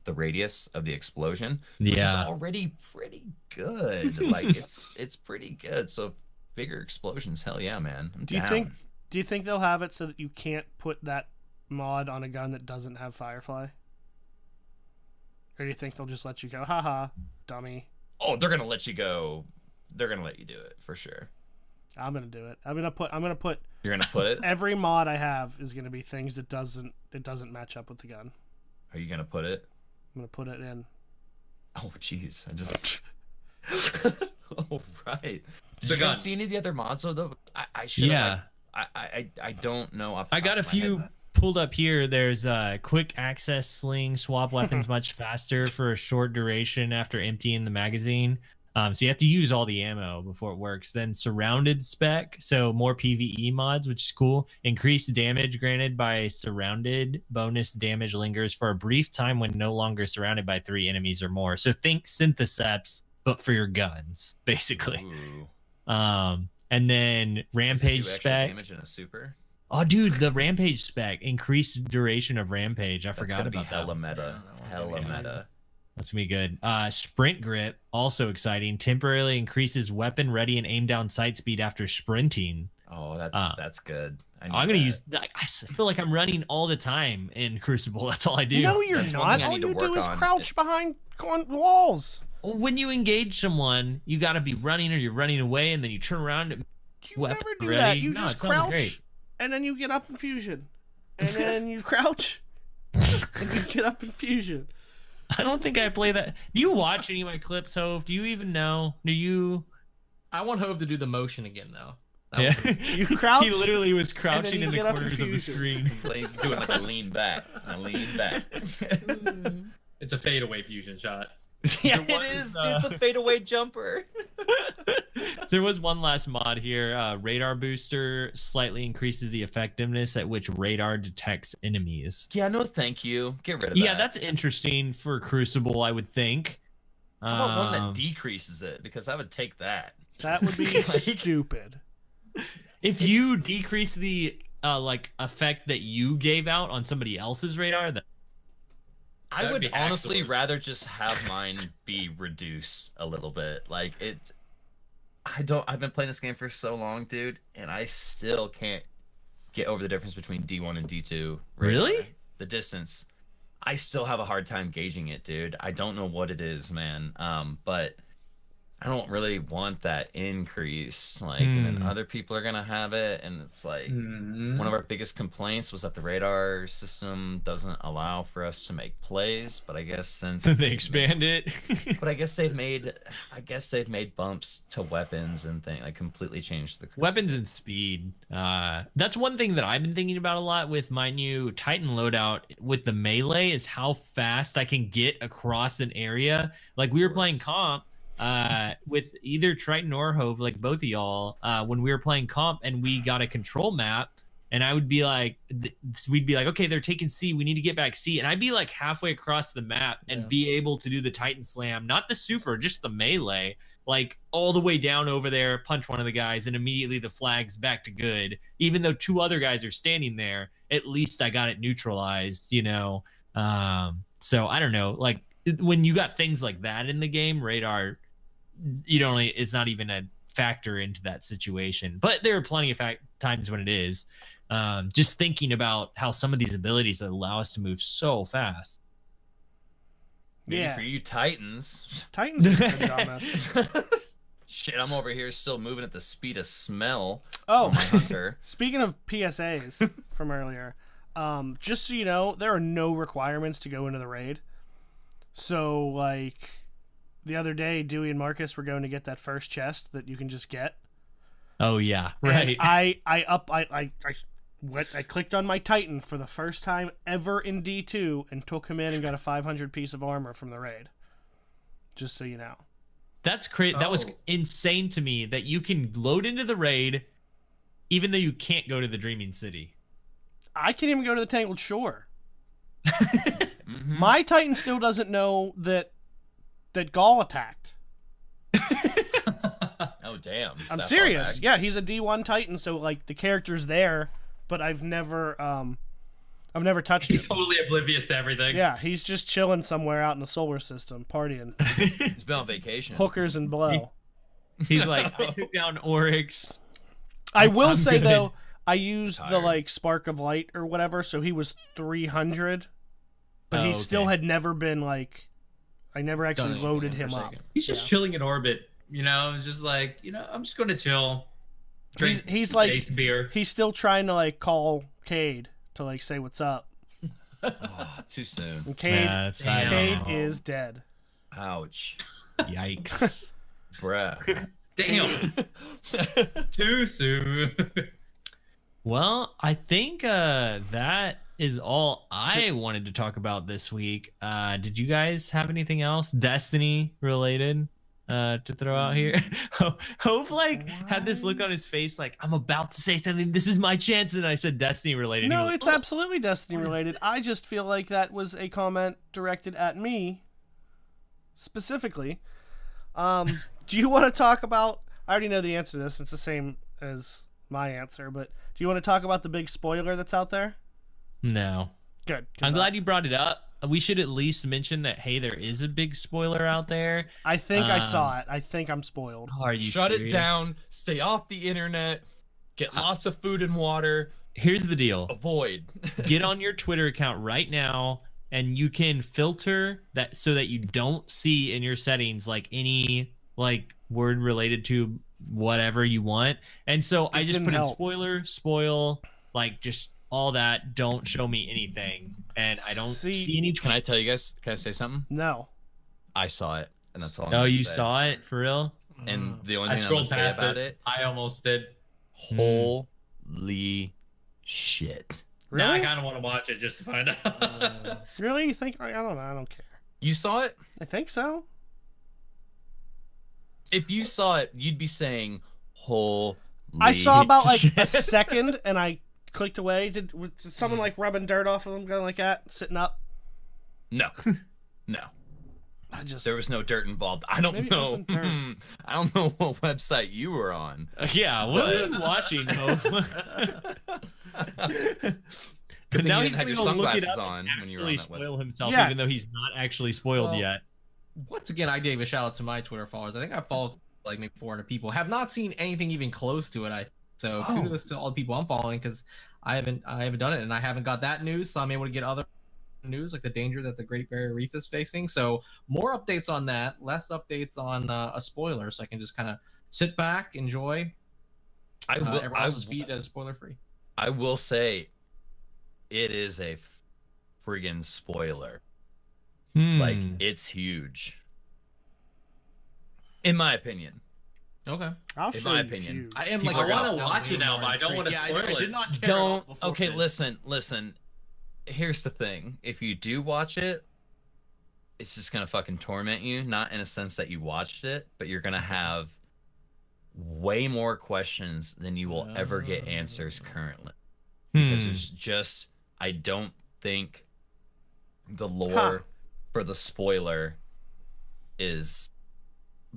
[SPEAKER 3] the radius of the explosion, which is already pretty good. Like it's pretty good. So bigger explosions, hell yeah, man. I'm
[SPEAKER 2] Do you
[SPEAKER 3] down.
[SPEAKER 2] think they'll have it so that you can't put that mod on a gun that doesn't have Firefly? Or do you think they'll just let you go, haha, dummy?
[SPEAKER 3] oh, they're gonna let you go. They're gonna let you do it for sure.
[SPEAKER 2] I'm gonna do it. I'm gonna put.
[SPEAKER 3] You're gonna put it.
[SPEAKER 2] Every mod I have is gonna be things that doesn't match up with the gun.
[SPEAKER 3] Are you gonna put it?
[SPEAKER 2] I'm gonna put it in.
[SPEAKER 3] Oh, jeez. I just. Oh, right. Did
[SPEAKER 5] The
[SPEAKER 3] you
[SPEAKER 5] gun.
[SPEAKER 3] guys see any of the other mods though? I should.
[SPEAKER 1] Yeah.
[SPEAKER 3] I don't know. Off the
[SPEAKER 1] I
[SPEAKER 3] top
[SPEAKER 1] got a
[SPEAKER 3] of my
[SPEAKER 1] few
[SPEAKER 3] head.
[SPEAKER 1] pulled up here. There's quick access sling, swap weapons much faster for a short duration after emptying the magazine. So you have to use all the ammo before it works. Then surrounded spec, so more PvE mods, which is cool. Increased damage granted by surrounded. Bonus damage lingers for a brief time when no longer surrounded by 3 enemies or more. So think Syntheseps, but for your guns, basically.
[SPEAKER 3] Ooh.
[SPEAKER 1] And then
[SPEAKER 3] Does it
[SPEAKER 1] rampage
[SPEAKER 3] do extra
[SPEAKER 1] spec.
[SPEAKER 3] damage in a super.
[SPEAKER 1] Oh, dude, the rampage spec, increased duration of rampage. I
[SPEAKER 3] That's
[SPEAKER 1] forgot
[SPEAKER 3] gonna be
[SPEAKER 1] about that.
[SPEAKER 3] hella meta. Hella
[SPEAKER 1] Yeah.
[SPEAKER 3] meta.
[SPEAKER 1] That's gonna be good. Sprint grip, also exciting. Temporarily increases weapon ready and aim down sight speed after sprinting.
[SPEAKER 3] Oh, that's good.
[SPEAKER 1] I'm gonna use. I feel like I'm running all the time in Crucible. That's all I do.
[SPEAKER 2] No, you're
[SPEAKER 3] That's one
[SPEAKER 2] not.
[SPEAKER 3] thing I
[SPEAKER 2] All
[SPEAKER 3] need to
[SPEAKER 2] you do
[SPEAKER 3] work
[SPEAKER 2] is
[SPEAKER 3] on.
[SPEAKER 2] crouch behind walls.
[SPEAKER 1] When you engage someone, you gotta be running or you're running away, and then you turn around. And
[SPEAKER 2] You
[SPEAKER 1] weapon
[SPEAKER 2] never do
[SPEAKER 1] ready.
[SPEAKER 2] that. You
[SPEAKER 1] No,
[SPEAKER 2] just
[SPEAKER 1] it sounds
[SPEAKER 2] crouch,
[SPEAKER 1] great.
[SPEAKER 2] and then you get up in fusion, and then you crouch, and you get up in fusion.
[SPEAKER 1] I don't think I play that. Do you watch any of my clips, Hove? Do you even know? Do you?
[SPEAKER 4] I want Hove to do the motion again though. That
[SPEAKER 1] Yeah.
[SPEAKER 4] would-
[SPEAKER 2] You crouch.
[SPEAKER 1] He literally was crouching
[SPEAKER 2] you
[SPEAKER 1] in the
[SPEAKER 2] get up
[SPEAKER 1] corners of the
[SPEAKER 2] fusion.
[SPEAKER 1] screen.
[SPEAKER 3] He's doing like a lean back. A lean back.
[SPEAKER 5] It's a fadeaway fusion shot.
[SPEAKER 3] Yeah,
[SPEAKER 1] There
[SPEAKER 3] it
[SPEAKER 1] was,
[SPEAKER 3] is. It's a fadeaway jumper.
[SPEAKER 1] There was one last mod here. Radar booster slightly increases the effectiveness at which radar detects enemies.
[SPEAKER 3] Yeah, no, thank you. Get rid of that.
[SPEAKER 1] Yeah, that's interesting for Crucible, I would think.
[SPEAKER 3] How about one
[SPEAKER 1] Um,
[SPEAKER 3] that decreases it? Because I would take that.
[SPEAKER 2] That would be
[SPEAKER 3] Like-
[SPEAKER 2] stupid.
[SPEAKER 1] if you decrease the effect that you gave out on somebody else's radar, then
[SPEAKER 3] I
[SPEAKER 5] That'd
[SPEAKER 3] would
[SPEAKER 5] be
[SPEAKER 3] honestly
[SPEAKER 5] excellent.
[SPEAKER 3] rather just have mine be reduced a little bit. Like it. I've been playing this game for so long, dude, and I still can't get over the difference between D1 and D2.
[SPEAKER 1] Really?
[SPEAKER 3] The distance. I still have a hard time gauging it, dude. I don't know what it is, man. But I don't really want that increase. Like, and then other people are gonna have it, and it's like
[SPEAKER 5] Mhm.
[SPEAKER 3] one of our biggest complaints was that the radar system doesn't allow for us to make plays. But I guess since
[SPEAKER 1] they expand it.
[SPEAKER 3] but I guess they've made bumps to weapons and things, like completely changed the
[SPEAKER 1] Weapons and speed. That's one thing that I've been thinking about a lot with my new Titan loadout with the melee is how fast I can get across an area. Like we were playing comp with either Triton or Hove, like both of y'all, when we were playing comp and we got a control map. And I would be like, we'd be like, okay, they're taking C. We need to get back C. And I'd be like halfway across the map and be able to do the Titan slam, not the super, just the melee, like all the way down over there, punch one of the guys, and immediately the flag's back to good. Even though 2 other guys are standing there, at least I got it neutralized, you know? So I don't know. Like when you got things like that in the game, radar, it's not even a factor into that situation. But there are plenty of times when it is. Just thinking about how some of these abilities allow us to move so fast.
[SPEAKER 3] Maybe
[SPEAKER 2] Yeah.
[SPEAKER 3] for you Titans.
[SPEAKER 2] Titans are pretty dumbass.
[SPEAKER 3] Shit, I'm over here still moving at the speed of smell.
[SPEAKER 2] Oh,
[SPEAKER 3] My hunter.
[SPEAKER 2] speaking of PSAs from earlier, just so you know, there are no requirements to go into the raid. So, like, the other day, Dewey and Marcus were going to get that first chest that you can just get.
[SPEAKER 1] Oh yeah,
[SPEAKER 2] And
[SPEAKER 1] right.
[SPEAKER 2] I clicked on my Titan for the first time ever in D2 and took him in and got a 500 piece of armor from the raid. Just so you know.
[SPEAKER 1] That's crazy. That was
[SPEAKER 5] Oh.
[SPEAKER 1] insane to me that you can load into the raid, even though you can't go to the Dreaming City.
[SPEAKER 2] I can't even go to the Tangled Shore.
[SPEAKER 3] Mhm.
[SPEAKER 2] My Titan still doesn't know that Gaul attacked.
[SPEAKER 3] Oh damn.
[SPEAKER 2] I'm
[SPEAKER 3] That far
[SPEAKER 2] serious.
[SPEAKER 3] back.
[SPEAKER 2] Yeah, he's a D1 Titan, so like the character's there, but I've never touched
[SPEAKER 5] He's
[SPEAKER 2] him.
[SPEAKER 5] totally oblivious to everything.
[SPEAKER 2] Yeah, he's just chilling somewhere out in the solar system, partying,
[SPEAKER 3] He's been on vacation.
[SPEAKER 2] hookers and blow.
[SPEAKER 1] He's like, I took down Oryx.
[SPEAKER 2] I will
[SPEAKER 1] I'm
[SPEAKER 2] say
[SPEAKER 1] good.
[SPEAKER 2] though, I used the
[SPEAKER 3] Tired.
[SPEAKER 2] like spark of light or whatever, so he was 300, but
[SPEAKER 1] Oh,
[SPEAKER 2] he still
[SPEAKER 1] okay.
[SPEAKER 2] had never been like I never actually
[SPEAKER 4] Done
[SPEAKER 2] loaded
[SPEAKER 4] anything
[SPEAKER 2] him
[SPEAKER 4] for a
[SPEAKER 2] up.
[SPEAKER 4] second.
[SPEAKER 5] He's just chilling in orbit. You know, it's just like, I'm just gonna chill. Drink
[SPEAKER 2] He's like
[SPEAKER 5] base beer.
[SPEAKER 2] he's still trying to like call Cade to like say what's up.
[SPEAKER 3] Oh, too soon.
[SPEAKER 2] And Cade,
[SPEAKER 1] I don't
[SPEAKER 2] Cade
[SPEAKER 1] know.
[SPEAKER 2] is dead.
[SPEAKER 3] Ouch.
[SPEAKER 1] Yikes.
[SPEAKER 3] Bruh.
[SPEAKER 5] Damn. Too soon.
[SPEAKER 1] Well, I think that is all I wanted to talk about this week. Did you guys have anything else Destiny related to throw out here? Hope had this look on his face like, I'm about to say something. This is my chance. And I said Destiny related.
[SPEAKER 2] No,
[SPEAKER 1] He was
[SPEAKER 2] it's
[SPEAKER 1] like,
[SPEAKER 2] absolutely Destiny related. I just feel like that was a comment directed at me specifically. Do you want to talk about? I already know the answer to this. It's the same as my answer, but do you want to talk about the big spoiler that's out there?
[SPEAKER 1] No.
[SPEAKER 2] Good.
[SPEAKER 1] I'm glad you brought it up. We should at least mention that, hey, there is a big spoiler out there.
[SPEAKER 2] I think I saw it. I think I'm spoiled.
[SPEAKER 1] Are you
[SPEAKER 3] Shut
[SPEAKER 1] serious?
[SPEAKER 3] it down. Stay off the internet. Get lots of food and water.
[SPEAKER 1] Here's the deal.
[SPEAKER 3] Avoid.
[SPEAKER 1] Get on your Twitter account right now, and you can filter that so that you don't see in your settings like any like word related to whatever you want. And so I just
[SPEAKER 2] didn't
[SPEAKER 1] put in
[SPEAKER 2] help.
[SPEAKER 1] spoiler, spoil, like just all that. Don't show me anything, and I don't see any.
[SPEAKER 3] Can I tell you guys? Can I say something?
[SPEAKER 2] No.
[SPEAKER 3] I saw it, and that's all. I'm
[SPEAKER 1] Oh,
[SPEAKER 3] gonna
[SPEAKER 1] you
[SPEAKER 3] say.
[SPEAKER 1] saw it for real?
[SPEAKER 3] And the only
[SPEAKER 5] I
[SPEAKER 3] thing I'm gonna
[SPEAKER 5] scrolled
[SPEAKER 3] say
[SPEAKER 5] past
[SPEAKER 3] about it,
[SPEAKER 5] I almost did.
[SPEAKER 3] holy shit!
[SPEAKER 2] Really?
[SPEAKER 5] Now I kind of want to watch it just to find out.
[SPEAKER 2] Really? You think? I don't know. I don't care.
[SPEAKER 3] You saw it?
[SPEAKER 2] I think so.
[SPEAKER 3] If you saw it, you'd be saying, "Holy."
[SPEAKER 2] I saw about like a
[SPEAKER 3] shit."
[SPEAKER 2] second, and I clicked away. Did someone like rubbing dirt off of them, going like that, sitting up?
[SPEAKER 3] No, no.
[SPEAKER 2] I just
[SPEAKER 3] There was no dirt involved. I don't
[SPEAKER 2] Maybe it
[SPEAKER 3] know.
[SPEAKER 2] wasn't dirt.
[SPEAKER 3] I don't know what website you were on.
[SPEAKER 1] Yeah, what are you watching, Hope?
[SPEAKER 3] Good thing
[SPEAKER 1] Now
[SPEAKER 3] you
[SPEAKER 1] he's
[SPEAKER 3] didn't have your
[SPEAKER 1] gonna go look it
[SPEAKER 3] sunglasses
[SPEAKER 1] up
[SPEAKER 3] on
[SPEAKER 1] and
[SPEAKER 3] when you were
[SPEAKER 1] actually
[SPEAKER 3] on that website.
[SPEAKER 1] spoil himself,
[SPEAKER 2] Yeah.
[SPEAKER 1] even though he's not actually spoiled
[SPEAKER 4] Well,
[SPEAKER 1] yet.
[SPEAKER 4] Once again, I gave a shout out to my Twitter followers. I think I followed like maybe 400 people. Have not seen anything even close to it. So
[SPEAKER 1] Oh.
[SPEAKER 4] kudos to all the people I'm following because I haven't done it and I haven't got that news. So I'm able to get other news like the danger that the Great Barrier Reef is facing. So more updates on that, less updates on a spoiler. So I can just kind of sit back, enjoy. Everyone else's feed that is spoiler free.
[SPEAKER 3] I will say, it is a friggin' spoiler. Like, it's huge. In my opinion.
[SPEAKER 4] Okay.
[SPEAKER 2] I'll
[SPEAKER 3] in
[SPEAKER 2] show
[SPEAKER 3] my
[SPEAKER 2] you
[SPEAKER 3] opinion.
[SPEAKER 2] views.
[SPEAKER 4] I am
[SPEAKER 3] People
[SPEAKER 4] like
[SPEAKER 3] are
[SPEAKER 5] I
[SPEAKER 3] gonna-
[SPEAKER 5] want to watch it now, but I don't want to
[SPEAKER 4] Yeah,
[SPEAKER 5] spoil
[SPEAKER 4] I
[SPEAKER 5] it.
[SPEAKER 4] did not care
[SPEAKER 3] Don't.
[SPEAKER 4] before
[SPEAKER 3] Okay,
[SPEAKER 4] this.
[SPEAKER 3] listen. Here's the thing. If you do watch it, it's just gonna fucking torment you. Not in a sense that you watched it, but you're gonna have way more questions than you will ever get answers currently. Because it's just, I don't think the lore for the spoiler is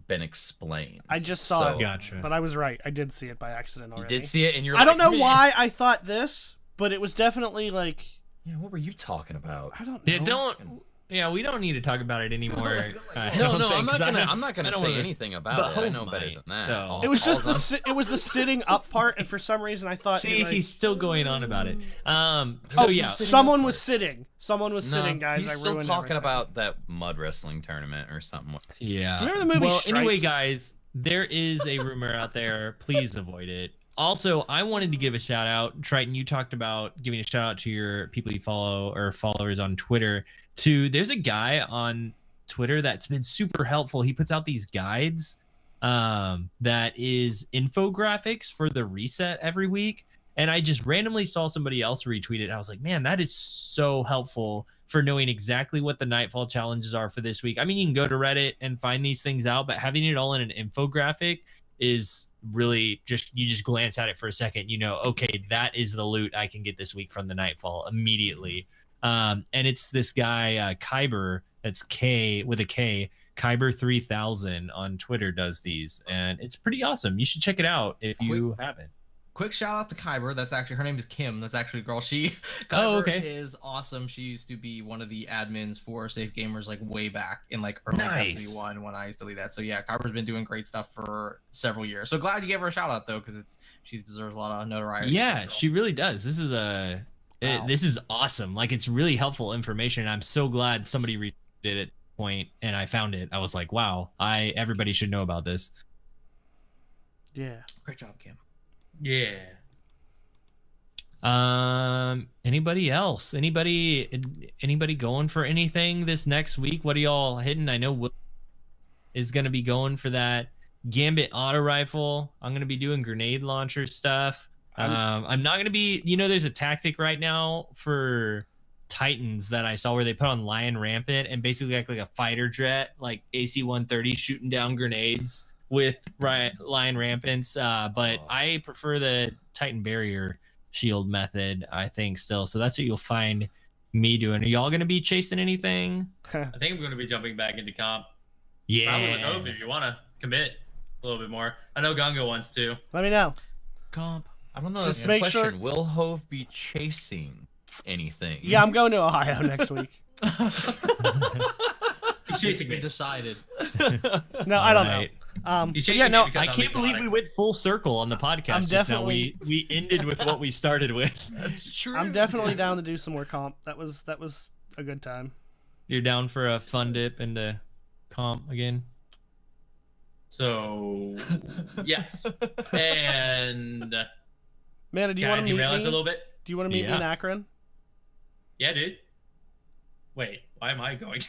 [SPEAKER 3] been explained.
[SPEAKER 2] I just saw it,
[SPEAKER 1] Gotcha.
[SPEAKER 2] but I was right. I did see it by accident
[SPEAKER 3] You
[SPEAKER 2] already.
[SPEAKER 3] did see it, and you're
[SPEAKER 2] I don't
[SPEAKER 3] like,
[SPEAKER 2] know
[SPEAKER 3] "Man."
[SPEAKER 2] why I thought this, but it was definitely like
[SPEAKER 3] Yeah, what were you talking about?
[SPEAKER 2] I don't know.
[SPEAKER 1] Yeah, we don't need to talk about it anymore. I
[SPEAKER 3] No,
[SPEAKER 1] don't
[SPEAKER 3] no, I'm
[SPEAKER 1] think, 'cause
[SPEAKER 3] not
[SPEAKER 1] I
[SPEAKER 3] gonna.
[SPEAKER 1] don't-
[SPEAKER 3] I'm not gonna
[SPEAKER 1] I don't
[SPEAKER 3] say
[SPEAKER 1] wanna-
[SPEAKER 3] anything
[SPEAKER 1] but
[SPEAKER 3] about it. I
[SPEAKER 1] Hope
[SPEAKER 3] know better
[SPEAKER 1] might,
[SPEAKER 3] than that.
[SPEAKER 1] so-
[SPEAKER 2] It was just
[SPEAKER 3] All's
[SPEAKER 2] it was the sitting up part, and for some reason I thought.
[SPEAKER 1] See,
[SPEAKER 2] like,
[SPEAKER 1] he's still going on about it.
[SPEAKER 2] oh,
[SPEAKER 1] So yeah,
[SPEAKER 2] someone was sitting. Someone was
[SPEAKER 3] No,
[SPEAKER 2] sitting, guys.
[SPEAKER 3] He's
[SPEAKER 2] I
[SPEAKER 3] still
[SPEAKER 2] ruined
[SPEAKER 3] talking
[SPEAKER 2] everything.
[SPEAKER 3] about that mud wrestling tournament or something.
[SPEAKER 1] yeah.
[SPEAKER 2] Do you remember the movie
[SPEAKER 1] Well, anyway,
[SPEAKER 2] Stripes?
[SPEAKER 1] guys, there is a rumor out there. Please avoid it. Also, I wanted to give a shout out. Triton, you talked about giving a shout out to your people you follow or followers on Twitter. There's a guy on Twitter that's been super helpful. He puts out these guides that is infographics for the reset every week. And I just randomly saw somebody else retweet it. I was like, man, that is so helpful for knowing exactly what the Nightfall challenges are for this week. I mean, you can go to Reddit and find these things out, but having it all in an infographic is really you just glance at it for a second, okay, that is the loot I can get this week from the Nightfall immediately. And it's this guy, Kyber, that's K with a K, Kyber 3000 on Twitter does these, and it's pretty awesome. You should check it out if you haven't.
[SPEAKER 4] Quick shout out to Kyber. That's actually, her name is Kim. That's actually a girl. Kyber
[SPEAKER 1] okay.
[SPEAKER 4] is awesome. She used to be one of the admins for Safe Gamers like way back in like early
[SPEAKER 1] Nice.
[SPEAKER 4] Destiny 1 when I used to lead that. So yeah, Kyber's been doing great stuff for several years. So glad you gave her a shout out though, because she deserves a lot of notoriety.
[SPEAKER 1] Yeah, she really does. This is
[SPEAKER 2] Wow.
[SPEAKER 1] this is awesome. Like, it's really helpful information. I'm so glad somebody redid it. point, and I found it. I was like, wow, everybody should know about this.
[SPEAKER 2] Yeah.
[SPEAKER 4] Great job, Cam.
[SPEAKER 5] Yeah.
[SPEAKER 1] Anybody else? Anybody going for anything this next week? What are y'all hitting? I know Will is going to be going for that Gambit auto rifle. I'm going to be doing grenade launcher stuff. I'm not going to be, there's a tactic right now for Titans that I saw where they put on Lion Rampant and basically act like a fighter jet, like AC-130 shooting down grenades with Lion Rampants. But I prefer the Titan barrier shield method, I think, still. So that's what you'll find me doing. Are y'all going to be chasing anything?
[SPEAKER 5] I think I'm going to be jumping back into comp.
[SPEAKER 1] Yeah.
[SPEAKER 5] Probably with Hope if you want to commit a little bit more. I know Gungo wants to.
[SPEAKER 2] Let me know.
[SPEAKER 4] Comp.
[SPEAKER 3] I don't know.
[SPEAKER 2] Just
[SPEAKER 3] Just
[SPEAKER 2] make
[SPEAKER 3] question.
[SPEAKER 2] sure-
[SPEAKER 3] Will Hove be chasing anything?
[SPEAKER 2] Yeah, I'm going to Ohio next week.
[SPEAKER 5] He's chasing me.
[SPEAKER 4] Been decided.
[SPEAKER 2] No, I don't
[SPEAKER 1] Right.
[SPEAKER 2] know.
[SPEAKER 5] He's
[SPEAKER 2] But
[SPEAKER 5] chasing
[SPEAKER 2] yeah,
[SPEAKER 5] me
[SPEAKER 2] no,
[SPEAKER 5] because
[SPEAKER 1] I
[SPEAKER 5] I'm
[SPEAKER 1] can't believe we
[SPEAKER 5] exotic.
[SPEAKER 1] went full circle on the podcast
[SPEAKER 2] I'm
[SPEAKER 1] just now.
[SPEAKER 2] definitely-
[SPEAKER 1] We ended with what we started with.
[SPEAKER 3] That's true.
[SPEAKER 2] I'm definitely down to do some more comp. That was a good time.
[SPEAKER 1] You're down for a fun dip into comp again?
[SPEAKER 5] So, yes. And
[SPEAKER 2] Mana, do you
[SPEAKER 5] can I
[SPEAKER 2] want to meet
[SPEAKER 5] derail us a
[SPEAKER 2] me?
[SPEAKER 5] little bit?
[SPEAKER 2] Do you want to meet me in
[SPEAKER 1] Yeah.
[SPEAKER 2] Akron?
[SPEAKER 5] Yeah, dude. Wait, why am I going?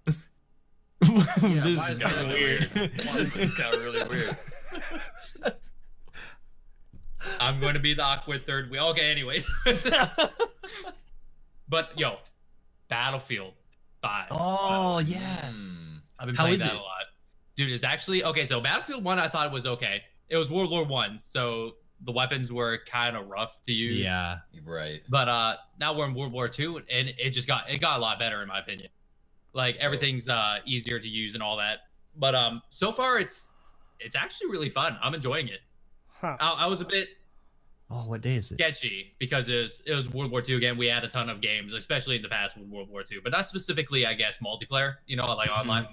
[SPEAKER 1] This
[SPEAKER 4] why
[SPEAKER 1] is
[SPEAKER 4] is
[SPEAKER 1] kind
[SPEAKER 4] that
[SPEAKER 1] of weird.
[SPEAKER 3] This got really weird.
[SPEAKER 5] I'm going to be the awkward third wheel. Okay, anyways. But, yo, Battlefield 5.
[SPEAKER 1] Oh, yeah.
[SPEAKER 5] I've been
[SPEAKER 1] How
[SPEAKER 5] playing
[SPEAKER 1] is
[SPEAKER 5] that
[SPEAKER 1] it?
[SPEAKER 5] a lot. Dude, it's actually... Okay, so Battlefield 1, I thought it was okay. It was World War 1, so the weapons were kind of rough to use.
[SPEAKER 1] Yeah.
[SPEAKER 3] Right.
[SPEAKER 5] But now we're in World War II, and it got a lot better, in my opinion. Like, everything's easier to use and all that. But so far, it's actually really fun. I'm enjoying it.
[SPEAKER 2] Huh.
[SPEAKER 5] I was a bit
[SPEAKER 1] Oh, what day is it?
[SPEAKER 5] sketchy because it was World War II again. We had a ton of games, especially in the past with World War II, but not specifically, I guess, multiplayer. Like online.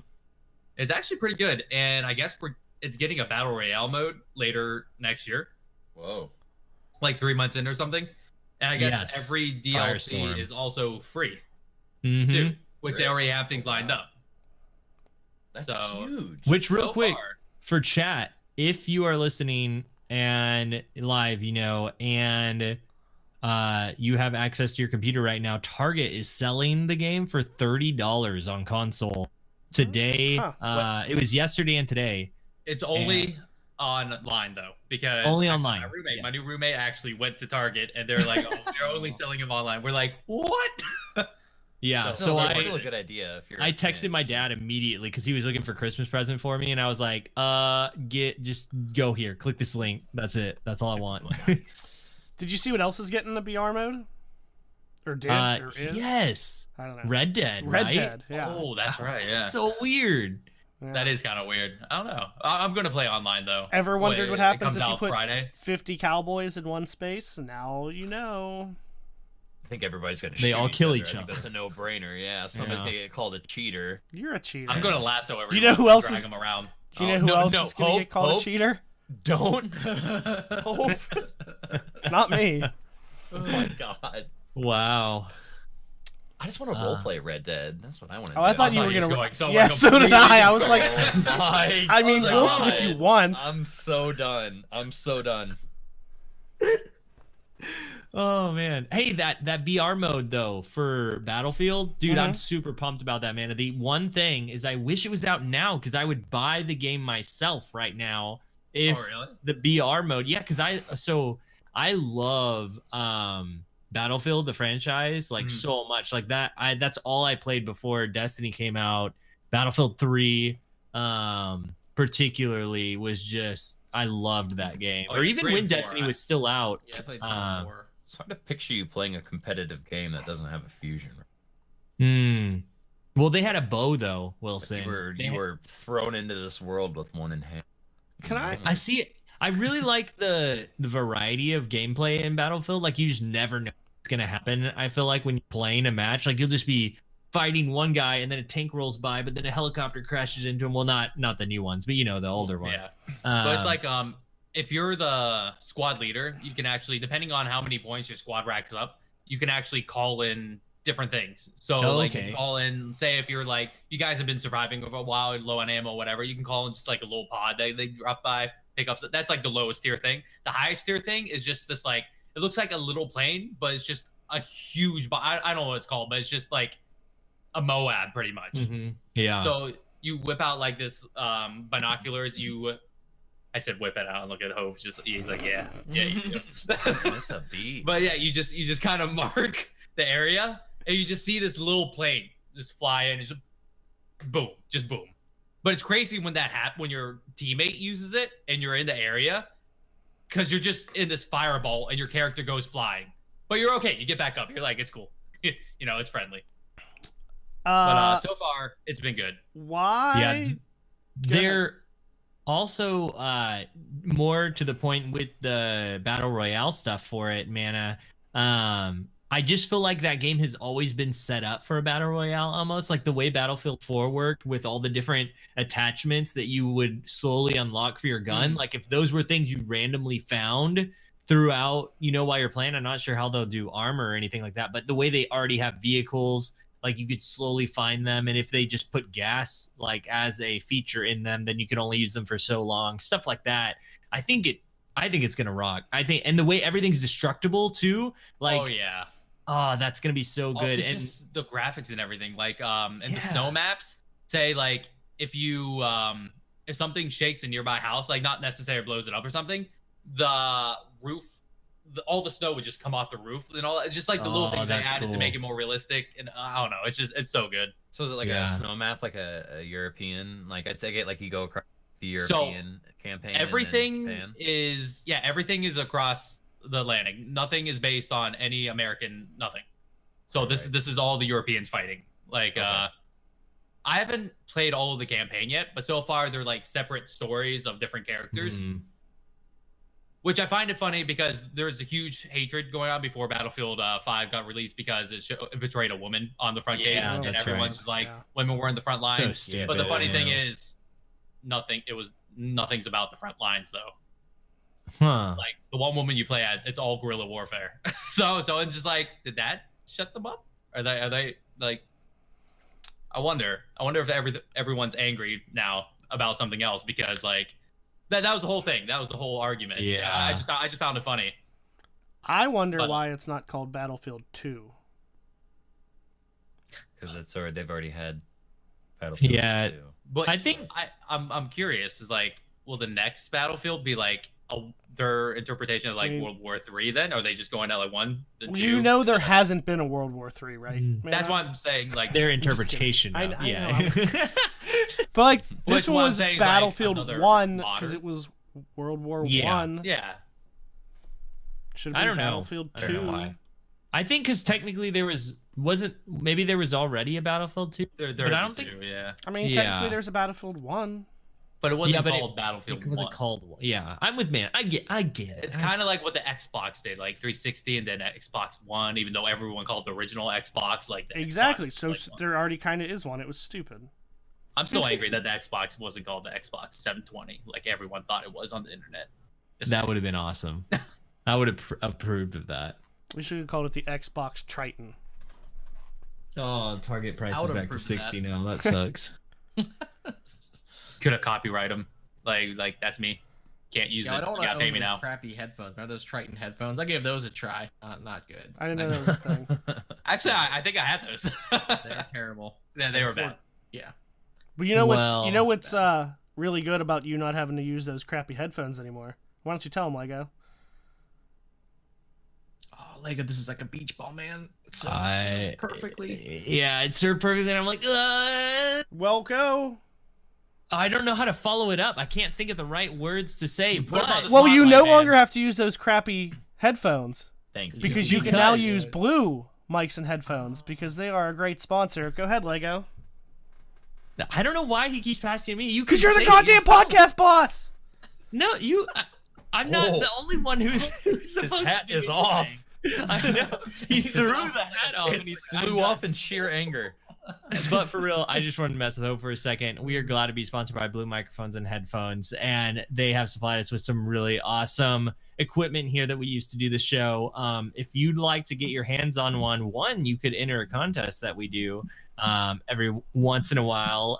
[SPEAKER 5] It's actually pretty good, and I guess it's getting a battle royale mode later next year,
[SPEAKER 3] Whoa.
[SPEAKER 5] like 3 months in or something. And I guess
[SPEAKER 1] Yes.
[SPEAKER 5] every DLC
[SPEAKER 1] Firestorm.
[SPEAKER 5] is also free
[SPEAKER 1] Mhm.
[SPEAKER 5] too, which they
[SPEAKER 3] Great.
[SPEAKER 5] already have things lined up.
[SPEAKER 3] That's
[SPEAKER 5] So-
[SPEAKER 3] huge.
[SPEAKER 1] Which, real
[SPEAKER 5] So
[SPEAKER 1] quick,
[SPEAKER 5] far.
[SPEAKER 1] for chat, if you are listening and live, and you have access to your computer right now, Target is selling the game for $30 on console today.
[SPEAKER 2] Huh.
[SPEAKER 1] It was yesterday and today.
[SPEAKER 5] It's only online though, because
[SPEAKER 1] Only
[SPEAKER 5] actually
[SPEAKER 1] online,
[SPEAKER 5] My new roommate actually went to Target, and they're like, "Oh, they're only selling them online." We're like, "What?"
[SPEAKER 1] Yeah,
[SPEAKER 3] Still,
[SPEAKER 1] so
[SPEAKER 3] that's
[SPEAKER 1] I
[SPEAKER 3] still a good idea. If you're
[SPEAKER 1] I texted my dad immediately because he was looking for Christmas present for me, and I was like, just go here, click this link. That's it. That's all I want.
[SPEAKER 2] Did you see what else is getting the BR mode? Or did? Or is?
[SPEAKER 1] Yes,
[SPEAKER 2] I don't know.
[SPEAKER 1] Red Dead.
[SPEAKER 2] Red
[SPEAKER 1] right?
[SPEAKER 2] Dead. Yeah.
[SPEAKER 5] Oh, that's right. Yeah,
[SPEAKER 1] So weird.
[SPEAKER 2] Yeah.
[SPEAKER 5] that is kind of weird. I don't know. I'm gonna play online though.
[SPEAKER 2] Ever wondered what
[SPEAKER 5] It
[SPEAKER 2] happens
[SPEAKER 5] comes
[SPEAKER 2] if you
[SPEAKER 5] out
[SPEAKER 2] put
[SPEAKER 5] Friday?
[SPEAKER 2] 50 cowboys in one space? Now you know.
[SPEAKER 3] I think everybody's gonna.
[SPEAKER 1] They
[SPEAKER 3] shoot
[SPEAKER 1] all kill
[SPEAKER 3] other.
[SPEAKER 1] each
[SPEAKER 3] I think
[SPEAKER 1] other.
[SPEAKER 3] That's a no-brainer. Yeah, somebody's
[SPEAKER 1] Yeah.
[SPEAKER 3] gonna get called a cheater.
[SPEAKER 2] You're a cheater.
[SPEAKER 5] I'm gonna lasso everyone.
[SPEAKER 2] Do you know who
[SPEAKER 5] and
[SPEAKER 2] else
[SPEAKER 5] drag
[SPEAKER 2] is-
[SPEAKER 5] them around?
[SPEAKER 2] Do you know who
[SPEAKER 3] no,
[SPEAKER 2] else
[SPEAKER 3] no,
[SPEAKER 2] is going to
[SPEAKER 3] Hope,
[SPEAKER 2] get called
[SPEAKER 3] Hope.
[SPEAKER 2] a cheater?
[SPEAKER 3] Don't. Hope.
[SPEAKER 2] It's not me.
[SPEAKER 3] Oh my god.
[SPEAKER 1] Wow.
[SPEAKER 3] I just want to roleplay Red Dead. That's what I want to do.
[SPEAKER 2] Oh, I thought you were
[SPEAKER 5] he was
[SPEAKER 2] gonna.
[SPEAKER 5] going somewhere
[SPEAKER 2] Yeah, so did
[SPEAKER 5] completely
[SPEAKER 2] I. I was like,
[SPEAKER 3] Oh my
[SPEAKER 2] I mean,
[SPEAKER 5] God.
[SPEAKER 2] Wilson, if you want.
[SPEAKER 3] I'm so done. I'm so done.
[SPEAKER 1] Oh man. Hey, that BR mode though for Battlefield, dude, I'm super pumped about that, man. The one thing is I wish it was out now because I would buy the game myself right now if
[SPEAKER 5] really?
[SPEAKER 1] the BR mode. Yeah, because I love Battlefield, the franchise, like so much. Like that's all I played before Destiny came out. Battlefield 3 particularly was just I loved that game.
[SPEAKER 5] Oh,
[SPEAKER 1] Or
[SPEAKER 5] yeah,
[SPEAKER 1] even
[SPEAKER 5] 3
[SPEAKER 1] when
[SPEAKER 5] and 4,
[SPEAKER 1] Destiny was still out.
[SPEAKER 4] Yeah, I played
[SPEAKER 1] Um,
[SPEAKER 4] 4.
[SPEAKER 3] It's hard to picture you playing a competitive game that doesn't have a fusion.
[SPEAKER 1] Well, they had a bow though,
[SPEAKER 3] Like
[SPEAKER 1] Wilson.
[SPEAKER 3] you were thrown into this world with one in hand.
[SPEAKER 2] Can I?
[SPEAKER 1] I see it. I really like the variety of gameplay in Battlefield. Like you just never know what's gonna happen. I feel like when you're playing a match, like you'll just be fighting one guy and then a tank rolls by, but then a helicopter crashes into him. Well, not the new ones, but the older ones.
[SPEAKER 5] Yeah. But it's like if you're the squad leader, you can actually, depending on how many points your squad racks up, you can actually call in different things. So like you can call in, say if you're like, you guys have been surviving for a while, low on ammo, whatever, you can call in just like a little pod. They drop by, pick up. That's like the lowest tier thing. The highest tier thing is just this like, it looks like a little plane, but it's just a huge, I don't know what it's called, but it's just like a Moab pretty much.
[SPEAKER 1] Mm-hmm. Yeah.
[SPEAKER 5] So you whip out like this binoculars, I said whip it out and look at Hope. He's like, yeah.
[SPEAKER 3] That's a beat.
[SPEAKER 5] But yeah, you just kind of mark the area, and you just see this little plane just fly in, and just boom. But it's crazy when that happens, when your teammate uses it and you're in the area, because you're just in this fireball and your character goes flying. But you're okay. You get back up. You're like, it's cool. It's friendly. But so far, it's been good.
[SPEAKER 2] Why?
[SPEAKER 1] Yeah. They're also more to the point with the battle royale stuff for it, Mana. I just feel like that game has always been set up for a battle royale, almost like the way Battlefield 4 worked with all the different attachments that you would slowly unlock for your gun. Like if those were things you randomly found throughout, while you're playing, I'm not sure how they'll do armor or anything like that, but the way they already have vehicles, like you could slowly find them, and if they just put gas like as a feature in them, then you can only use them for so long, stuff like that. I think it's gonna rock. And the way everything's destructible too, like that's gonna be so good.
[SPEAKER 5] It's
[SPEAKER 1] and
[SPEAKER 5] just the graphics and everything, like in the snow maps, say like if you if something shakes a nearby house, like not necessarily blows it up or something, the roof, all the snow would just come off the roof and all. It's just like the little things they added to make it more realistic. And I don't know, it's so good.
[SPEAKER 3] So is it like a snow map, like a European? Like I take it like you go across the European campaign.
[SPEAKER 5] Everything everything is across the Atlantic. Nothing is based on any American nothing. So this is all the Europeans fighting. Like I haven't played all of the campaign yet, but so far they're like separate stories of different characters. Which I find it funny because there's a huge hatred going on before Battlefield 5 got released because it betrayed a woman on the front case, and everyone's just like, women were in the front lines.
[SPEAKER 1] So stupid,
[SPEAKER 5] but the funny thing is, nothing's about the front lines though. Like the one woman you play as, it's all guerrilla warfare. so it's just like, did that shut them up? Are they like? I wonder if everyone's angry now about something else because like. That was the whole thing. That was the whole argument.
[SPEAKER 1] Yeah.
[SPEAKER 5] I just found it funny.
[SPEAKER 2] I wonder why it's not called Battlefield 2.
[SPEAKER 3] Because they've already had Battlefield 2.
[SPEAKER 5] But I think I'm curious. Is like, will the next Battlefield be like their interpretation of like World War III? Then, or are they just going at like 1, then 2?
[SPEAKER 2] There hasn't been a World War III, right?
[SPEAKER 5] That's why I'm saying like
[SPEAKER 1] their interpretation.
[SPEAKER 2] I know. But like this one was Battlefield 1 because it was World War 1.
[SPEAKER 5] Yeah.
[SPEAKER 2] Should have been Battlefield 2.
[SPEAKER 1] I don't know why. I think because technically there was already a Battlefield 2.
[SPEAKER 5] There
[SPEAKER 1] but I don't think.
[SPEAKER 2] I mean, technically there's a Battlefield 1.
[SPEAKER 5] But it wasn't called Battlefield 1.
[SPEAKER 1] It wasn't called. Yeah, I'm with Man. I get it.
[SPEAKER 5] It's kind of like what the Xbox did, like 360 and then Xbox One, even though everyone called the original Xbox like the
[SPEAKER 2] exactly.
[SPEAKER 5] Xbox,
[SPEAKER 2] so there already kind of is one. It was stupid.
[SPEAKER 5] I'm still angry that the Xbox wasn't called the Xbox 720, like everyone thought it was on the internet.
[SPEAKER 1] That would have been awesome. I would have approved of that.
[SPEAKER 2] We should have called it the Xbox Triton.
[SPEAKER 1] Oh, target price is back to 60 now. That sucks.
[SPEAKER 5] Could have copyright them. Like that's me. Can't use it.
[SPEAKER 4] I don't
[SPEAKER 5] you gotta pay me now.
[SPEAKER 4] Crappy headphones. Remember those Triton headphones? I gave those a try. Not good.
[SPEAKER 2] I didn't know that was a thing.
[SPEAKER 5] Actually, I think I had those.
[SPEAKER 4] They're terrible.
[SPEAKER 5] Yeah, they were bad.
[SPEAKER 4] Yeah.
[SPEAKER 2] But you know what's really good about you not having to use those crappy headphones anymore? Why don't you tell them, Lego?
[SPEAKER 4] Oh, Lego, this is like a beach ball, man. It serves perfectly.
[SPEAKER 1] Yeah, it served perfectly. And I'm like,
[SPEAKER 2] well, go.
[SPEAKER 1] I don't know how to follow it up. I can't think of the right words to say. But
[SPEAKER 2] well, you no longer have to use those crappy headphones.
[SPEAKER 3] Thank you.
[SPEAKER 2] Because you can now use Blue mics and headphones because they are a great sponsor. Go ahead, Lego.
[SPEAKER 1] I don't know why he keeps passing me.
[SPEAKER 2] Because you're the goddamn podcast boss.
[SPEAKER 1] No, you. I'm not the only one who's supposed
[SPEAKER 3] His hat is off.
[SPEAKER 1] I know. He threw the hat off.
[SPEAKER 3] It flew off in sheer anger.
[SPEAKER 1] But for real, I just wanted to mess with Hope for a second. We are glad to be sponsored by Blue Microphones and Headphones, and they have supplied us with some really awesome equipment here that we used to do the show. If you'd like to get your hands on one, you could enter a contest that we do every once in a while.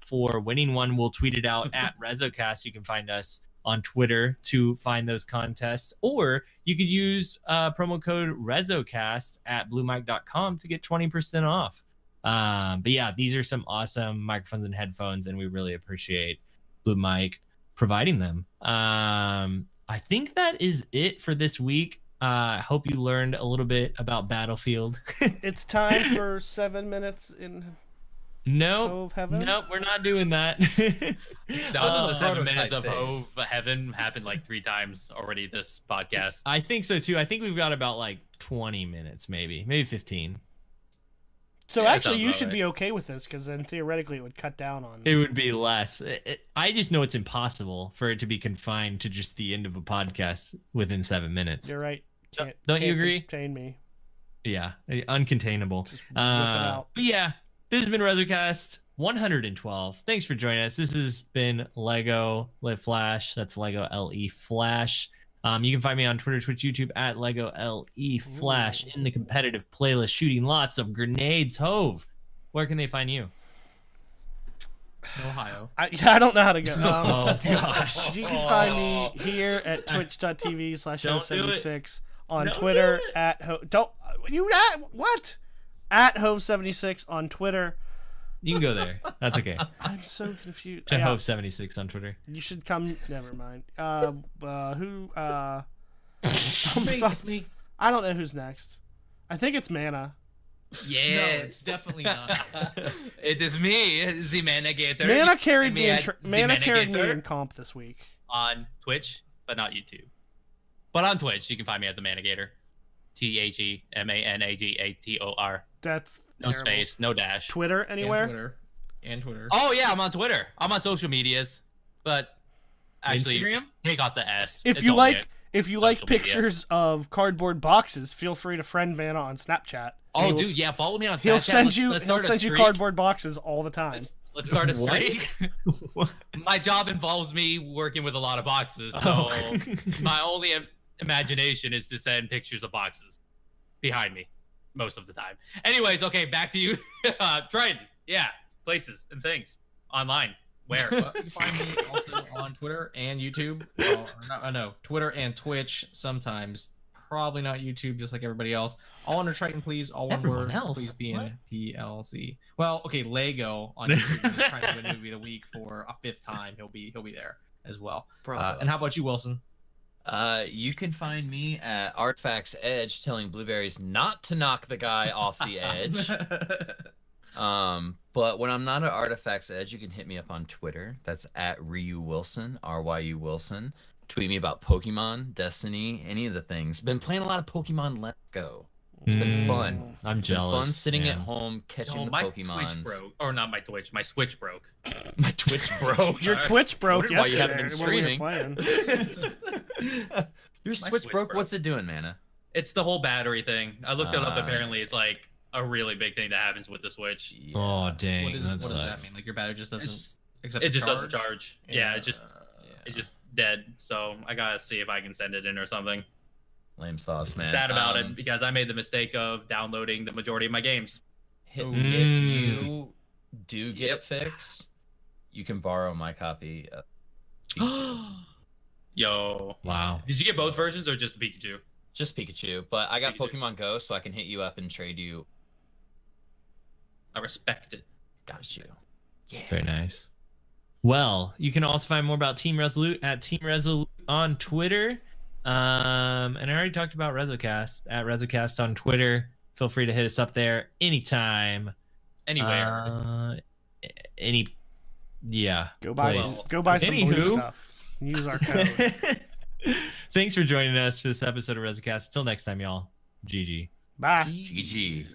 [SPEAKER 1] For winning one, we'll tweet it out at RezoCast. You can find us on Twitter to find those contests, or you could use promo code RezoCast at bluemic.com to get 20% off. But yeah, these are some awesome microphones and headphones, and we really appreciate Blue Mic providing them. I think that is it for this week. I hope you learned a little bit about Battlefield.
[SPEAKER 2] It's time for 7 minutes in
[SPEAKER 1] Nope,
[SPEAKER 2] Heaven.
[SPEAKER 1] nope, we're not doing that.
[SPEAKER 5] The 7 minutes of
[SPEAKER 3] phase.
[SPEAKER 5] Hove Heaven happened like 3 times already this podcast.
[SPEAKER 1] I think so too. I think we've got about like 20 minutes, maybe 15.
[SPEAKER 2] So
[SPEAKER 5] Yeah, that
[SPEAKER 2] actually,
[SPEAKER 5] sounds
[SPEAKER 2] you
[SPEAKER 5] about
[SPEAKER 2] should
[SPEAKER 5] right.
[SPEAKER 2] be okay with this, because then theoretically it would cut down on.
[SPEAKER 1] It would be less. I just know it's impossible for it to be confined to just the end of a podcast within 7 minutes.
[SPEAKER 2] You're right.
[SPEAKER 1] Don't you
[SPEAKER 2] Can't
[SPEAKER 1] agree?
[SPEAKER 2] Contain me.
[SPEAKER 1] Yeah, uncontainable.
[SPEAKER 2] Just whip it out.
[SPEAKER 1] But yeah, this has been RezoCast 112. Thanks for joining us. This has been Lego Lit Flash. That's Lego LE Flash. You can find me on Twitter, Twitch, YouTube at Lego LE Flash in the competitive playlist, shooting lots of grenades. Hove, where can they find you?
[SPEAKER 4] Ohio.
[SPEAKER 2] I don't know how to go.
[SPEAKER 1] Oh gosh.
[SPEAKER 2] You can find me here at twitch.tv/Hove76, on
[SPEAKER 1] Don't
[SPEAKER 2] Twitter
[SPEAKER 1] do it.
[SPEAKER 2] at don't you at what at Hove76 on Twitter.
[SPEAKER 1] You can go there. That's okay.
[SPEAKER 2] I'm so confused.
[SPEAKER 1] To
[SPEAKER 2] Yeah,
[SPEAKER 1] Hove76 on Twitter.
[SPEAKER 2] you should come. Never mind. Who?
[SPEAKER 4] It's me.
[SPEAKER 2] I don't know who's next. I think it's Mana.
[SPEAKER 5] Yes.
[SPEAKER 4] No, it's definitely not.
[SPEAKER 5] It is me, the Manigator.
[SPEAKER 2] Mana carried me.
[SPEAKER 5] at
[SPEAKER 2] Mana carried me
[SPEAKER 5] Manigator
[SPEAKER 2] in comp this week.
[SPEAKER 5] on Twitch, but not YouTube. But on Twitch, you can find me at the Manigator. TheManaGator.
[SPEAKER 2] That's
[SPEAKER 5] No
[SPEAKER 2] terrible.
[SPEAKER 5] space, no dash.
[SPEAKER 2] Twitter anywhere?
[SPEAKER 4] And Twitter.
[SPEAKER 5] Oh yeah, I'm on Twitter. I'm on social medias, but actually,
[SPEAKER 1] Instagram?
[SPEAKER 5] take off the S.
[SPEAKER 2] If
[SPEAKER 5] It's
[SPEAKER 2] you
[SPEAKER 5] only
[SPEAKER 2] like,
[SPEAKER 5] a-
[SPEAKER 2] if you like
[SPEAKER 5] social media.
[SPEAKER 2] pictures of cardboard boxes, feel free to friend Mana on Snapchat.
[SPEAKER 5] Oh,
[SPEAKER 2] He will-
[SPEAKER 5] dude, yeah, follow me on Snapchat.
[SPEAKER 2] He'll send you.
[SPEAKER 5] Let's
[SPEAKER 2] He'll
[SPEAKER 5] start a
[SPEAKER 2] send you
[SPEAKER 5] streak.
[SPEAKER 2] cardboard boxes all the time.
[SPEAKER 5] Let's start a
[SPEAKER 1] What?
[SPEAKER 5] streak. My job involves me working with a lot of boxes, so
[SPEAKER 1] Oh.
[SPEAKER 5] my only imagination is to send pictures of boxes behind me most of the time. Anyways, okay, back to you, Triton. Yeah, places and things online. Where?
[SPEAKER 4] You can find me also on Twitter and YouTube. No, Twitter and Twitch sometimes. Probably not YouTube, just like everybody else. All under Triton, please. All one
[SPEAKER 1] Everyone
[SPEAKER 4] word.
[SPEAKER 1] else?
[SPEAKER 4] Please be
[SPEAKER 1] What?
[SPEAKER 4] in PLC. Well, okay, Lego on YouTube. He's trying to win movie of the week for a 5th time. He'll be there as well.
[SPEAKER 3] Bravo.
[SPEAKER 4] And how about you, Wilson?
[SPEAKER 3] You can find me at Artifacts Edge telling blueberries not to knock the guy off the edge. But when I'm not at Artifacts Edge, you can hit me up on Twitter. That's at Ryu Wilson, RYU Wilson. Tweet me about Pokemon, Destiny, any of the things. Been playing a lot of Pokemon Let's Go. It's been fun.
[SPEAKER 1] I'm
[SPEAKER 3] It's been
[SPEAKER 1] jealous.
[SPEAKER 3] fun sitting
[SPEAKER 1] yeah.
[SPEAKER 3] at home catching
[SPEAKER 5] Yo,
[SPEAKER 3] the
[SPEAKER 5] my
[SPEAKER 3] Pokemons.
[SPEAKER 5] Twitch broke, or not my Twitch. My Switch broke.
[SPEAKER 3] My Twitch broke.
[SPEAKER 2] Your Twitch broke
[SPEAKER 3] wondered why you
[SPEAKER 2] yesterday
[SPEAKER 3] haven't been
[SPEAKER 2] when we were
[SPEAKER 3] streaming.
[SPEAKER 2] playing.
[SPEAKER 3] Your
[SPEAKER 5] Switch
[SPEAKER 3] Switch broke.
[SPEAKER 5] broke.
[SPEAKER 3] What's it doing, Mana?
[SPEAKER 5] It's the whole battery thing. I looked it up.
[SPEAKER 3] Ah.
[SPEAKER 5] Apparently, it's like a really big thing that happens with the Switch.
[SPEAKER 1] Oh dang,
[SPEAKER 4] What
[SPEAKER 1] that
[SPEAKER 4] does that
[SPEAKER 1] sucks.
[SPEAKER 4] mean? Like your battery just doesn't
[SPEAKER 5] It's-
[SPEAKER 4] accept
[SPEAKER 5] It just
[SPEAKER 4] charge?
[SPEAKER 5] doesn't charge. Yeah, it's
[SPEAKER 3] Yeah.
[SPEAKER 5] just dead. So I gotta see if I can send it in or something.
[SPEAKER 3] Lame sauce, man.
[SPEAKER 5] Sad about it because I made the mistake of downloading the majority of my games.
[SPEAKER 3] If
[SPEAKER 1] Mm.
[SPEAKER 3] you do get it fixed, you can borrow my copy of Pikachu.
[SPEAKER 5] Yo.
[SPEAKER 1] Wow.
[SPEAKER 5] Did you get both versions or just the Pikachu?
[SPEAKER 3] Just Pikachu, but I got
[SPEAKER 5] Pikachu.
[SPEAKER 3] Pokemon Go, so I can hit you up and trade you.
[SPEAKER 5] I respect it.
[SPEAKER 3] Got you. Yeah.
[SPEAKER 1] Very nice. Well, you can also find more about Team Resolute at Team Resolute on Twitter. And I already talked about RezoCast at RezoCast on Twitter. Feel free to hit us up there anytime.
[SPEAKER 5] Anywhere.
[SPEAKER 1] Yeah.
[SPEAKER 2] Go buy
[SPEAKER 1] please.
[SPEAKER 2] some. Go buy some blue
[SPEAKER 1] Anywho.
[SPEAKER 2] stuff. Use our code.
[SPEAKER 1] Thanks for joining us for this episode of RezoCast. Until next time, y'all. GG.
[SPEAKER 2] Bye.
[SPEAKER 3] GG.